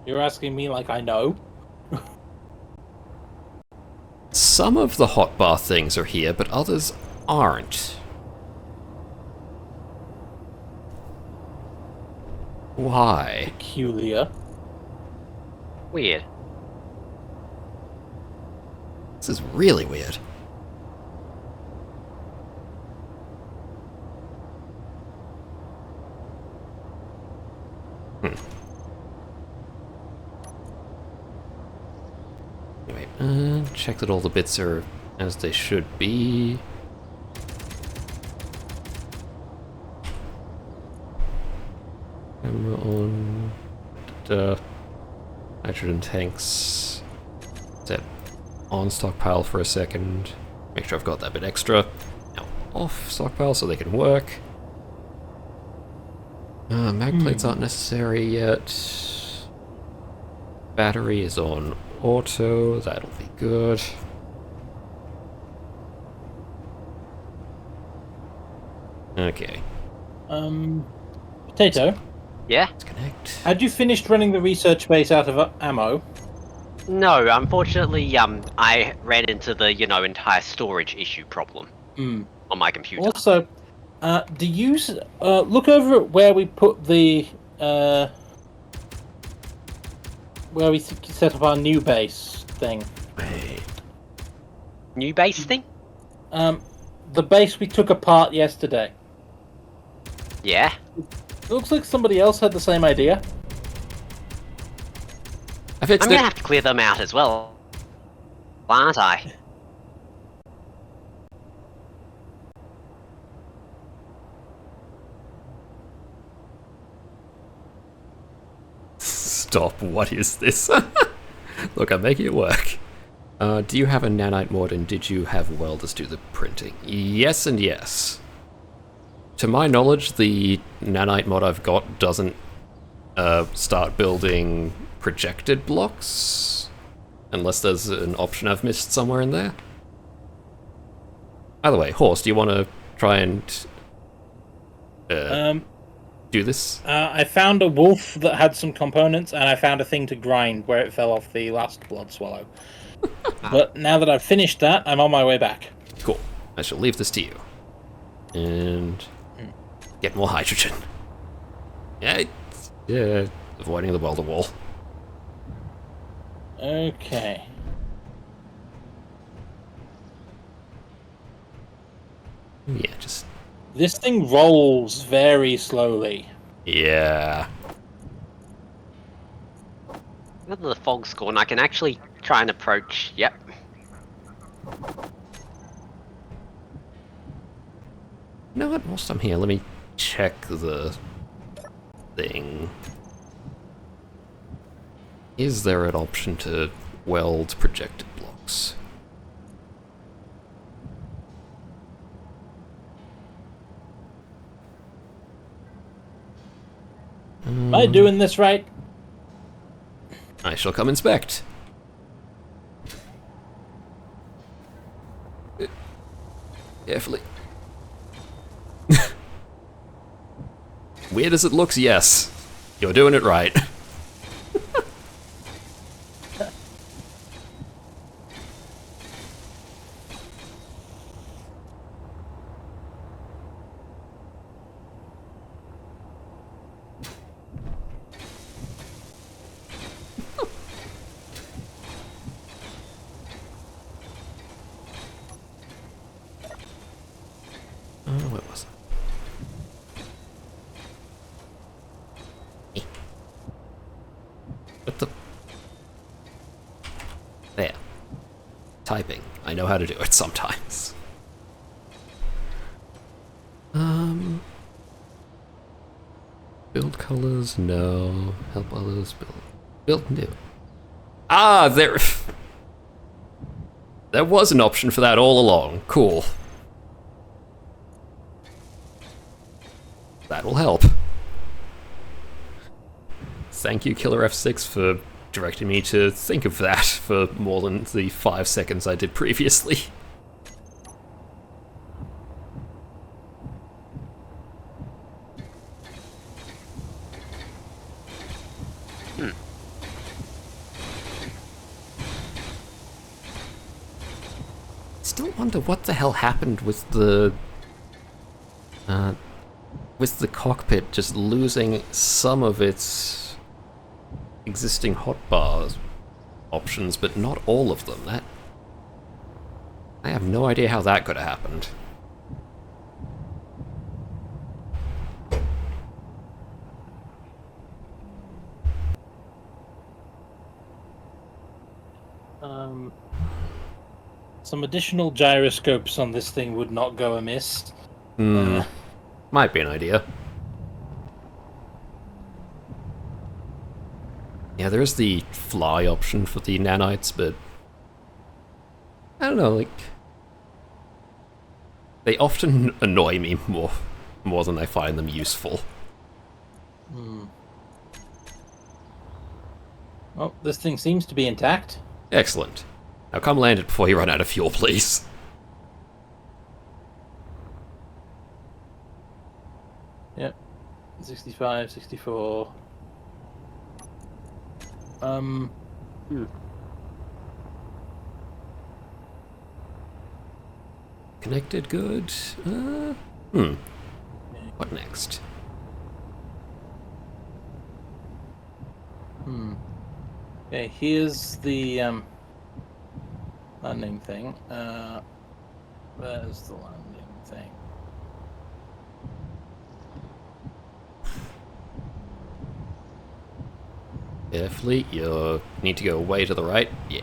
S2: You're asking me like I know.
S1: Some of the hotbar things are here, but others aren't. Why?
S2: Peculiar.
S3: Weird.
S1: This is really weird. Anyway, check that all the bits are as they should be. Camera on. Hydrogen tanks. Set on stockpile for a second. Make sure I've got that bit extra. Now off stockpile so they can work. Mag plates aren't necessary yet. Battery is on auto. That'll be good. Okay.
S2: Potato,
S3: Yeah?
S1: Let's connect.
S2: had you finished running the research base out of ammo?
S3: No, unfortunately, I ran into the, entire storage issue problem
S2: Hmm.
S3: on my computer.
S2: Also, do you look over at where we put the where we set up our new base thing?
S1: Wait.
S3: New base thing?
S2: The base we took apart yesterday.
S3: Yeah.
S2: It looks like somebody else had the same idea.
S1: I fixed
S3: I'm
S1: it.
S3: gonna have to clear them out as well, aren't I?
S1: Stop, what is this? Look, I'm making it work. Do you have a nanite mod and did you have welders do the printing? Yes and yes. To my knowledge, the nanite mod I've got doesn't start building projected blocks, unless there's an option I've missed somewhere in there. Either way, Horse, do you want to try and do this?
S2: I found a wolf that had some components, and I found a thing to grind where it fell off the last blood swallow. But now that I've finished that, I'm on my way back.
S1: Cool. I shall leave this to you. And get more hydrogen. Yeah, avoiding the welder wall.
S2: Okay.
S1: Yeah, just...
S2: This thing rolls very slowly.
S1: Yeah.
S3: Now that the fog's gone, I can actually try and approach. Yep.
S1: You know what? Whilst I'm here, let me check the thing. Is there an option to weld projected blocks?
S2: Am I doing this right?
S1: I shall come inspect. Carefully. Weird as it looks, yes. You're doing it right. What was it? What the? There. Typing. I know how to do it sometimes. Build colors? No. Help others build. Build new. Ah, there. There was an option for that all along. Cool. That will help. Thank you, Killer F6, for directing me to think of that for more than the 5 seconds I did previously. Still wonder what the hell happened with the cockpit just losing some of its existing hotbar options, but not all of them. That I have no idea how that could have happened.
S2: Some additional gyroscopes on this thing would not go amiss.
S1: Might be an idea. Yeah, there is the fly option for the nanites, but I don't know, like they often annoy me more than I find them useful.
S2: Well, this thing seems to be intact.
S1: Excellent. Now come land it before you run out of fuel, please.
S2: Yep. 65, 64.
S1: Connected, good. What next?
S2: Okay, here's the landing thing. There's the landing thing.
S1: Carefully, you need to go way to the right. Yeah.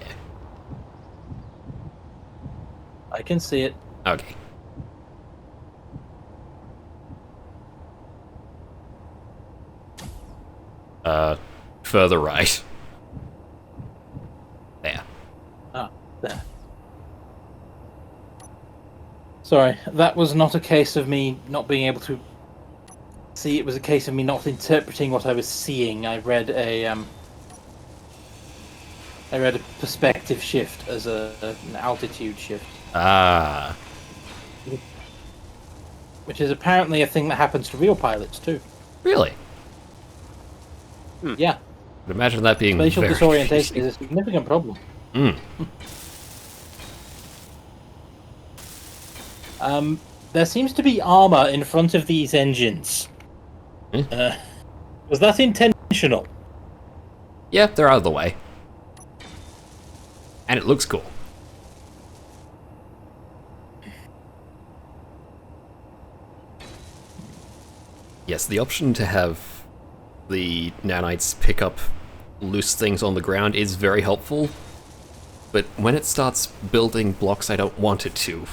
S2: I can see it.
S1: Okay. Further right. There.
S2: Ah, there. Sorry, that was not a case of me not being able to see. It was a case of me not interpreting what I was seeing. I read a perspective shift as an altitude shift,
S1: Ah.
S2: which is apparently a thing that happens to real pilots too.
S1: Really?
S2: Yeah,
S1: I'd imagine that being
S2: spatial
S1: very
S2: disorientation
S1: confusing.
S2: is a significant problem. There seems to be armor in front of these engines. Was that intentional?
S1: Yeah, they're out of the way. And it looks cool. Yes, the option to have the nanites pick up loose things on the ground is very helpful, but when it starts building blocks I don't want it to,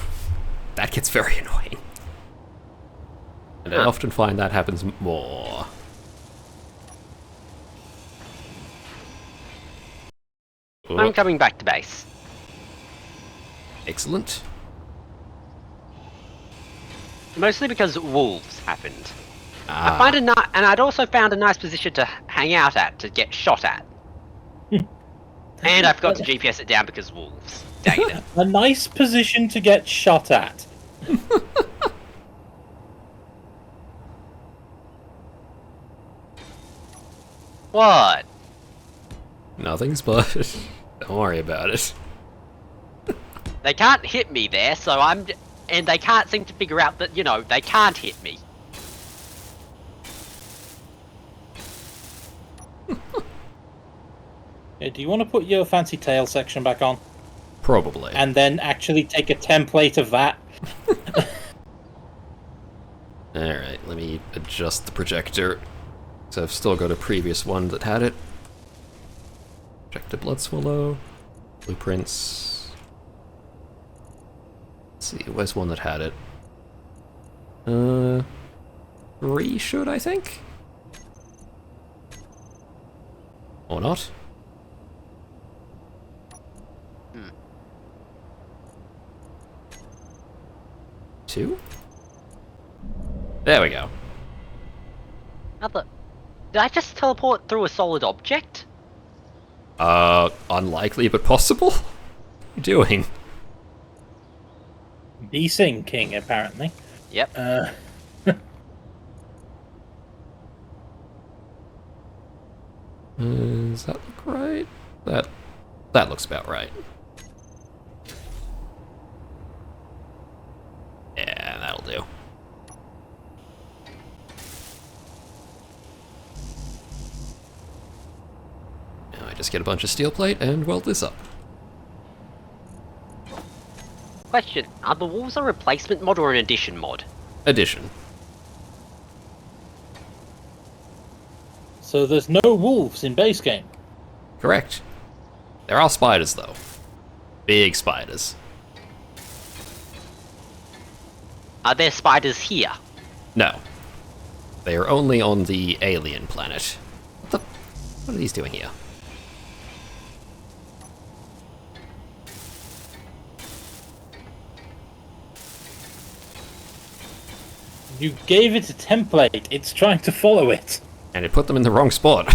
S1: that gets very annoying. And I often find that happens more.
S3: I'm coming back to base.
S1: Excellent.
S3: Mostly because wolves happened.
S1: Ah.
S3: I find and I'd also found a nice position to hang out at to get shot at. And I forgot to GPS it down because wolves. Dang it.
S2: A nice position to get shot at.
S3: What?
S1: Nothing's but. Don't worry about it.
S3: They can't hit me there, so and they can't seem to figure out that, they can't hit me.
S2: Do you want to put your fancy tail section back on?
S1: Probably.
S2: And then actually take a template of that?
S1: Alright, let me adjust the projector. So I've still got a previous one that had it. Projector Blood Swallow. Blueprints. Let's see, where's one that had it? 3 should, I think? Or not? Two? There we go.
S3: Did I just teleport through a solid object?
S1: Unlikely but possible? What are you doing?
S2: Desyncing, apparently.
S3: Yep.
S1: Does that look right? That looks about right. Yeah, that'll do. Now I just get a bunch of steel plate and weld this up.
S3: Question, are the wolves a replacement mod or an addition mod?
S1: Addition.
S2: So there's no wolves in base game.
S1: Correct. There are spiders, though. Big spiders.
S3: Are there spiders here?
S1: No. They are only on the alien planet. What are these doing here?
S2: You gave it a template. It's trying to follow it.
S1: And it put them in the wrong spot.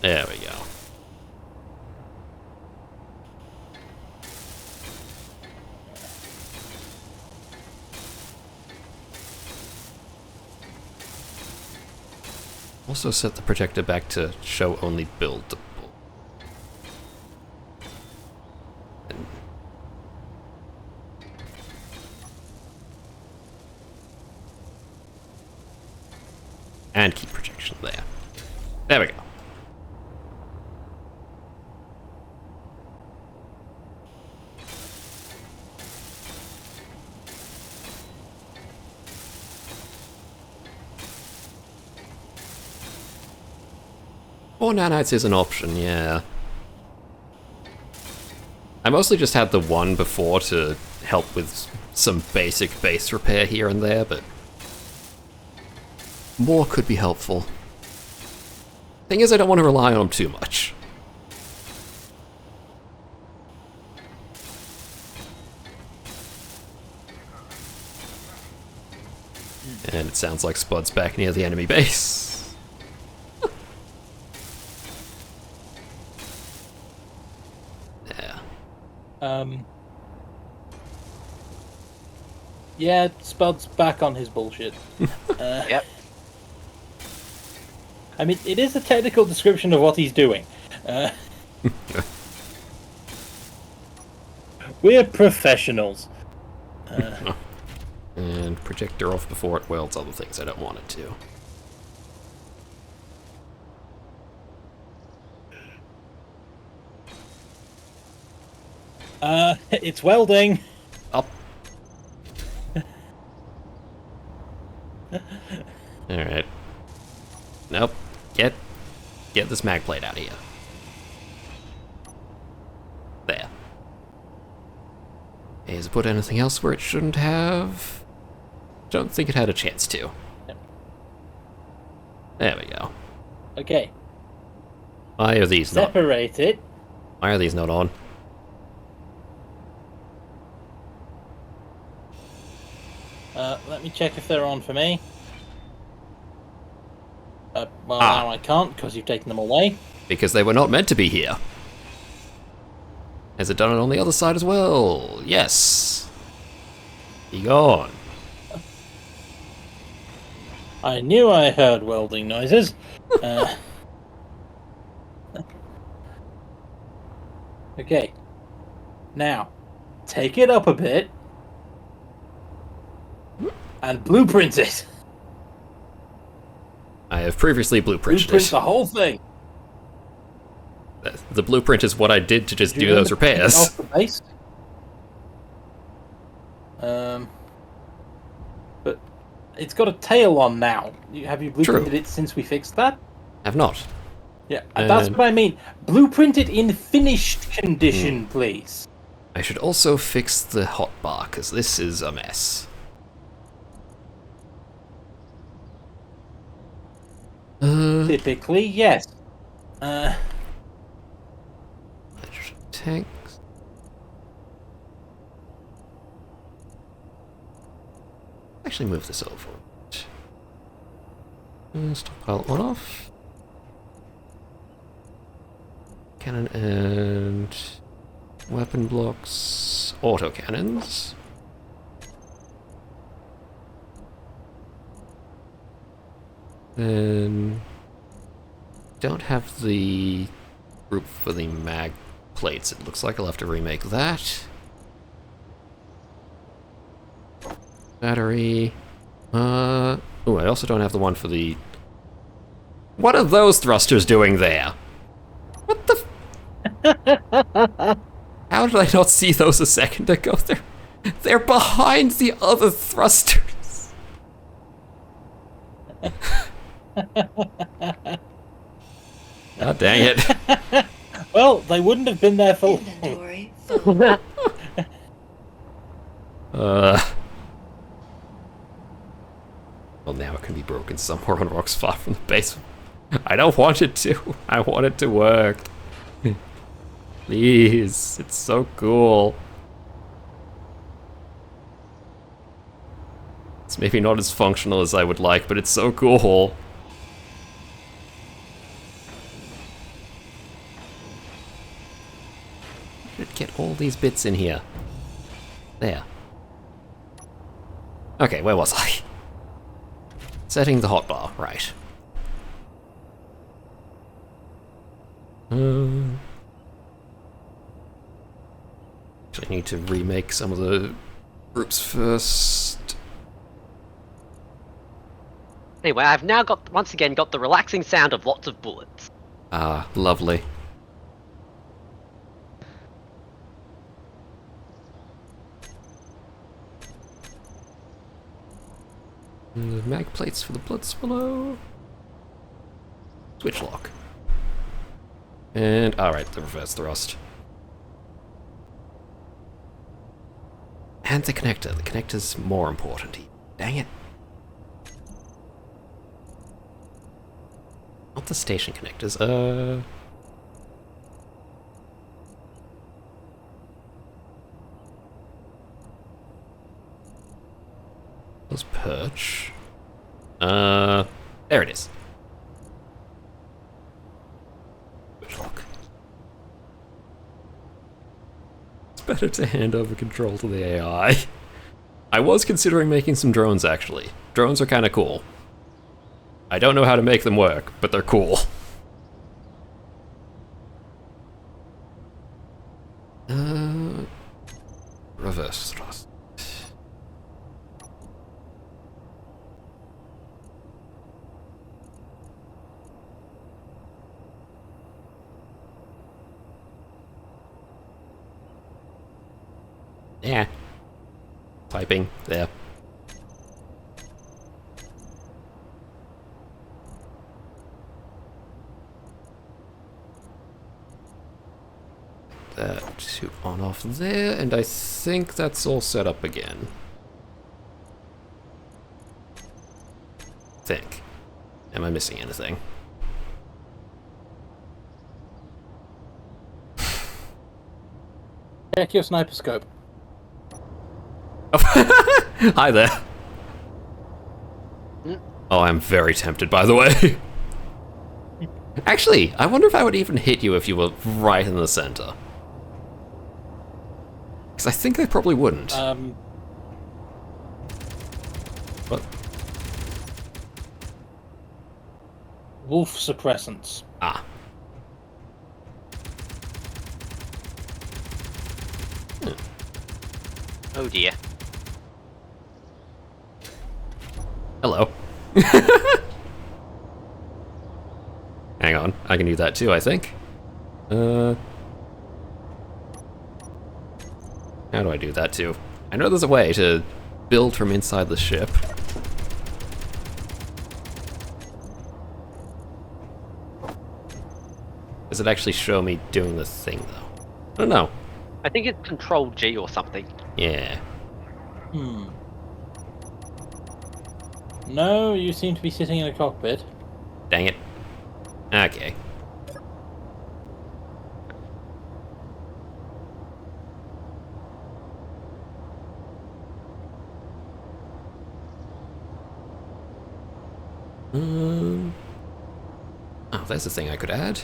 S1: There we go. Also set the projector back to show only buildable. And keep projection there. There we go. More nanites is an option, yeah. I mostly just had the one before to help with some basic base repair here and there, but more could be helpful. Thing is, I don't want to rely on them too much. And it sounds like Spud's back near the enemy base.
S2: Yeah, Spud's back on his bullshit.
S3: Yep.
S2: I mean, it is a technical description of what he's doing. We're professionals.
S1: And projector off before it welds other things I don't want it to.
S2: It's welding.
S1: Up. Alright. Nope. Get this mag plate out of here. There. Has it put anything else where it shouldn't have? Don't think it had a chance to.
S2: Yep.
S1: There we go.
S2: Okay.
S1: Why are these not?
S2: Separate it.
S1: Why are these not on?
S2: Let me check if they're on for me. Well,
S1: Ah.
S2: now I can't because you've taken them away.
S1: Because they were not meant to be here. Has it done it on the other side as well? Yes. Be gone.
S2: I knew I heard welding noises. Okay. Now, take it up a bit and blueprint it.
S1: I have previously blueprinted
S2: Blueprint
S1: it.
S2: the whole thing.
S1: The blueprint is what I did to just
S2: Did you
S1: do those
S2: remember taking it
S1: repairs.
S2: off the base? But it's got a tail on now. Have you blueprinted
S1: True.
S2: it since we fixed that?
S1: Have not.
S2: Yeah, that's what I mean. Blueprint it in finished
S1: Hmm.
S2: condition, please.
S1: I should also fix the hotbar, because this is a mess.
S2: Typically, yes.
S1: Hydrogen tanks. Actually move this over. Stockpile on off. Cannon and weapon blocks, auto cannons. Then don't have the group for the mag plates. It looks like I'll have to remake that. Battery. Oh, I also don't have the one for the. What are those thrusters doing there? What the? How did I not see those a second ago? They're behind the other thrusters. God dang it.
S2: Well, they wouldn't have been there for long.
S5: Inventory full.
S1: Well, now it can be broken somewhere on rocks far from the base. I don't want it to. I want it to work. Please. It's so cool. It's maybe not as functional as I would like, but it's so cool. Should get all these bits in here. There. Okay, where was I? Setting the hotbar, right. Actually need to remake some of the groups first.
S3: Anyway, I've now once again got the relaxing sound of lots of bullets.
S1: Ah, lovely. And the mag plates for the blood swallow. Switch lock. And, alright, the reverse thrust. And the connector. The connector's more important. Dang it. Not the station connectors, Let's perch. There it is. Switch lock. It's better to hand over control to the AI. I was considering making some drones, actually. Drones are kinda cool. I don't know how to make them work, but they're cool. Reverse thrust. Yeah. Piping, there. That to on off there, and I think that's all set up again. Think. Am I missing anything?
S2: Check your sniper scope.
S1: Hi there. Oh, I'm very tempted, by the way. Actually, I wonder if I would even hit you if you were right in the center. Because I think I probably wouldn't. What?
S2: Wolf suppressants.
S1: Ah.
S3: Oh dear.
S1: Hello. Hang on, I can do that too, I think. How do I do that too? I know there's a way to build from inside the ship. Does it actually show me doing the thing, though? I don't know.
S3: I think it's Control G or something.
S1: Yeah.
S2: No, you seem to be sitting in a cockpit.
S1: Dang it. Okay. Oh, there's a thing I could add.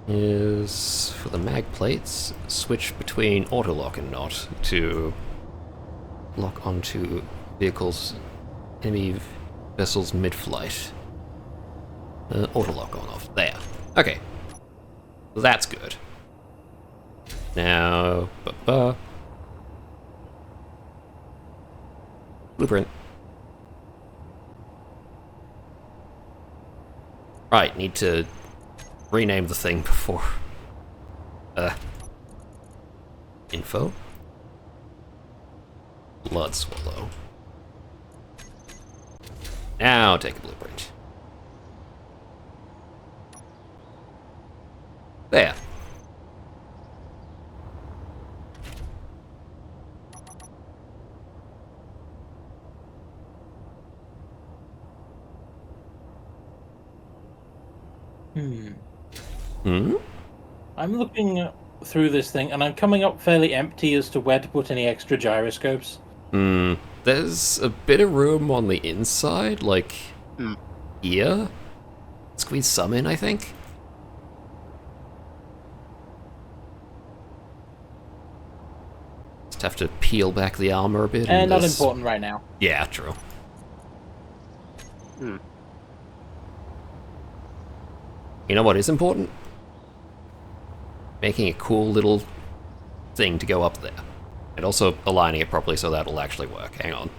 S1: Is for the mag plates, switch between auto lock and not to lock onto vehicles, enemy vessels mid-flight. Auto lock on off. There. Okay. That's good. Now, blueprint. Right, need to rename the thing before. Info. Blood swallow. Now take a blueprint. There. Hmm?
S2: I'm looking through this thing, and I'm coming up fairly empty as to where to put any extra gyroscopes.
S1: There's a bit of room on the inside, like here. Squeeze some in, I think. Just have to peel back the armor a bit.
S2: And not
S1: this-
S2: important right now.
S1: Yeah, true. You know what is important? Making a cool little thing to go up there. And also aligning it properly so that'll actually work. Hang on.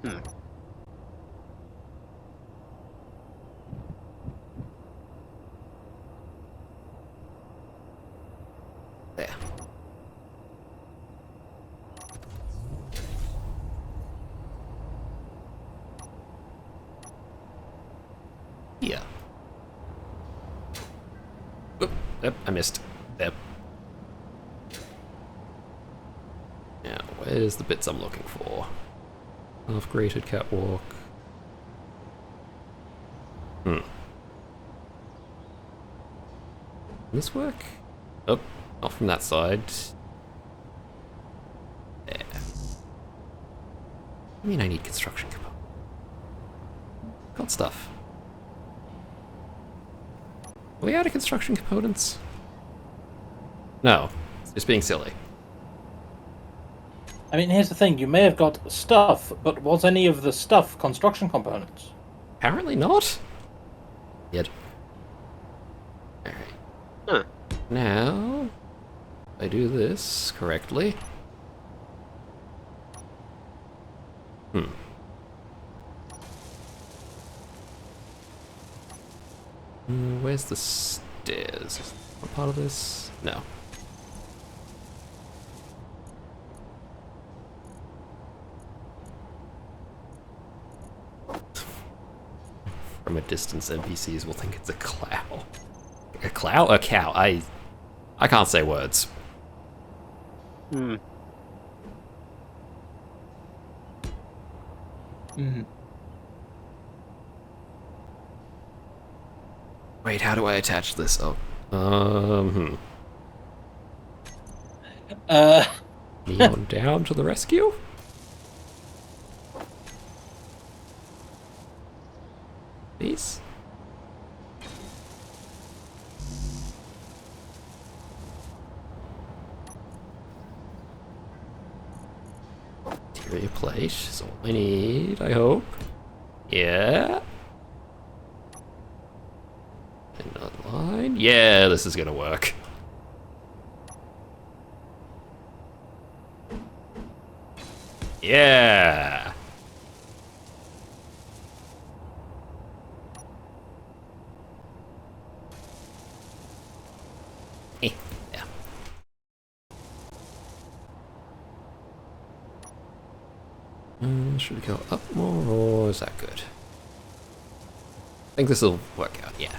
S1: There. Yeah. Oop, yep, I missed. Yep. Now, where's the bits I'm looking for? Half-grated catwalk. Can this work? Oh, not from that side. There. I mean, I need construction components. Got stuff. Are we out of construction components? No, it's just being silly.
S2: I mean, here's the thing. You may have got stuff, but was any of the stuff construction components?
S1: Apparently not. Yet. Alright.
S3: Huh.
S1: Now, if I do this correctly. Where's the stairs? Is that part of this? No. From a distance, NPCs will think it's a clow. A clow? A cow. I can't say words.
S3: Hmm.
S1: Wait, how do I attach this? Oh. Neon down to the rescue? Please? Interior plate is all I need, I hope. Yeah. Another line. Yeah, this is gonna work. Yeah. Yeah. Should we go up more, or is that good? I think this will work out, yeah.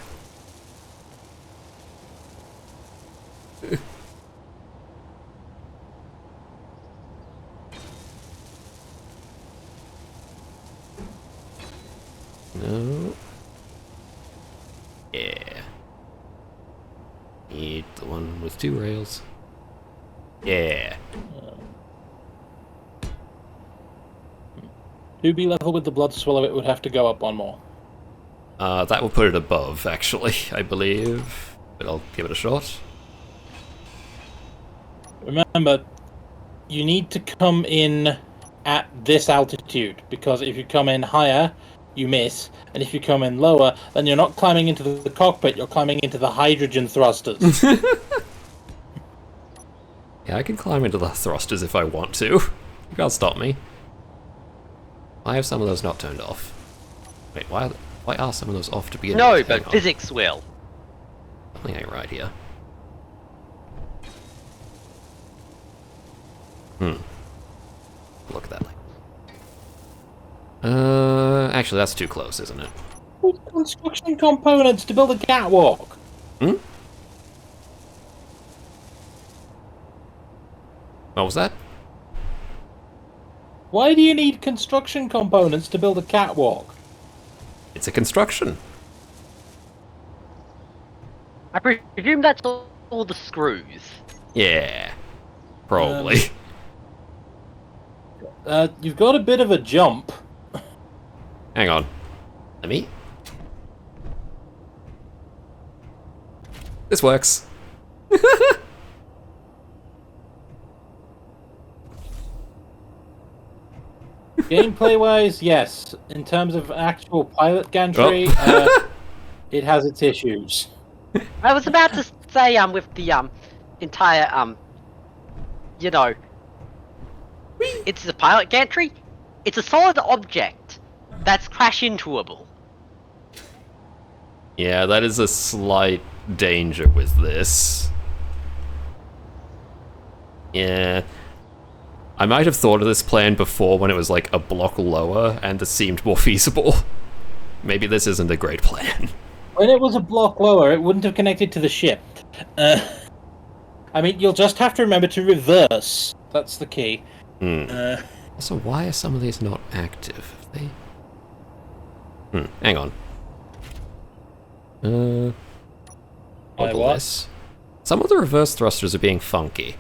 S1: No. Yeah. Need the one with 2 rails. Yeah.
S2: To be level with the blood swallow, it would have to go up one more.
S1: That will put it above, actually, I believe. But I'll give it a shot.
S2: Remember, you need to come in at this altitude, because if you come in higher, you miss, and if you come in lower, then you're not climbing into the cockpit, you're climbing into the hydrogen thrusters.
S1: Yeah, I can climb into the thrusters if I want to. You can't stop me. I have some of those not turned off. Wait, why are some of those off to begin
S3: No,
S1: with? Hang
S3: but
S1: on.
S3: physics will.
S1: Something ain't right here. Look at that. Actually, that's too close, isn't it?
S2: Construction components to build a catwalk.
S1: What was that?
S2: Why do you need construction components to build a catwalk?
S1: It's a construction.
S3: I presume that's all the screws.
S1: Yeah. Probably.
S2: You've got a bit of a jump.
S1: Hang on. Let me. This works.
S2: Gameplay-wise, yes. In terms of actual pilot gantry, it has its issues.
S3: I was about to say, with the, entire, you know, it's the pilot gantry. It's a solid object that's crash intoable.
S1: Yeah, that is a slight danger with this. Yeah. I might have thought of this plan before when it was like a block lower and this seemed more feasible. Maybe this isn't a great plan.
S2: When it was a block lower, it wouldn't have connected to the ship. I mean, you'll just have to remember to reverse. That's the key.
S1: Also, why are some of these not active? Have they... hang on.
S2: Why,
S1: Model
S2: what?
S1: this. Some of the reverse thrusters are being funky.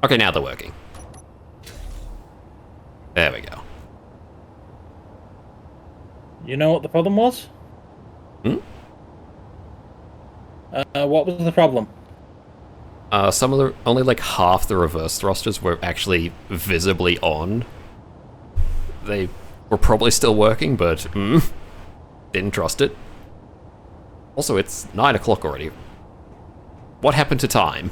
S1: Okay, now they're working. There we go.
S2: You know what the problem was?
S1: Hmm?
S2: What was the problem?
S1: Some of the... only like half the reverse thrusters were actually visibly on. They were probably still working, but didn't trust it. Also, it's 9 o'clock already. What happened to time?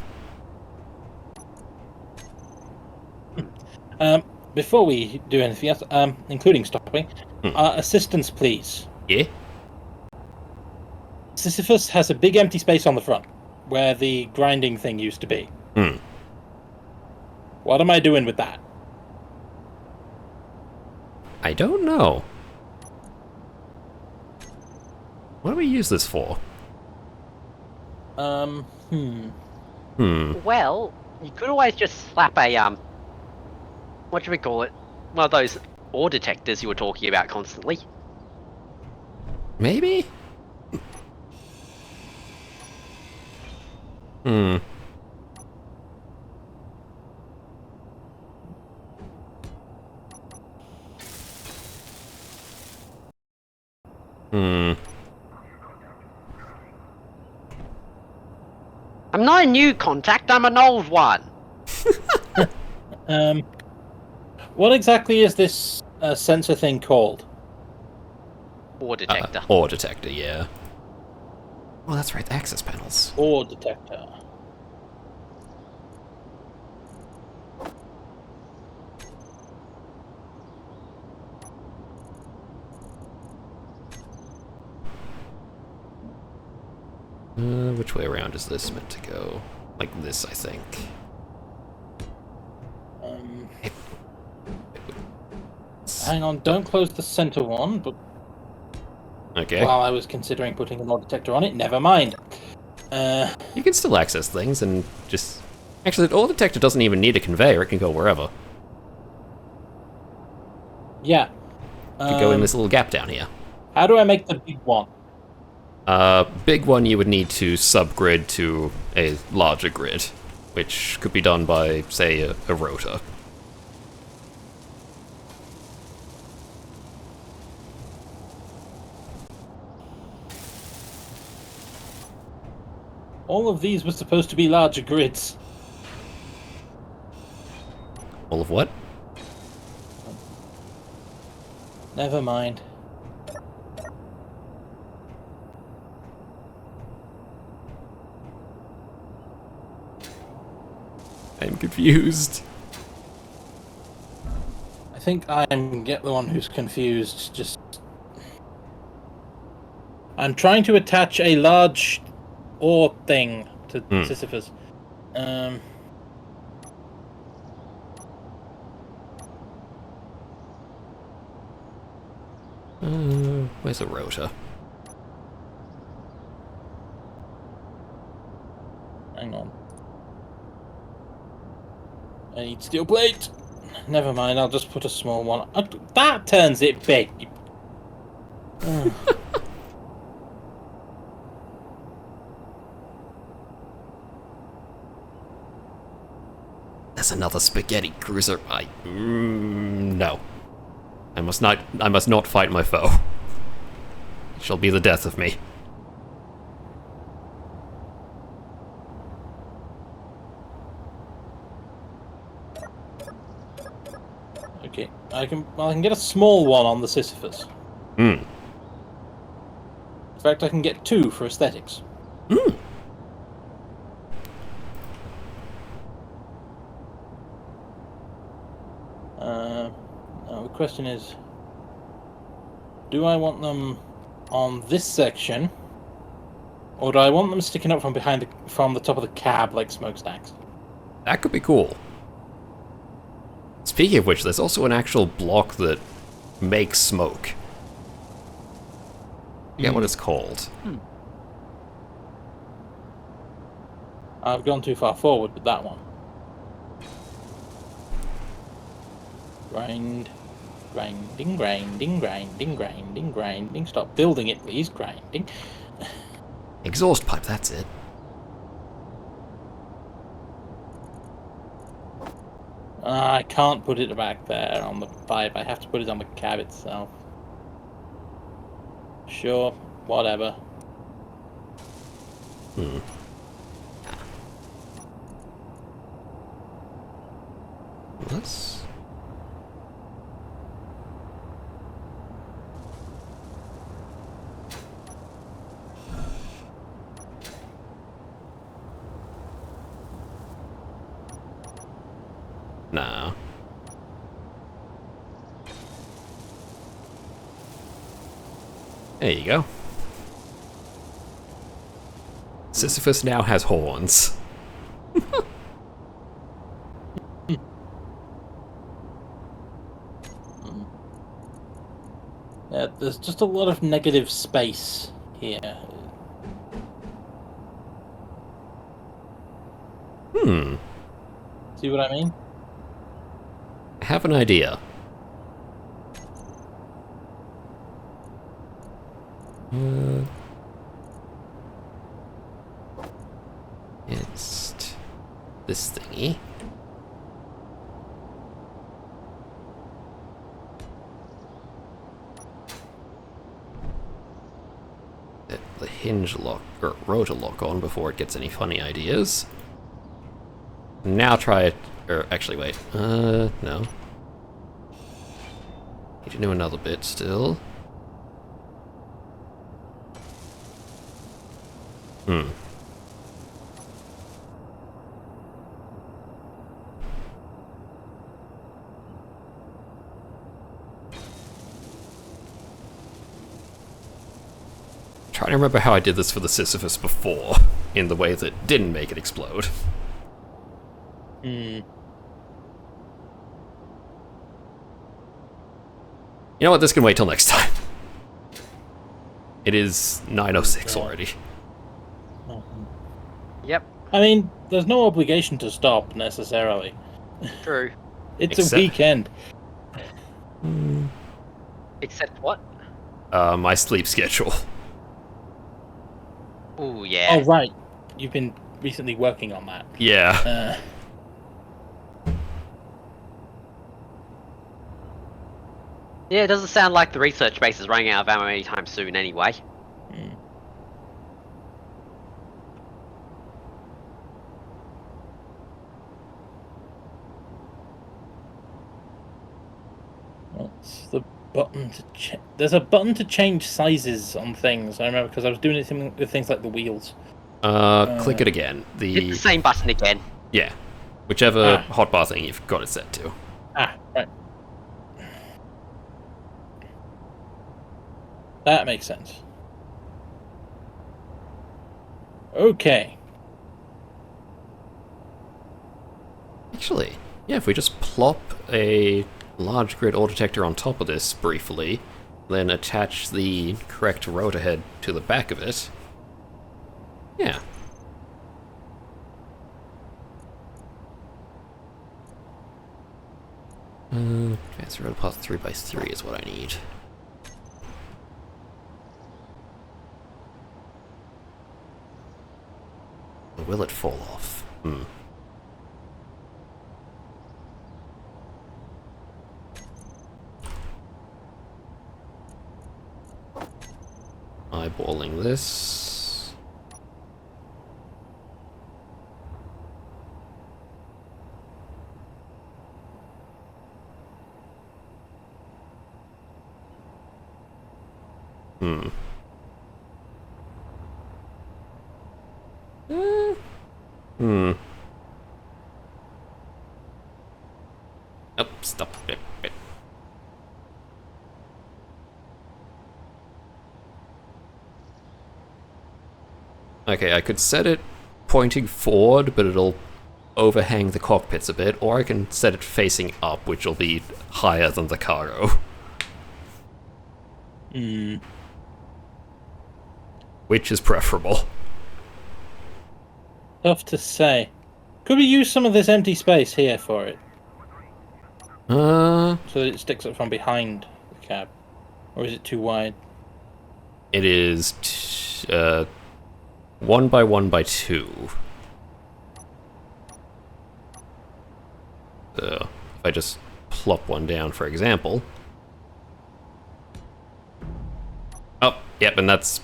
S2: Before we do anything else, including stopping, assistance, please.
S1: Yeah?
S2: Sisyphus has a big empty space on the front, where the grinding thing used to be. What am I doing with that?
S1: I don't know. What do we use this for?
S3: Well, you could always just slap a, what do we call it? One of those ore detectors you were talking about constantly.
S1: Maybe?
S3: I'm not a new contact, I'm an old one.
S2: What exactly is this sensor thing called?
S3: Ore detector.
S1: Ore detector, yeah. Oh, that's right, the access panels.
S2: Ore detector.
S1: Which way around is this meant to go? Like this, I think.
S2: Hang on, don't close the center one, but
S1: Okay.
S2: while I was considering putting an ore detector on it, never mind.
S1: You can still access things and just... Actually, the ore detector doesn't even need a conveyor, it can go wherever.
S2: Yeah.
S1: It can go in this little gap down here.
S2: How do I make the big one?
S1: Big one you would need to subgrid to a larger grid, which could be done by, say, a rotor.
S2: All of these were supposed to be larger grids.
S1: All of what?
S2: Never mind.
S1: I'm confused.
S2: I think I'm the one who's confused. Just, I'm trying to attach a large ore thing to Sisyphus.
S1: Where's a rotor?
S2: Hang on. I need steel plate. Never mind, I'll just put a small one. That turns it big.
S1: There's another spaghetti cruiser. No. I must not fight my foe. It shall be the death of me.
S2: Okay, I can get a small one on the Sisyphus. In fact, I can get 2 for aesthetics. Now the question is, do I want them on this section, or do I want them sticking up from the top of the cab like smokestacks?
S1: That could be cool. Speaking of which, there's also an actual block that makes smoke. I forget what it's called.
S2: I've gone too far forward with that one. Grinding. Stop building it, please. Grinding.
S1: Exhaust pipe, that's it.
S2: I can't put it back there on the pipe. I have to put it on the cab itself. Sure, whatever.
S1: Let's... Nah. There you go. Sisyphus now has horns.
S2: Yeah, there's just a lot of negative space here. See what I mean?
S1: I have an idea. It's this thingy. Get the hinge lock or rotor lock on before it gets any funny ideas. Now try it. Or actually, wait. No. Need to do another bit still. Trying to remember how I did this for the Sisyphus before, in the way that didn't make it explode. You know what, this can wait till next time. It is 9:06 already.
S3: Yep,
S2: I mean, there's no obligation to stop necessarily.
S3: true.
S2: It's
S1: Except-
S2: a weekend.
S3: Except what?
S1: My sleep schedule.
S3: Ooh, yeah.
S2: Oh, right. You've been recently working on that.
S1: Yeah.
S3: Yeah, it doesn't sound like the research base is running out of ammo anytime soon anyway.
S2: What's the button to change? There's a button to change sizes on things. I remember because I was doing it with things like the wheels.
S1: Click it again.
S3: Hit the same button again.
S1: Yeah. Whichever
S2: Ah.
S1: hotbar thing you've got it set to.
S2: Ah, right. That makes sense. Okay.
S1: Actually, yeah, if we just plop a large grid ore detector on top of this briefly, then attach the correct rotor head to the back of it. Yeah. Advanced rotor path 3x3 is what I need. Will it fall off? Eyeballing this. Oh, stop. Okay, I could set it pointing forward, but it'll overhang the cockpits a bit, or I can set it facing up, which will be higher than the cargo.
S2: Hmm.
S1: Which is preferable?
S2: Tough to say. Could we use some of this empty space here for it, so that it sticks up from behind the cab? Or is it too wide?
S1: It is 1 by 1 by 2. So, if I just plop one down, for example. Oh, yep, and that's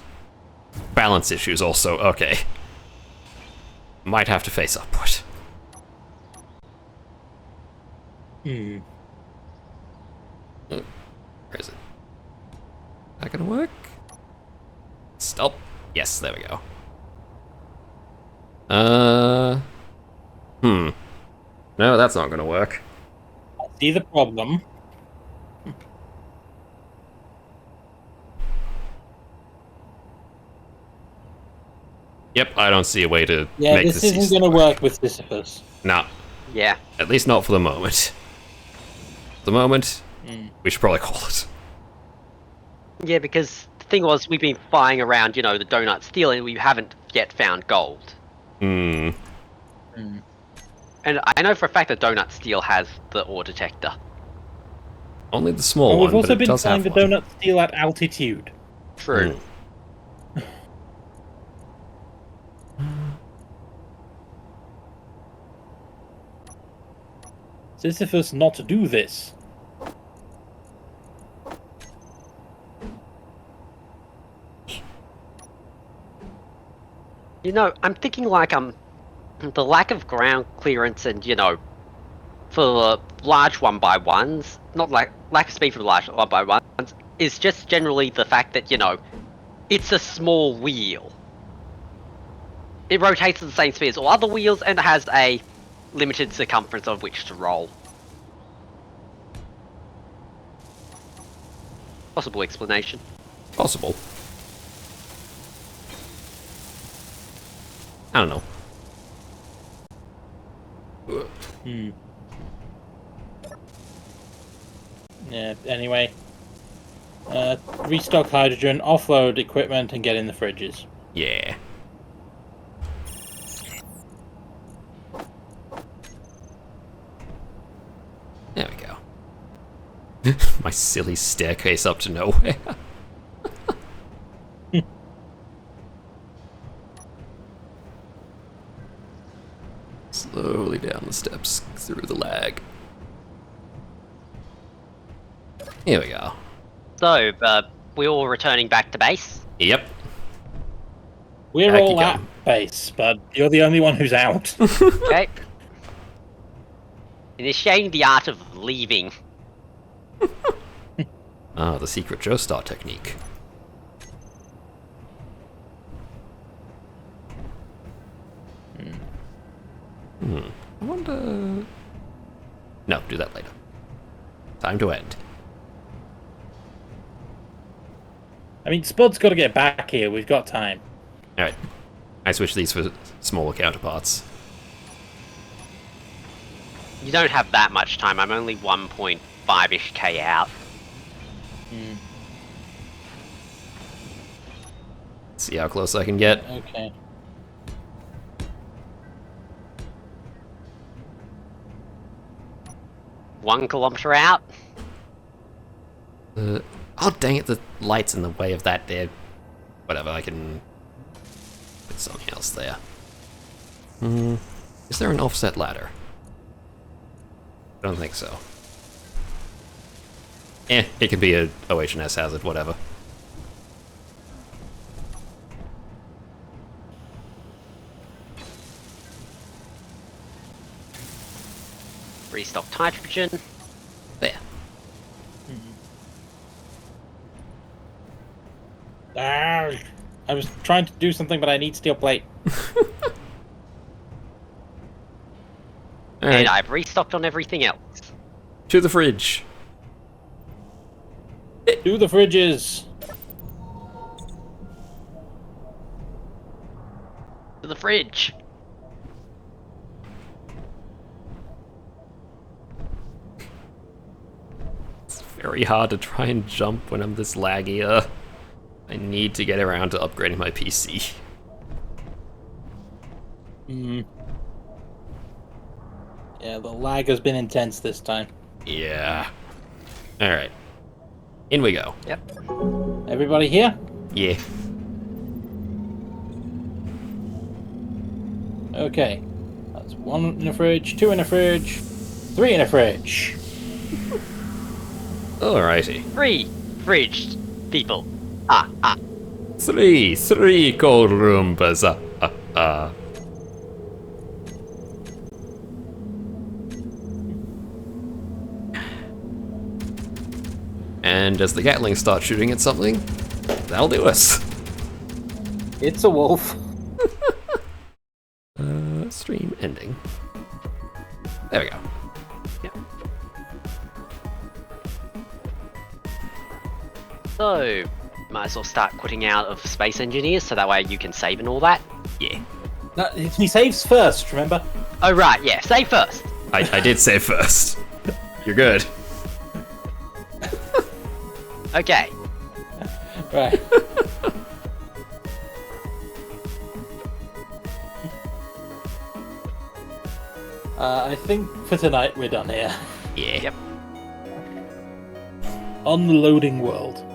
S1: balance issues also. Okay. Might have to face upward.
S2: Hmm.
S1: Where is it? That gonna work? Stop. Yes, there we go. No, that's not gonna work.
S2: I see the problem.
S1: Yep, I don't see a way to
S2: Yeah,
S1: make
S2: this
S1: this
S2: isn't going to work with Sisyphus.
S1: Nah,
S3: Yeah.
S1: at least not for the moment. For the moment, we should probably call it.
S3: Yeah, because the thing was, we've been flying around, the donut steel, and we haven't yet found gold.
S1: Hmm.
S3: And I know for a fact that donut steel has the ore detector.
S1: Only the small
S2: And
S1: one,
S2: we've also
S1: but it
S2: been
S1: does
S2: flying
S1: have
S2: the
S1: one.
S2: donut steel at altitude.
S3: True.
S2: Sisyphus not do this.
S3: I'm thinking like the lack of ground clearance and for the large 1x1s, not like lack of speed for the large 1x1s, is just generally the fact that it's a small wheel. It rotates at the same speed as all other wheels and has a limited circumference on which to roll. Possible explanation.
S1: Possible. I don't know.
S2: Yeah, anyway. Restock hydrogen, offload equipment, and get in the fridges.
S1: Yeah. There we go. My silly staircase up to nowhere. Slowly down the steps through the lag. Here we go.
S3: So, we're all returning back to base.
S1: Yep.
S2: We're
S1: Back
S2: all
S1: you
S2: at
S1: go.
S2: base, but you're the only one who's out.
S3: Okay. Initiating the art of leaving.
S1: Ah, the secret Joestar technique. I wonder... No, do that later. Time to end.
S2: I mean, Spud's got to get back here. We've got time.
S1: Alright. I switch these for smaller counterparts.
S3: You don't have that much time. I'm only 1.5-ish K out.
S1: See how close I can get.
S2: Okay.
S3: One kilometer out.
S1: Oh, dang it, the light's in the way of that there. Whatever, I can put something else there. Is there an offset ladder? I don't think so. It can be a OH&S hazard, whatever.
S3: Restocked hydrogen.
S1: There.
S2: Ah, I was trying to do something, but I need steel plate.
S1: Alright,
S3: And I've restocked on everything else.
S1: to the fridge.
S2: Do the fridges.
S3: To the fridge.
S1: It's very hard to try and jump when I'm this laggy. I need to get around to upgrading my PC.
S2: Yeah, the lag has been intense this time.
S1: Yeah. Alright. In we go.
S3: Yep.
S2: Everybody here?
S1: Yeah.
S2: Okay. That's 1 in the fridge, 2 in the fridge, 3 in the fridge.
S1: Alrighty.
S3: 3 fridge people.
S1: Three cold Roombas. And as the Gatling starts shooting at something, that'll do us.
S2: It's a wolf.
S1: Stream ending. There we go.
S3: Yep. So, might as well start quitting out of Space Engineers so that way you can save and all that.
S1: Yeah.
S2: No, he saves first, remember?
S3: Oh right, yeah, save first.
S1: I did say first. You're good.
S3: Okay.
S2: Right. I think for tonight we're done here.
S1: Yeah.
S3: Yep.
S2: On the loading world.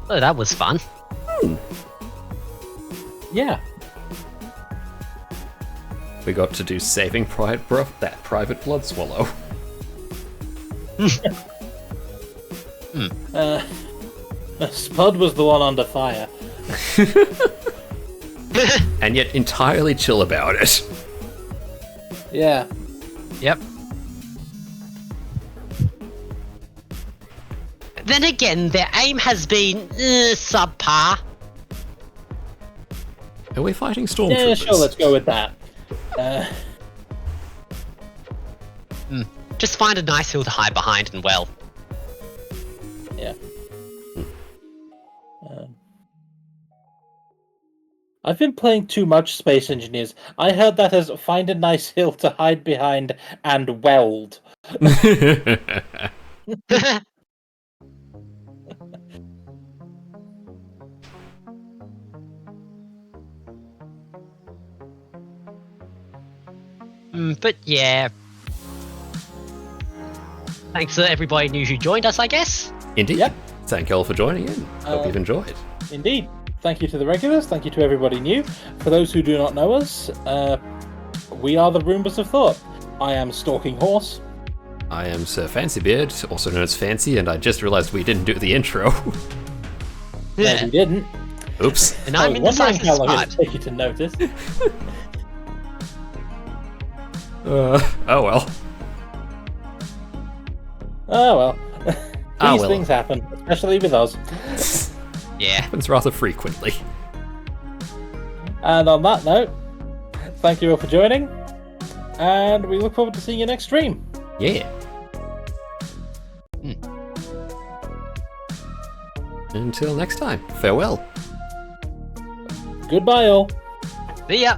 S4: Oh, that was fun.
S2: Yeah.
S1: We got to do Saving that Private Blood Swallow.
S2: Spud was the one under fire.
S1: And yet entirely chill about it.
S2: Yeah.
S4: Yep. Then again, their aim has been subpar.
S1: Are we fighting stormtroopers?
S2: Yeah, sure, let's go with that.
S4: Just find a nice hill to hide behind and well.
S2: Yeah. I've been playing too much Space Engineers. I heard that as find a nice hill to hide behind and weld.
S4: But yeah. Thanks to everybody new who joined us, I guess.
S1: Indeed.
S2: Yep.
S1: Thank you all for joining in. Hope you've enjoyed.
S2: Indeed. Thank you to the regulars. Thank you to everybody new. For those who do not know us, we are the Roombas of Thought. I am Stalking Horse.
S1: I am Sir Fancybeard, also known as Fancy, and I just realized we didn't do the intro.
S2: No, we didn't.
S1: Oops.
S4: And I'm
S2: I was wondering
S4: indecisive
S2: how long
S4: smart.
S2: it'd take you to notice.
S1: Oh well.
S2: Oh well. These
S1: well.
S2: things happen, especially with us.
S4: Yeah.
S1: Happens rather frequently.
S2: And on that note, thank you all for joining, and we look forward to seeing you next stream.
S1: Yeah. Until next time, farewell.
S2: Goodbye, all.
S4: See ya.